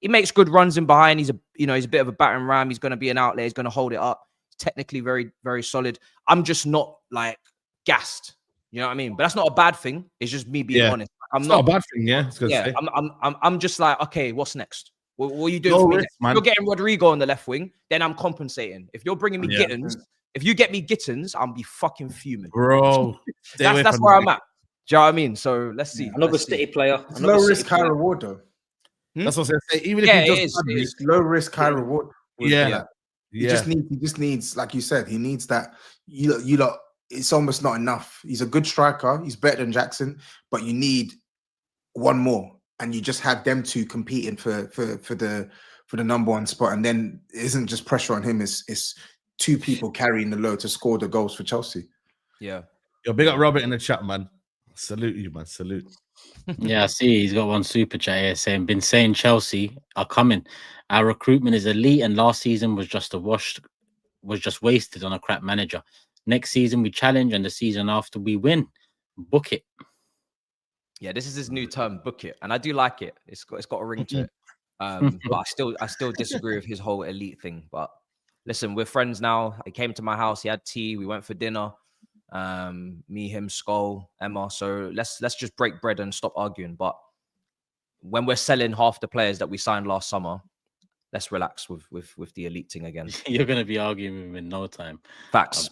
He makes good runs in behind. He's a bit of a battering ram. He's going to be an outlet. He's going to hold it up. He's technically very, very solid. I'm just not like gassed. You know what I mean? But that's not a bad thing. It's just me being honest. It's not a bad thing. Yeah. Yeah. I'm just like, okay, what's next? What are you doing for me next? If you're getting Rodrigo on the left wing, then I'm compensating. If you're bringing me Gittins, if you get me Gittins, I'll be fucking fuming. Bro. that's where I'm at. Do you know what I mean? So let's see. Another City player. It's low risk, high reward though. That's what I was saying. Even if he it's low risk, high reward. Yeah. He just needs, like you said, he needs that. You lot, it's almost not enough. He's a good striker. He's better than Jackson, but you need one more, and you just have them two competing for the number one spot, and then it isn't just pressure on him. It's two people carrying the load to score the goals for Chelsea. Yeah. Yo, big up Robert in the chat, man. Salute you, man. Salute. Yeah, I see he's got one super chat here saying, been saying Chelsea are coming. Our recruitment is elite, and last season was just wasted on a crap manager. Next season we challenge, and the season after we win. Book it. Yeah, this is his new term, book it. And I do like it. It's got a ring to it. But I still disagree with his whole elite thing. But listen, we're friends now. He came to my house, he had tea, we went for dinner. Me, him, Skull, Emma. So let's just break bread and stop arguing. But when we're selling half the players that we signed last summer, let's relax with the elite thing again. You're gonna be arguing with him in no time. Facts.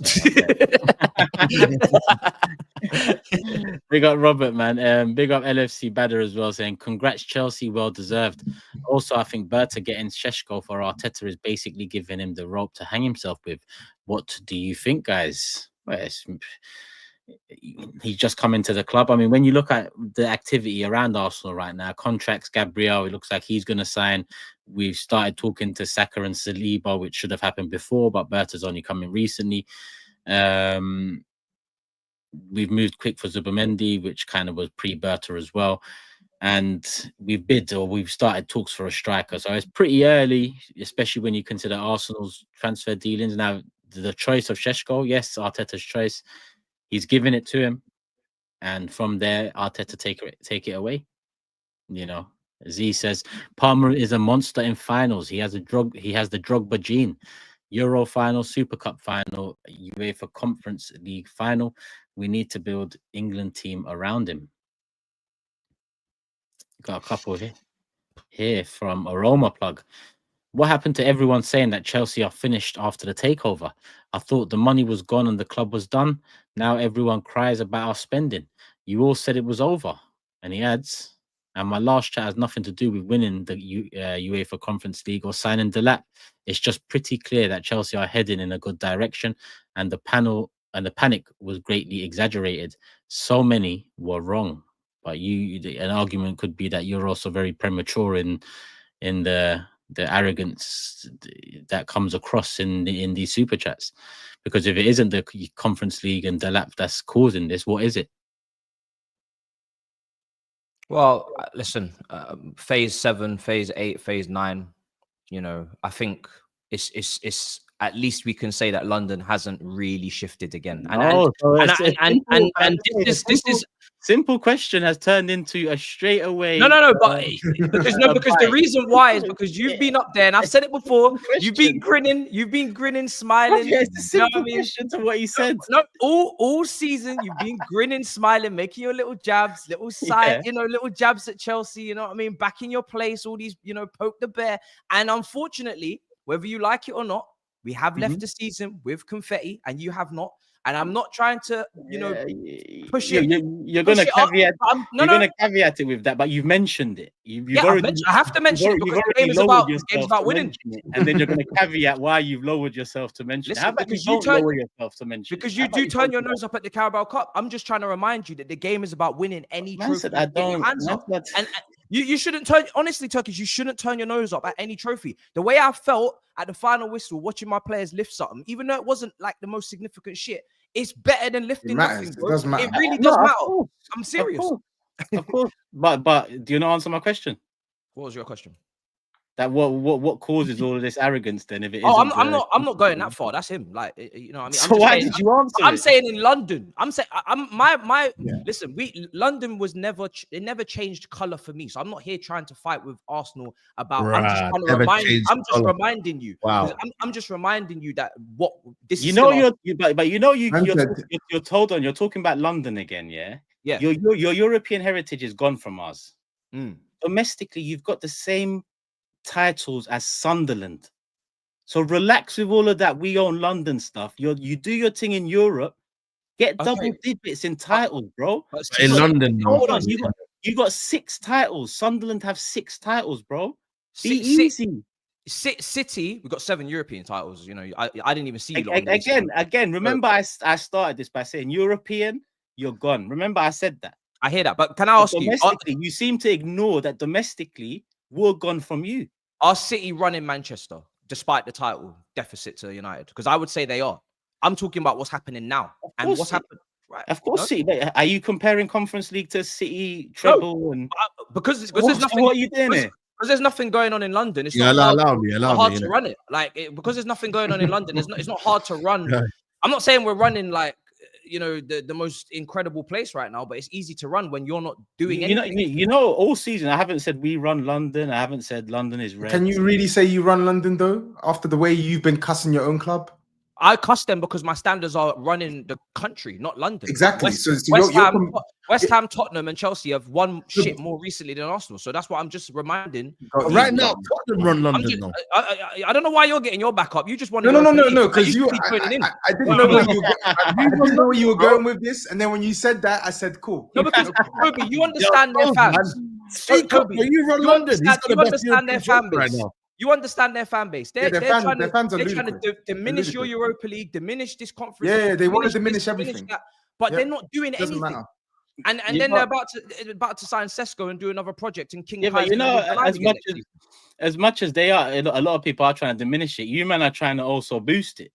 Big up Robert, man. Big up LFC Badder as well, saying congrats Chelsea, well deserved. Also, I think Berta getting Sesko for Arteta is basically giving him the rope to hang himself with. What do you think, guys? Well, he's just come into the club. I mean, when you look at the activity around Arsenal right now, contracts, Gabriel, it looks like he's going to sign. We've started talking to Saka and Saliba, which should have happened before, but Berta's only coming recently. We've moved quick for Zubimendi, which kind of was pre-Berta as well. And we've started talks for a striker. So it's pretty early, especially when you consider Arsenal's transfer dealings. Now, the choice of Sesko, yes, Arteta's choice. He's given it to him, and from there, Arteta take it away. You know, Z says Palmer is a monster in finals. He has the Drogba gene. Euro final, Super Cup final, UEFA Conference League final. We need to build England team around him. Got a couple here from Aroma Plug. What happened to everyone saying that Chelsea are finished after the takeover? I thought the money was gone and the club was done. Now everyone cries about our spending. You all said it was over. And he adds, and my last chat has nothing to do with winning the UEFA Conference League or signing Delap. It's just pretty clear that Chelsea are heading in a good direction, and the panic was greatly exaggerated. So many were wrong. But an argument could be that you're also very premature in the arrogance that comes across in these super chats, because if it isn't the Conference League and Delap that's causing this, what is it? Well, listen, phase 7, phase 8, phase 9, you know, I think it's at least we can say that London hasn't really shifted again. And this is simple question has turned into a straight away. No, but because the reason why is because you've been up there, and I've said it before. You've been grinning, smiling. Yeah, it's a simple question to what he said. No, all season you've been grinning, smiling, making your little jabs, little side, little jabs at Chelsea. You know what I mean? Back in your place, all these, poke the bear. And unfortunately, whether you like it or not, We have left the season with confetti, and you have not. And I'm not trying to, push it. You're going to caveat. You're going to caveat it with that, but you've mentioned it. You've already. I have to mention it because the game is about winning. And then you're going to caveat why you've lowered yourself to mention. Listen, How about because you don't lower yourself to mention? Because you do turn your nose up at the Carabao Cup. I'm just trying to remind you that the game is about winning any trophy. I don't. And you shouldn't turn. Honestly, Turkish, you shouldn't turn your nose up at any trophy. The way I felt at the final whistle, watching my players lift something, even though it wasn't like the most significant shit, it's better than lifting nothing. Bro. It does matter. It really does matter. I'm serious. Of course. But do you not answer my question? What was your question? That what causes all of this arrogance then? If it is, I'm not going that far. That's him. Like, you know what I mean? So why did you answer? I'm saying in London. Listen. London was never. It never changed color for me. So I'm not here trying to fight with Arsenal about. Right. I'm just trying to remind. I'm just reminding you. Wow. I'm just reminding you that what this. You know you're told on. You're talking about London again. Yeah. Yeah. Your European heritage is gone from us. Mm. Domestically, you've got the same titles as Sunderland, so relax with all of that. We own London stuff. You do your thing in Europe, get double digits in titles, bro. In London, hold on, you got 6 titles. Sunderland have 6 titles, bro. Be easy. City, we got 7 European titles. You know, I didn't even see you again. Remember, I started this by saying European, you're gone. Remember, I said that. I hear that, but can I ask you? Domestically, you seem to ignore that domestically we're gone from you. Are City running Manchester despite the title deficit to United? Because I would say they are. I'm talking about what's happening now and what's happened. Right. Of course, City. Are you comparing Conference League to City treble? No, and because there's nothing. What are you doing here? Because there's nothing going on in London. It's not hard to run it. Like because there's nothing going on in London. It's not hard to run. Yeah. I'm not saying we're running like the most incredible place right now, but it's easy to run when you're not doing anything. You know, all season I haven't said we run London. I haven't said London is red. Can you really say you run London though? After the way you've been cussing your own club? I cuss them because my standards are running the country, not London. Exactly. West Ham, Tottenham, and Chelsea have won shit more recently than Arsenal. So that's what I'm just reminding. Right now, Tottenham run London. I don't know why you're getting your back up. You just want no, because I didn't know where you were. I didn't know where you were going with this, and then when you said that, I said, "Cool." No, because Kobe, you understand their fans. Kobe, you run London. You understand their fan base right now. You understand their fan base. They're trying to diminish your Europa League, diminish this conference. Yeah, they want to diminish everything. But they're not doing anything. And then they're about to sign Sesko and do another project in King. Yeah, but as much as they are, a lot of people are trying to diminish it. You man are trying to also boost it.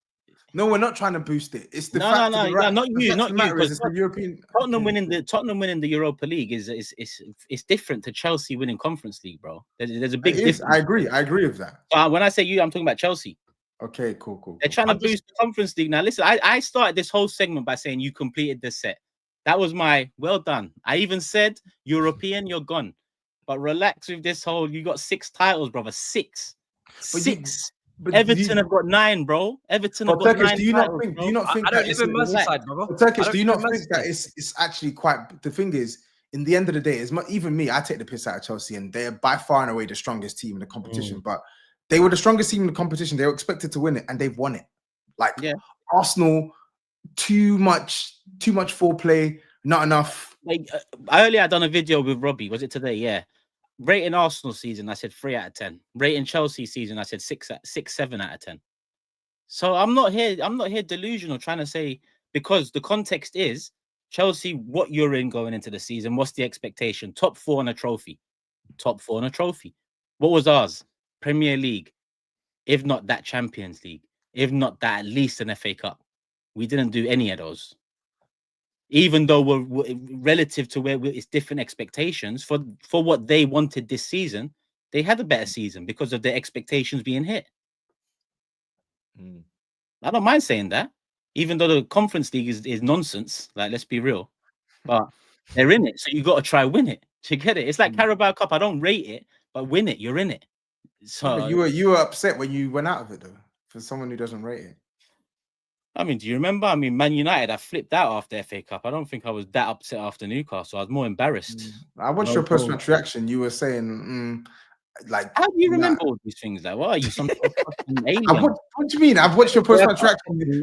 No, we're not trying to boost it. It's the fact not you. It's the European. Tottenham winning the Europa League is different to Chelsea winning Conference League, bro. There's a big difference. I agree with that. When I say you, I'm talking about Chelsea. Okay, cool. They're trying to boost the Conference League now. Listen, I started this whole segment by saying you completed the set. That was my well done. I even said European, you're gone. But relax with this whole. You got 6 titles, brother. 6. But Everton have got 9, bro. Everton have got 9. Do you not think I don't live in Merseyside, brother. Turkish, do you not think that it's actually quite? The thing is, in the end of the day, even me, I take the piss out of Chelsea, and they're by far and away the strongest team in the competition. But they were the strongest team in the competition. They were expected to win it, and they've won it. Like Arsenal, too much foreplay, not enough. Like earlier, I done a video with Robbie. Was it today? Yeah. Rating Arsenal season, I said 3 out of 10. Rating Chelsea season, I said 7 out of 10. So I'm not here delusional trying to say, because the context is Chelsea, what you're in going into the season, what's the expectation? Top 4 on a trophy. Top 4 on a trophy. What was ours? Premier League. If not that, Champions League. If not that, at least an FA Cup. We didn't do any of those. Even though we're relative to where it's different expectations for what they wanted this season, they had a better season because of their expectations being hit. I don't mind saying that, even though the Conference League is nonsense. Like, let's be real, but they're in it, so you got to try win it to get it. It's like Carabao Cup. I don't rate it, but win it, you're in it. So you were upset when you went out of it, though. For someone who doesn't rate it. I mean, do you remember? I mean, Man United, I flipped out after FA Cup. I don't think I was that upset after Newcastle. I was more embarrassed. I watched your post-match reaction. You were saying, Like, how do you remember all these things? Like, what are you, some fucking alien? what do you mean? I've watched your post-match reaction. He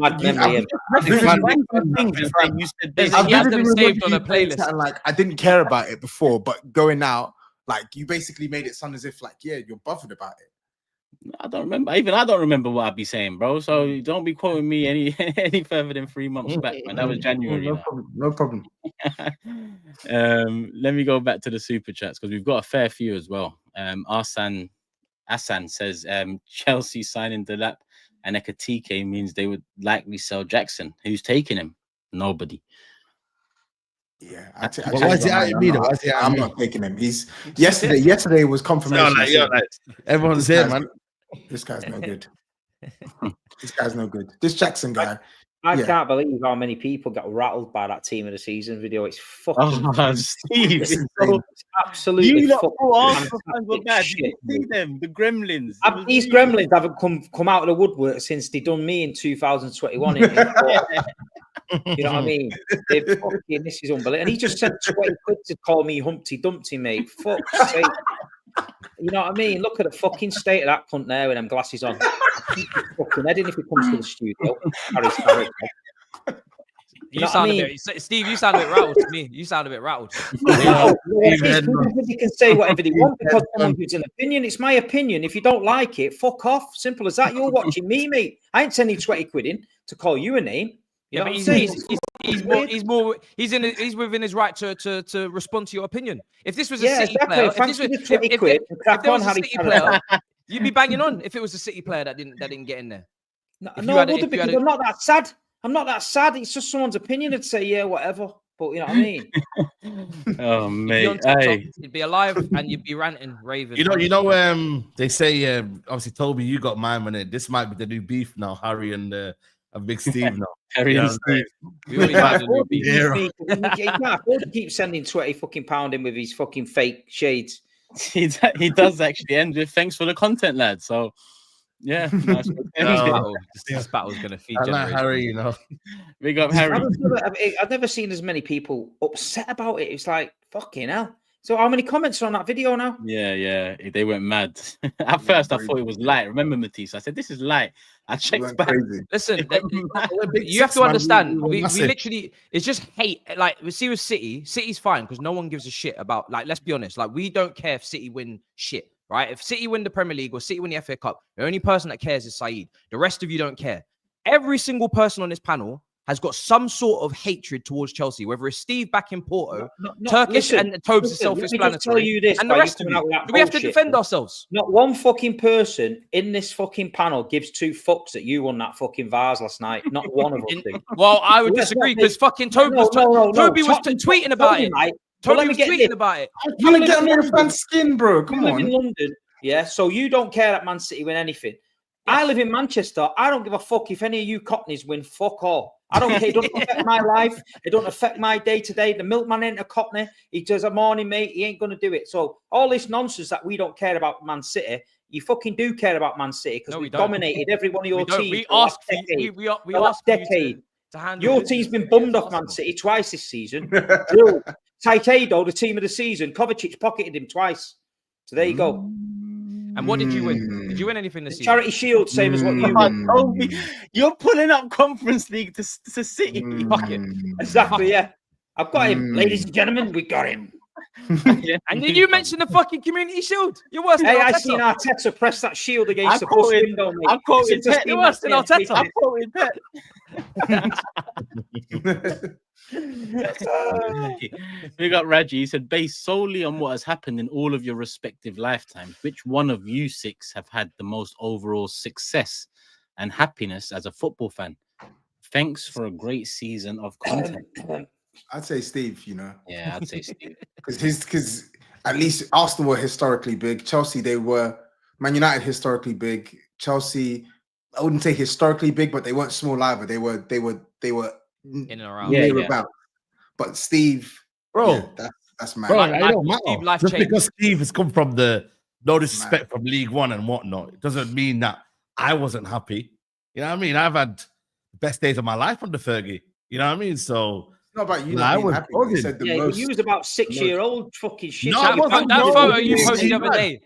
has them saved on a playlist. And like, I didn't care about it before, but going out, like, you basically made it sound as if, like, yeah, you're bothered about it. I don't remember. Even I don't remember what I'd be saying, bro. So don't be quoting me any further than 3 months back, man. That was January. No problem. Let me go back to the super chats because we've got a fair few as well. Hassan says Chelsea signing Delap and Ekatike means they would likely sell Jackson. Who's taking him? Nobody. Yeah, I'm not taking him. He's yesterday was confirmation. Everyone's here, man. This guy's no good. This Jackson guy. I can't believe how many people got rattled by that team of the season video. It's fucking Steve. It's absolutely fucking bad. You see them, the Gremlins. These Gremlins haven't come out of the woodwork since they done me in 2021. You know what I mean? This is unbelievable. And he just sent 20 quid to call me Humpty Dumpty, mate. Fuck's sake. You know what I mean? Look at the fucking state of that cunt there with them glasses on. Fucking heading if he comes to the studio. You sound a bit, Steve. You sound a bit rattled to me. You sound a bit rattled. You can say whatever they want because someone gives an opinion. It's my opinion. If you don't like it, fuck off. Simple as that. You're watching me, mate. I ain't sending 20 quid in to call you a name. Yeah, but he's within his right to respond to your opinion. If this was a City player, if there was a City player, you'd be banging on. If it was a City player that didn't get in there. No, I wouldn't, because I'm not that sad. I'm not that sad. It's just someone's opinion. I'd say yeah, whatever. But you know what I mean. Oh mate, you'd be alive and you'd be ranting, raving. You know. They say obviously, Toby, you got mine on it. This might be the new beef now, Harry and Big Steve now. Harry and Steve. We already had a new beef. He can't afford to keep sending 20 fucking pound in with his fucking fake shades. He does actually end with thanks for the content, lad. So yeah, nice. This battle's gonna feed. I like Harry, you know. Big up Harry. I've never seen as many people upset about it. It's like fucking hell. So how many comments are on that video now? Yeah, they went mad. At first, I thought it was light. Remember, Matisse? I said, this is light. I checked back. Listen, you have to understand. We literally, it's just hate. Like, we see with City, City's fine because no one gives a shit about, like, let's be honest. Like, we don't care if City win shit, right? If City win the Premier League or City win the FA Cup, the only person that cares is SAEED. The rest of you don't care. Every single person on this panel has got some sort of hatred towards Chelsea, whether it's Steve back in Porto, Turkish and TOBS is self-explanatory. And the rest of you, do we have to defend ourselves? Not one fucking person in this fucking panel gives two fucks that you won that fucking vase last night. Not one of us do. Well, I would disagree because fucking Toby was tweeting about it. Toby was tweeting about it. You want to get under a fan's skin, bro? Come on. You live in London, yeah? So you don't care that Man City win anything. I live in Manchester. I don't give a fuck if any of you Cockneys win. Fuck all. I don't care. It doesn't affect my life. It don't affect my day-to-day. The milkman ain't a Cockney. He does a morning, mate. He ain't going to do it. So all this nonsense that we don't care about Man City, you fucking do care about Man City because we dominated every one of your teams. We asked decade. To handle your team's been bummed off Man City twice this season. Kaisedo, the team of the season, Kovacic pocketed him twice. So there you go. And what did you win? Did you win anything this season? Charity Shield, same as what you won. You're pulling up Conference League to City. Fuck it. Exactly, yeah. I've got him. Ladies and gentlemen, we got him. And did you mention the fucking Community Shield? You're worse than Arteta. I seen Arteta press that shield against the post window, mate. I quoted Pet. You're worse than Arteta. I quoted Pet. We got Raji. He said, based solely on what has happened in all of your respective lifetimes, which one of you six have had the most overall success and happiness as a football fan? Thanks for a great season of content. I'd say Steve, you know. Yeah, I'd say Steve. Because at least Arsenal were historically big. Chelsea, they were. Man United historically big. Chelsea, I wouldn't say historically big, but they weren't small either. They were in and around. About. But Steve, bro, that's mad. Bro, I don't matter. Just change. because Steve has come from the no disrespect from League One and whatnot, it doesn't mean that I wasn't happy. You know what I mean? I've had the best days of my life under Fergie. You know what I mean? So it's not about you. I was happy. You said you was about 6-year-old fucking shit. That photo you posted the other day.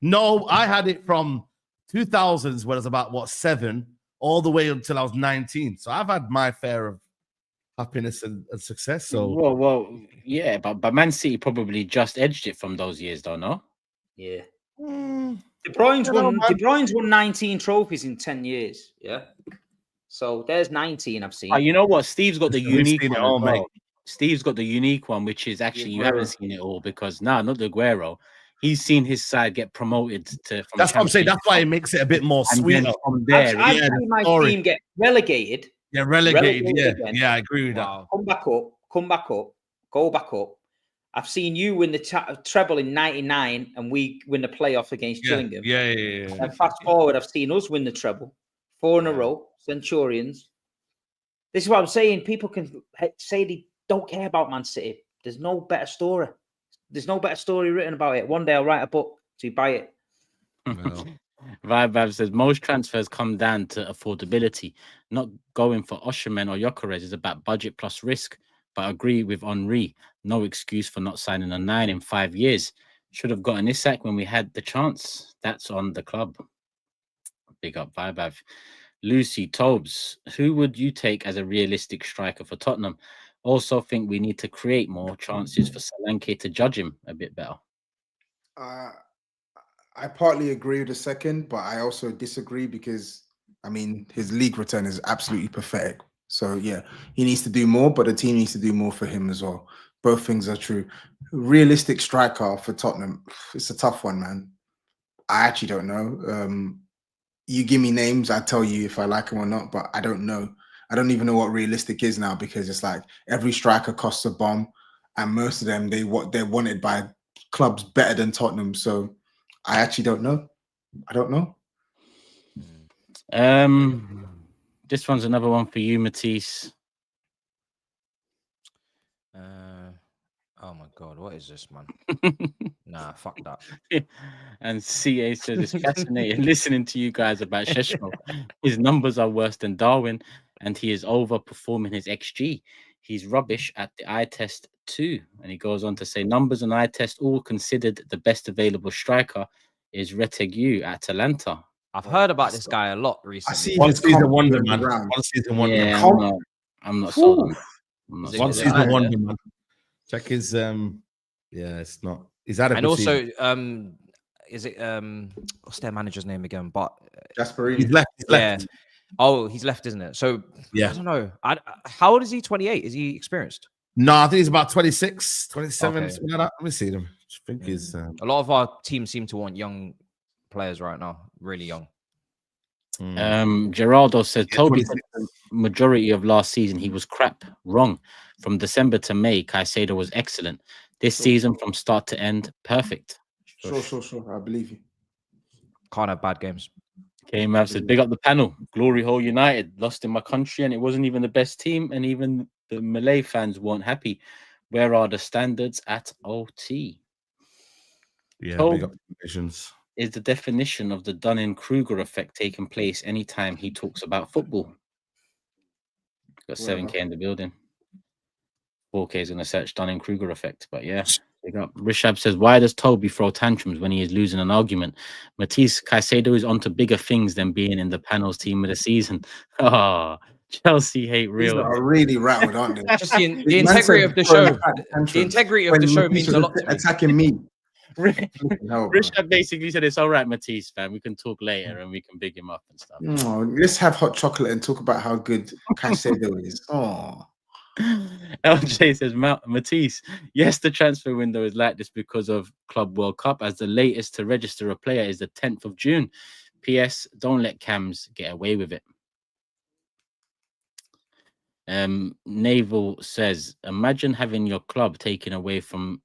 No, I had it from 2000s when I was about, what, 7, all the way until I was 19. So I've had my fair of happiness and success. So well, yeah, but Man City probably just edged it from those years, though, no? Yeah. De Bruyne's won 19 trophies in 10 years. Yeah. So there's 19 I've seen. You know what? Steve's got the unique one all, as well. Steve's got the unique one, which is actually you haven't seen it all because not the Aguero. He's seen his side get promoted to. That's what I'm saying. That's why it makes it a bit more sweet. From there, I've seen my team get relegated. Yeah, relegated. Yeah, I agree with that. Come back up, go back up. I've seen you win the treble in '99, and we win the playoff against Gillingham. Yeah. And fast forward, I've seen us win the treble 4 in a row. Centurions. This is what I'm saying. People can say they don't care about Man City. There's no better story. There's no better story written about it. One day I'll write a book to buy it. Well. Vibe says most transfers come down to affordability. Not going for Osimhen or Gyokeres is about budget plus risk. But I agree with Henry. No excuse for not signing a 9 in 5 years. Should have gotten Isak when we had the chance. That's on the club. Big up Vibe. Lucy TOBS, who would you take as a realistic striker for Tottenham? Also think we need to create more chances for Solanke to judge him a bit better. I partly agree with the second, but I also disagree because, I mean, his league return is absolutely pathetic. So, yeah, he needs to do more, but the team needs to do more for him as well. Both things are true. Realistic striker for Tottenham, it's a tough one, man. I actually don't know. You give me names, I tell you if I like them or not, but I don't know. I don't even know what realistic is now because it's like every striker costs a bomb, and most of them they're wanted by clubs better than Tottenham. So I actually don't know. I don't know. This one's another one for you, Matisse. Oh my God, what is this, man? Nah, fuck that. And CA says it's fascinating listening to you guys about Sesko. His numbers are worse than Darwin, and he is overperforming his XG. He's rubbish at the eye test too. And he goes on to say numbers and eye test all considered the best available striker is Retegui at Atalanta. I've heard about this guy a lot recently. I see One season wonder, man. One season wonder. Yeah, I'm not sold on it. One season wonder, man. Check his it's not. He's had a and also season. Is it what's their manager's name again? But Gasperini. He's left. Yeah. Oh, he's left, isn't it? So yeah, I don't know. How old is he? 28? Is he experienced? No, I think he's about 26, 27. Okay. Something like that. Let me see him. I think he's a lot of our teams seem to want young players right now, really young. Geraldo said Toby said the majority of last season he was crap. Wrong. From December to May, Kaisedo was excellent. This season, from start to end, perfect. Sure. I believe you. Can't have bad games. Okay, Mav says, big up the panel. Glory hole United. Lost in my country, and it wasn't even the best team, and even the Malay fans weren't happy. Where are the standards at OT? Yeah, Toby big up divisions. Is the definition of the Dunning-Kruger effect taking place anytime he talks about football? Got 7K in the building. 4K is going to search Dunning-Kruger effect, but yeah. Rishab says, why does Toby throw tantrums when he is losing an argument? Matisse, Kaisedo is onto bigger things than being in the panel's team of the season. Oh, Chelsea hate real. These are really rattled, aren't they? Just the integrity of the show. The integrity of the show means a lot to me. Attacking me. Rishab basically said, it's all right, Matisse, fam. We can talk later and we can big him up and stuff. No, let's have hot chocolate and talk about how good Kaisedo is. Oh. LJ says, Matisse, yes, the transfer window is like this because of Club World Cup, as the latest to register a player is the 10th of June. PS, don't let Cams get away with it. Naval says, imagine having your club taken away from,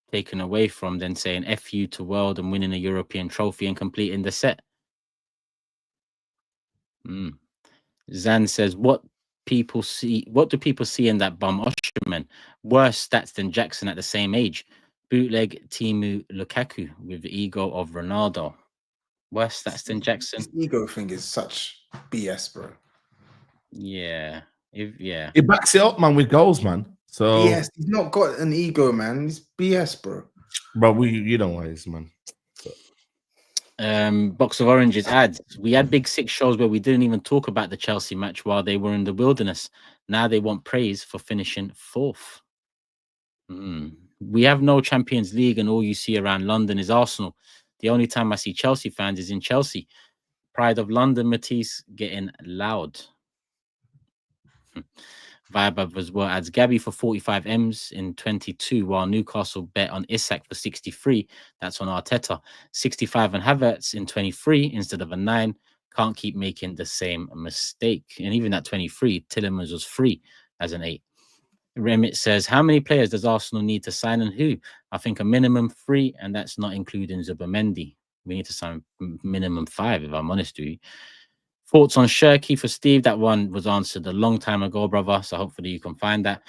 then saying F you to world and winning a European trophy and completing the set. Zan says, what do people see in that bum Osimhen? Worse stats than Jackson at the same age. Bootleg Timu Lukaku with the ego of Ronaldo. Worse stats than Jackson. This ego thing is such BS, bro. Yeah. It backs it up, man, with goals, man. So yes, he's not got an ego, man. It's BS, bro. Bro, you know why it's, man. Box of Oranges ads. We had Big Six shows where we didn't even talk about the Chelsea match while they were in the wilderness. Now they want praise for finishing 4th. We have no Champions League, and all you see around London is Arsenal. The only time I see Chelsea fans is in Chelsea. Pride of London, Matisse getting loud. Vibe as well adds Gabby for 45 M's in 22, while Newcastle bet on Isak for 63. That's on Arteta. 65 on Havertz in 23 instead of a 9. Can't keep making the same mistake. And even at 23, Tillemans was free as an 8. Remit says, how many players does Arsenal need to sign and who? I think a minimum 3, and that's not including Zubimendi. We need to sign minimum 5, if I'm honest with you. Thoughts on Shirky for Steve? That one was answered a long time ago, brother. So hopefully you can find that.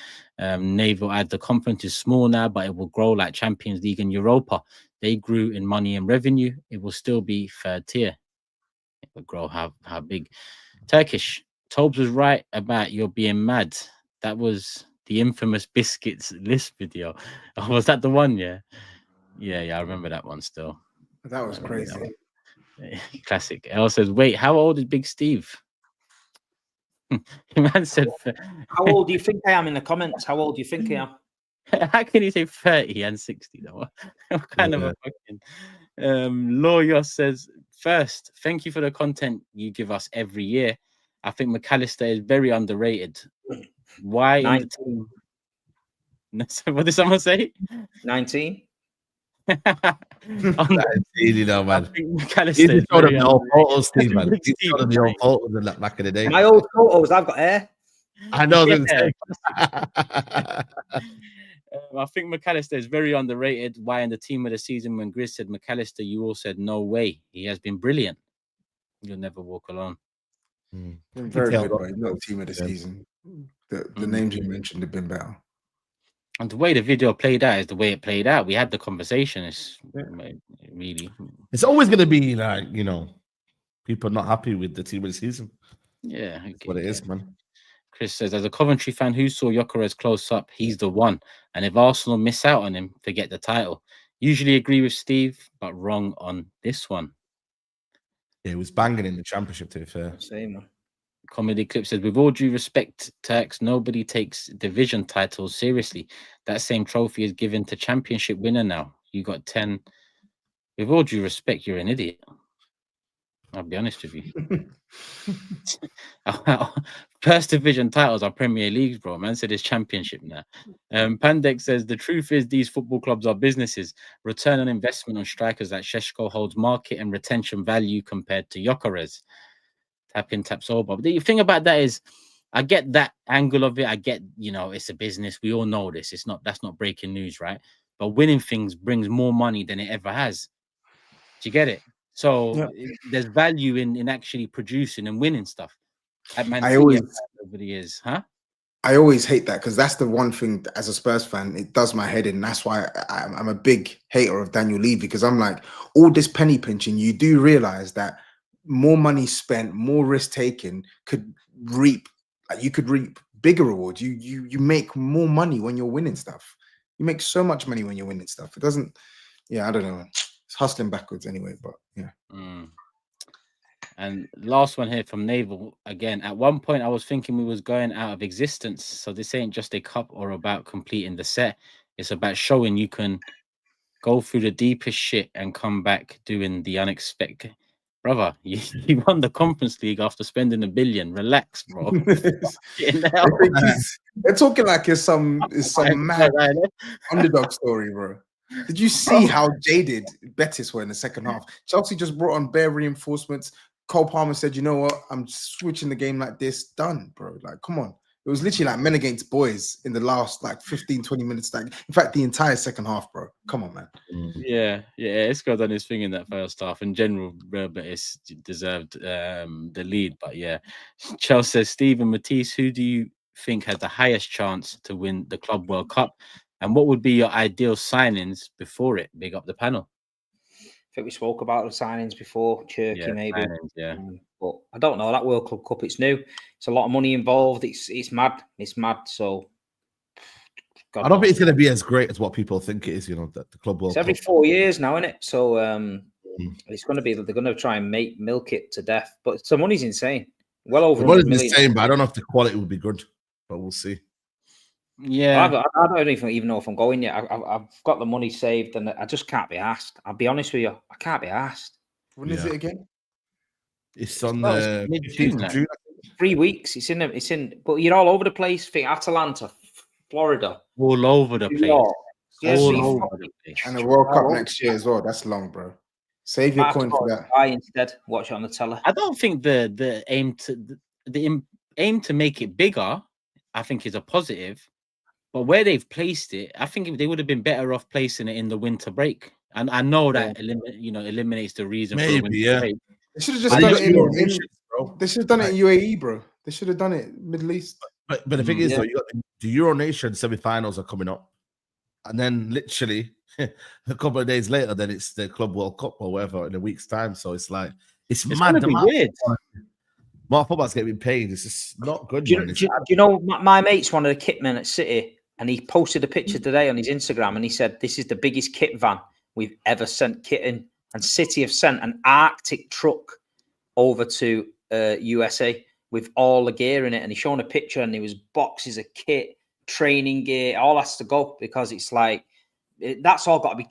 Naval add the conference is small now, but it will grow like Champions League and Europa. They grew in money and revenue. It will still be 3rd tier. It will grow how big. Turkish. Tobes was right about your being mad. That was the infamous biscuits list video. Oh, was that the one? Yeah. I remember that one still. That was crazy. Classic. Elle says, wait, how old is Big Steve? Man said, how old do you think I am in the comments? How old do you think I am? How can you say 30 and 60 though? What kind of a fucking Lawyer says, first, thank you for the content you give us every year. I think McAllister is very underrated. Why in the team? What did someone say? 19. You know, man. McAllister you just showed him the old photos, Steve, man. You showed him the old photos in that back in the day. My old photos, I've got hair. I know. Yeah. I think McAllister is very underrated. Why in the team of the season when Grizz said McAllister, you all said no way. He has been brilliant. You'll never walk alone. Very good, but not team of the season. The names you mentioned have been better. And the way the video played out is the way it played out. We had the conversation. It's really. It's always going to be like, you know, people not happy with the team of the season. Yeah. That's what it is, man. Chris says, as a Coventry fan who saw Gyokeres close up, he's the one. And if Arsenal miss out on him, forget the title. Usually agree with Steve, but wrong on this one. Yeah, it was banging in the championship, to be fair. Same, man. Comedy Clip says, with all due respect, Turks, nobody takes division titles seriously. That same trophy is given to championship winner now. You got 10. With all due respect, you're an idiot. I'll be honest with you. First division titles are Premier Leagues, bro. Man said it's championship now. Pandek says, the truth is these football clubs are businesses. Return on investment on strikers like Sesko holds market and retention value compared to Gyokeres. Tap in, tap soul. But the thing about that is, I get that angle of it. I get, you know, it's a business. We all know this. That's not breaking news, right? But winning things brings more money than it ever has. Do you get it? So there's value in actually producing and winning stuff. I always over the years, huh? I always hate that because that's the one thing that, as a Spurs fan, it does my head in. That's why I'm a big hater of Daniel Levy, because I'm like, all this penny pinching, you do realize that more money spent, more risk taken could reap, like you could reap bigger rewards. You make more money when you're winning stuff. You make so much money when you're winning stuff. It doesn't, I don't know. It's hustling backwards anyway, but yeah. And last one here from Naval again. At one point, I was thinking we was going out of existence. So this ain't just a cup or about completing the set. It's about showing you can go through the deepest shit and come back doing the unexpected. Brother, you won the Conference League after spending $1 billion. Relax, bro. They're talking like it's some mad underdog story, bro. Did you see how jaded Betis were in the second half? Chelsea just brought on bare reinforcements. Cole Palmer said, you know what? I'm switching the game like this. Done, bro. Like, come on. It was literally like men against boys in the last like 15, 20 minutes. Like, in fact, the entire second half, bro. Come on, man. Yeah. Isco done his thing in that first half. In general, Betis deserved the lead. But yeah, Chelsea says, Stephen Matisse, who do you think has the highest chance to win the Club World Cup? And what would be your ideal signings before it? Big up the panel. I think we spoke about the signings before. Turkey, maybe. Signings, but I don't know. That World Club Cup, it's new. It's a lot of money involved. It's mad. It's mad. So I don't think it's going to be as great as what people think it is. You know, that the Club World Cup. It's every Cup. 4 years now, isn't it? So It's going to be that they're going to try and milk it to death. But the money's insane. Well over the 100 money's million. insane, but I don't know if the quality will be good. But we'll see. Yeah, I don't even know if I'm going yet. I've got the money saved, and I just can't be asked. I'll be honest with you, I can't be asked. When is it again? It's on the mid-June, 15th of June. 3 weeks. It's in. But you're all over the place. Think Atalanta, Florida, all over the New place. York. All over the place. And the World Cup next year as well. That's long, bro. Save your coin for that. I instead watch it on the telly. I don't think the aim to make it bigger, I think, is a positive. But where they've placed it, I think they would have been better off placing it in the winter break. And I know that eliminates the reason for the winter break. They should have just done it they should have done it in UAE, bro. They should have done it Middle East. But the thing is, though, you got the Euro Nation semi-finals are coming up, and then literally a couple of days later, then it's the Club World Cup or whatever in a week's time. So it's like it's mad. Gonna be weird. More football's getting paid. It's just not good. Do you know my mate's one of the kit men at City, and he posted a picture today on his Instagram, and he said this is the biggest kit van we've ever sent kit in, and City have sent an Arctic truck over to USA with all the gear in it, and he's showing a picture, and there was boxes of kit, training gear, all has to go, because it's like that's all got to be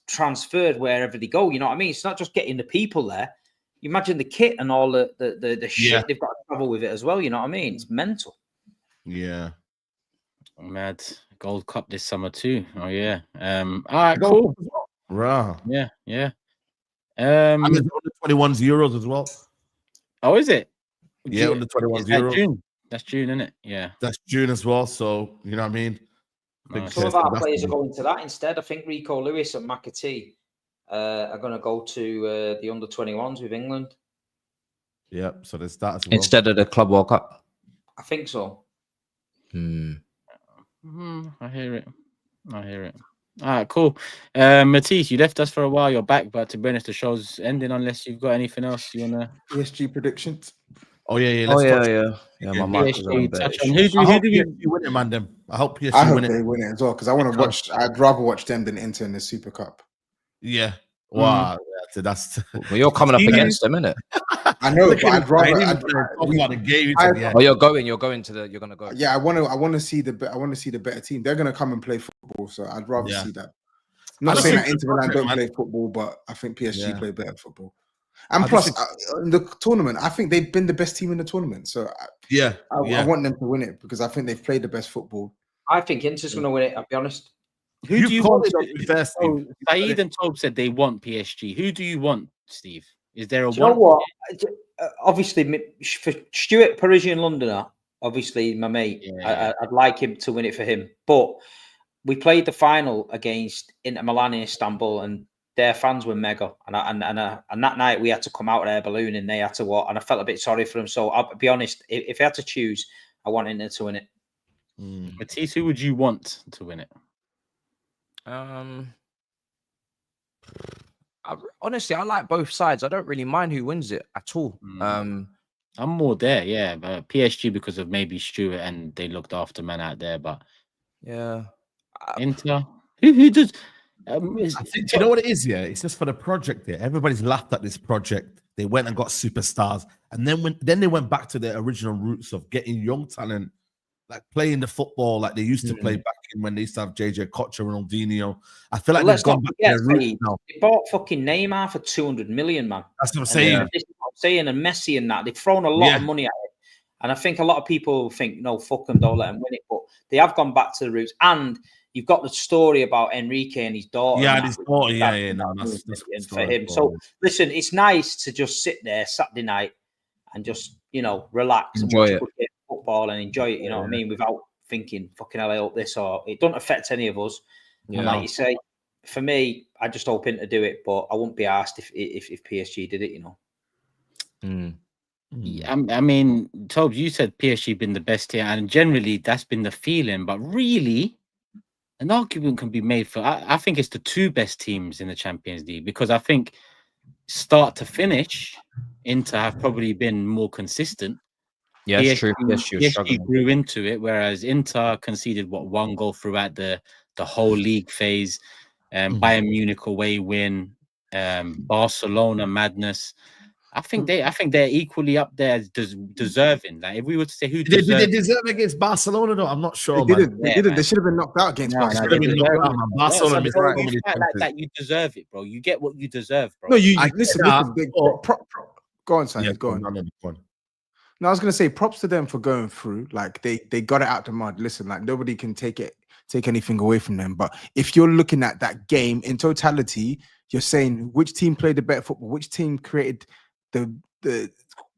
transferred wherever they go. You know what I mean? It's not just getting the people there. You imagine the kit and all the shit they've got to travel with it as well. You know what I mean? It's mental. Yeah. Mad. Gold Cup this summer too. Oh yeah. All right, cool. Wow. Yeah, yeah. And there's under 21s Euros as well. Oh, is it? Yeah, under 21s Euros. June. That's June, isn't it? Yeah. That's June as well. So you know what I mean? Some of our players are going to that instead. I think Rico Lewis and McAtee are going to go to the under 21s with England. Yeah, so there's that as well. Instead of the Club World Cup. I think so. I hear it. All right, cool. Matisse, you left us for a while. You're back, but to be honest, the show's ending unless you've got anything else you wanna. PSG predictions. Oh yeah. My mic was on touch there. on. Who do we win it, man? Them. I hope PSG I hope win it. they win it as well, because I want to watch. I'd rather watch them than Inter in the Super Cup. Yeah. Wow. That's. Well, you're coming up against them, innit? I know, but I'd rather. You're going to the. You're gonna go. Yeah, I want to see the. I want to see the better team. They're gonna come and play football, so I'd rather see that. I'm not saying that Inter Milan don't play football, but I think PSG play better football. And plus, in the tournament, I think they've been the best team in the tournament. So I want them to win it because I think they've played the best football. I think Inter's going to win it. I'll be honest. Who do you want? SAEED and TOBS said they want PSG. Who do you want, Steve? Is there a one? You know what? Obviously, for Stuart, Parisian Londoner, obviously my mate. I'd like him to win it for him. But we played the final against Inter Milan in Istanbul, and their fans were mega. And that night we had to come out of their balloon, and they had to what? And I felt a bit sorry for them. So I'll be honest, if I had to choose, I want Inter to win it. Matisse, who would you want to win it? Honestly, I like both sides. I don't really mind who wins it at all. I'm more there, but PSG because of maybe Stuart and they looked after man out there, but Inter. Who does? I think, do you know what it is? Yeah, it's just for the project. There, everybody's laughed at this project. They went and got superstars, and then they went back to their original roots of getting young talent, like playing the football like they used to play back in when they used to have JJ Kocher, Ronaldinho. I feel like they've gone back to their roots now. They bought fucking Neymar for 200 million, man. That's what I'm saying. This is what I'm saying, and Messi and that. They've thrown a lot of money at it. And I think a lot of people think, no, fuck them, don't let them win it. But they have gone back to the roots. And you've got the story about Enrique and his daughter. Yeah, and his daughter. That's for him. So listen, it's nice to just sit there Saturday night and just, relax and watch football and enjoy it, you know what I mean, without thinking, fucking hell, I hope this, or it doesn't affect any of us. And like you say, for me, I just hope to do it, but I wouldn't be asked if PSG did it, Yeah, I mean, TOBS, you said PSG been the best here, and generally that's been the feeling, but really an argument can be made for I think it's the two best teams in the Champions League, because I think start to finish Inter have probably been more consistent. Yeah, it's true. PSG grew into it, whereas Inter conceded one goal throughout the whole league phase. Bayern Munich away win, Barcelona madness. I think they're equally up there as deserving. Like if we were to say who did they deserve against Barcelona though? I'm not sure. They didn't. They didn't. They should have been knocked out against Barcelona. They knocked out, man. Barcelona missed so many like that. You deserve it, bro. You get what you deserve, bro. No, you listen. Go on, Simon. Yeah, go on. No, I was gonna say props to them for going through. Like they got it out the mud. Listen, like nobody can take anything away from them. But if you're looking at that game in totality, you're saying which team played the better football, which team created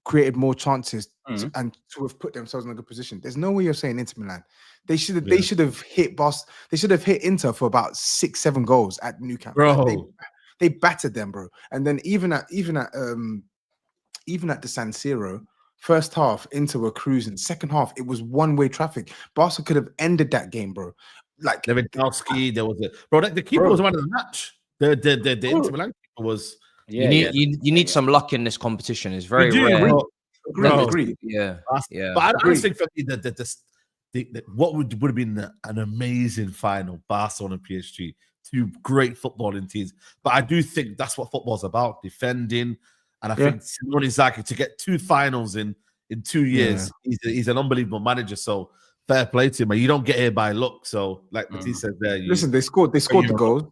created more chances and to have put themselves in a good position. There's no way you're saying Inter Milan. They should have hit They should have hit Inter for about 6-7 goals at Nou Camp. Bro. Like they battered them, bro. And then even at the San Siro, first half, Inter were cruising. Second half, it was one-way traffic. Barca could have ended that game, bro. Like Lewandowski, there was the keeper was one of the match. The Inter Milan keeper was. You need some luck in this competition. It's very rare. Agree. Yeah. But I think for me that what would have been an amazing final, Barcelona and PSG, two great footballing teams. But I do think that's what football's about, defending. And I think Simone Inzaghi to get 2 finals in 2 years, he's an unbelievable manager. So fair play to him. You don't get here by luck. So like Matisse said there, listen, they scored the goals.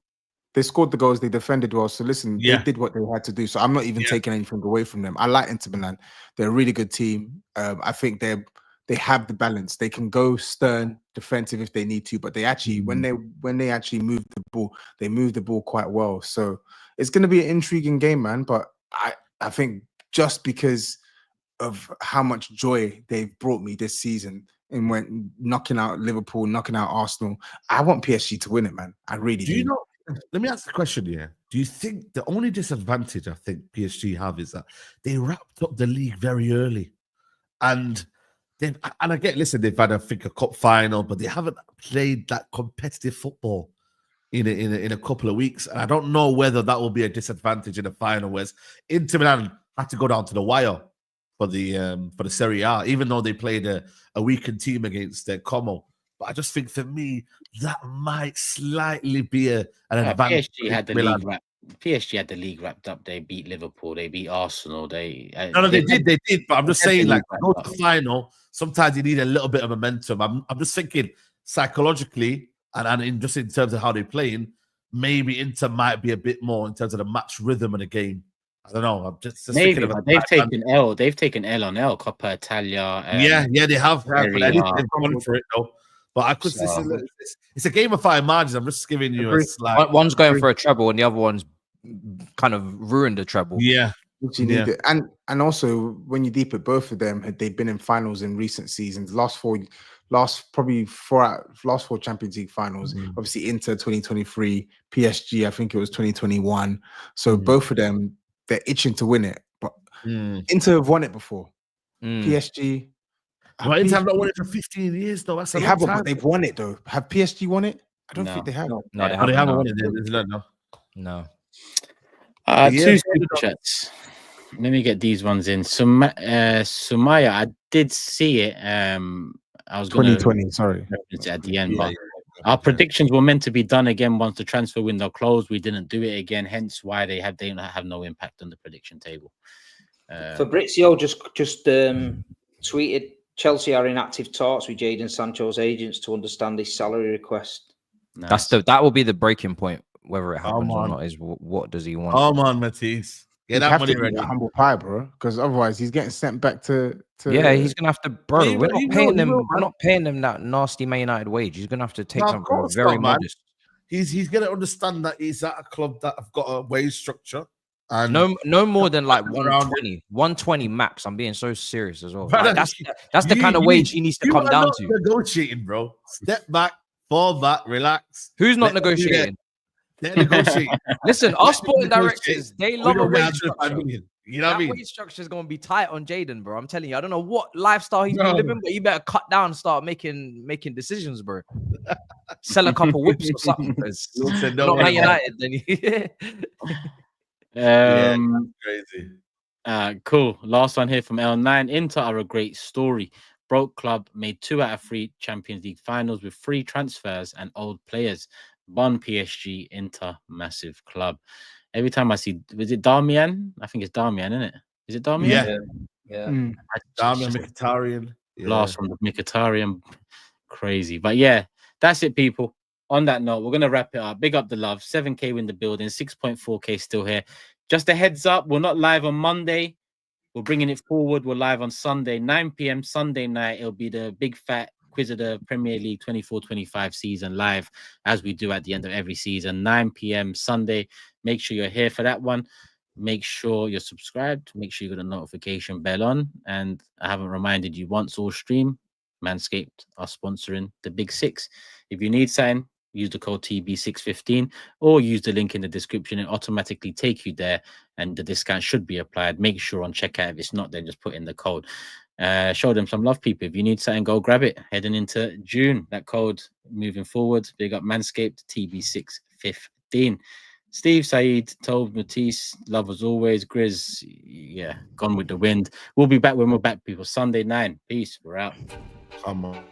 They scored the goals. They defended well. So listen, they did what they had to do. So I'm not even taking anything away from them. I like Inter Milan. They're a really good team. I think they have the balance. They can go stern defensive if they need to, but they actually when they actually move the ball, they move the ball quite well. So it's going to be an intriguing game, man. But I think just because of how much joy they've brought me this season and when knocking out Liverpool, knocking out Arsenal, I want PSG to win it, man. I really do. You know? Let me ask the question here. Do you think the only disadvantage I think PSG have is that they wrapped up the league very early? And I get, listen, they've had, I think, a cup final, but they haven't played that competitive football in a couple of weeks. And I don't know whether that will be a disadvantage in the final, whereas Inter Milan had to go down to the wire for the Serie A, even though they played a weakened team against Como. But I just think for me, that might slightly be an advantage. PSG had the league wrapped up. They beat Liverpool. They beat Arsenal. They did. But I'm just saying, like, go to the final. Sometimes you need a little bit of momentum. I'm just thinking psychologically and in terms of how they're playing, maybe Inter might be a bit more in terms of the match rhythm of the game. I don't know. I'm just maybe they've taken L. They've taken L on L. Coppa Italia. They have. They've gone for it though. But it's a game of fine margins. I'm just giving you a slight. One's going for a treble, and the other one's kind of ruined a treble. Yeah, which you need it. And also when you deep it, both of them they've been in finals in recent seasons. Last four Champions League finals. Obviously, Inter 2023, PSG I think it was 2021. So both of them they're itching to win it. But Inter have won it before. PSG. Well, Inter have not won it for 15 years, though. That's they haven't, but they've won it, though. Have PSG won it? I don't think they have. No, they haven't won it. No. 2 super chats. Let me get these ones in. Sumaya, I did see it. I was 2020, sorry. At the end, but our predictions were meant to be done again once the transfer window closed. We didn't do it again, hence why they have no impact on the prediction table. Fabrizio just tweeted, Chelsea are in active talks with Jadon Sancho's agents to understand his salary request. Nice. That will be the breaking point, whether it happens or not. Is what does he want? Come on, Matisse. Get that money ready. Humble pie, bro. Because otherwise, he's getting sent back to. Yeah, he's gonna have to, bro. We're not paying them. We're not paying them that nasty Man United wage. He's gonna have to take something very modest. He's gonna understand that he's at a club that have got a wage structure. And no more than like 120 max. I'm being so serious as well. Like, that's the kind of wage he needs to come down to. Negotiating, bro. Step back, fall back, relax. Who's not negotiating? They're negotiating. Listen, our sporting directors, they love a wage structure. You know what I mean? Wage structure is gonna be tight on Jadon, bro. I'm telling you, I don't know what lifestyle he's been living, but you better cut down and start making decisions, bro. Sell a couple whips or something. Not Man United, then. Crazy. Cool. Last one here from L9. Inter are a great story. Broke club, made 2 out of 3 Champions League finals with 3 transfers and old players. Bon PSG, Inter, massive club. Every time I see, is it Darmian? I think it's Darmian, isn't it? Is it Darmian? Yeah. Yeah. Darmian Mkhitaryan. Blast from the Mkhitaryan. Crazy. But yeah, that's it, people. On that note, we're going to wrap it up. Big up the love. 7K in the building. 6.4K still here. Just a heads up, we're not live on Monday. We're bringing it forward. We're live on Sunday, 9 p.m. Sunday night. It'll be the big fat quiz of the Premier League 24-25 season live, as we do at the end of every season. 9 p.m. Sunday. Make sure you're here for that one. Make sure you're subscribed. Make sure you got a notification bell on. And I haven't reminded you once all stream, Manscaped are sponsoring the Big Six. If you need something, use the code TB615 or use the link in the description. It automatically take you there and the discount should be applied. Make sure on checkout. If it's not, then just put in the code. Show them some love, people. If you need something, go grab it. Heading into June, that code moving forward. Big up Manscaped, TB615. Steve, SAEED, TOBS, Matisse, love as always. GRIZZ, yeah, gone with the wind. We'll be back when we're back, people. Sunday 9. Peace. We're out. Come on.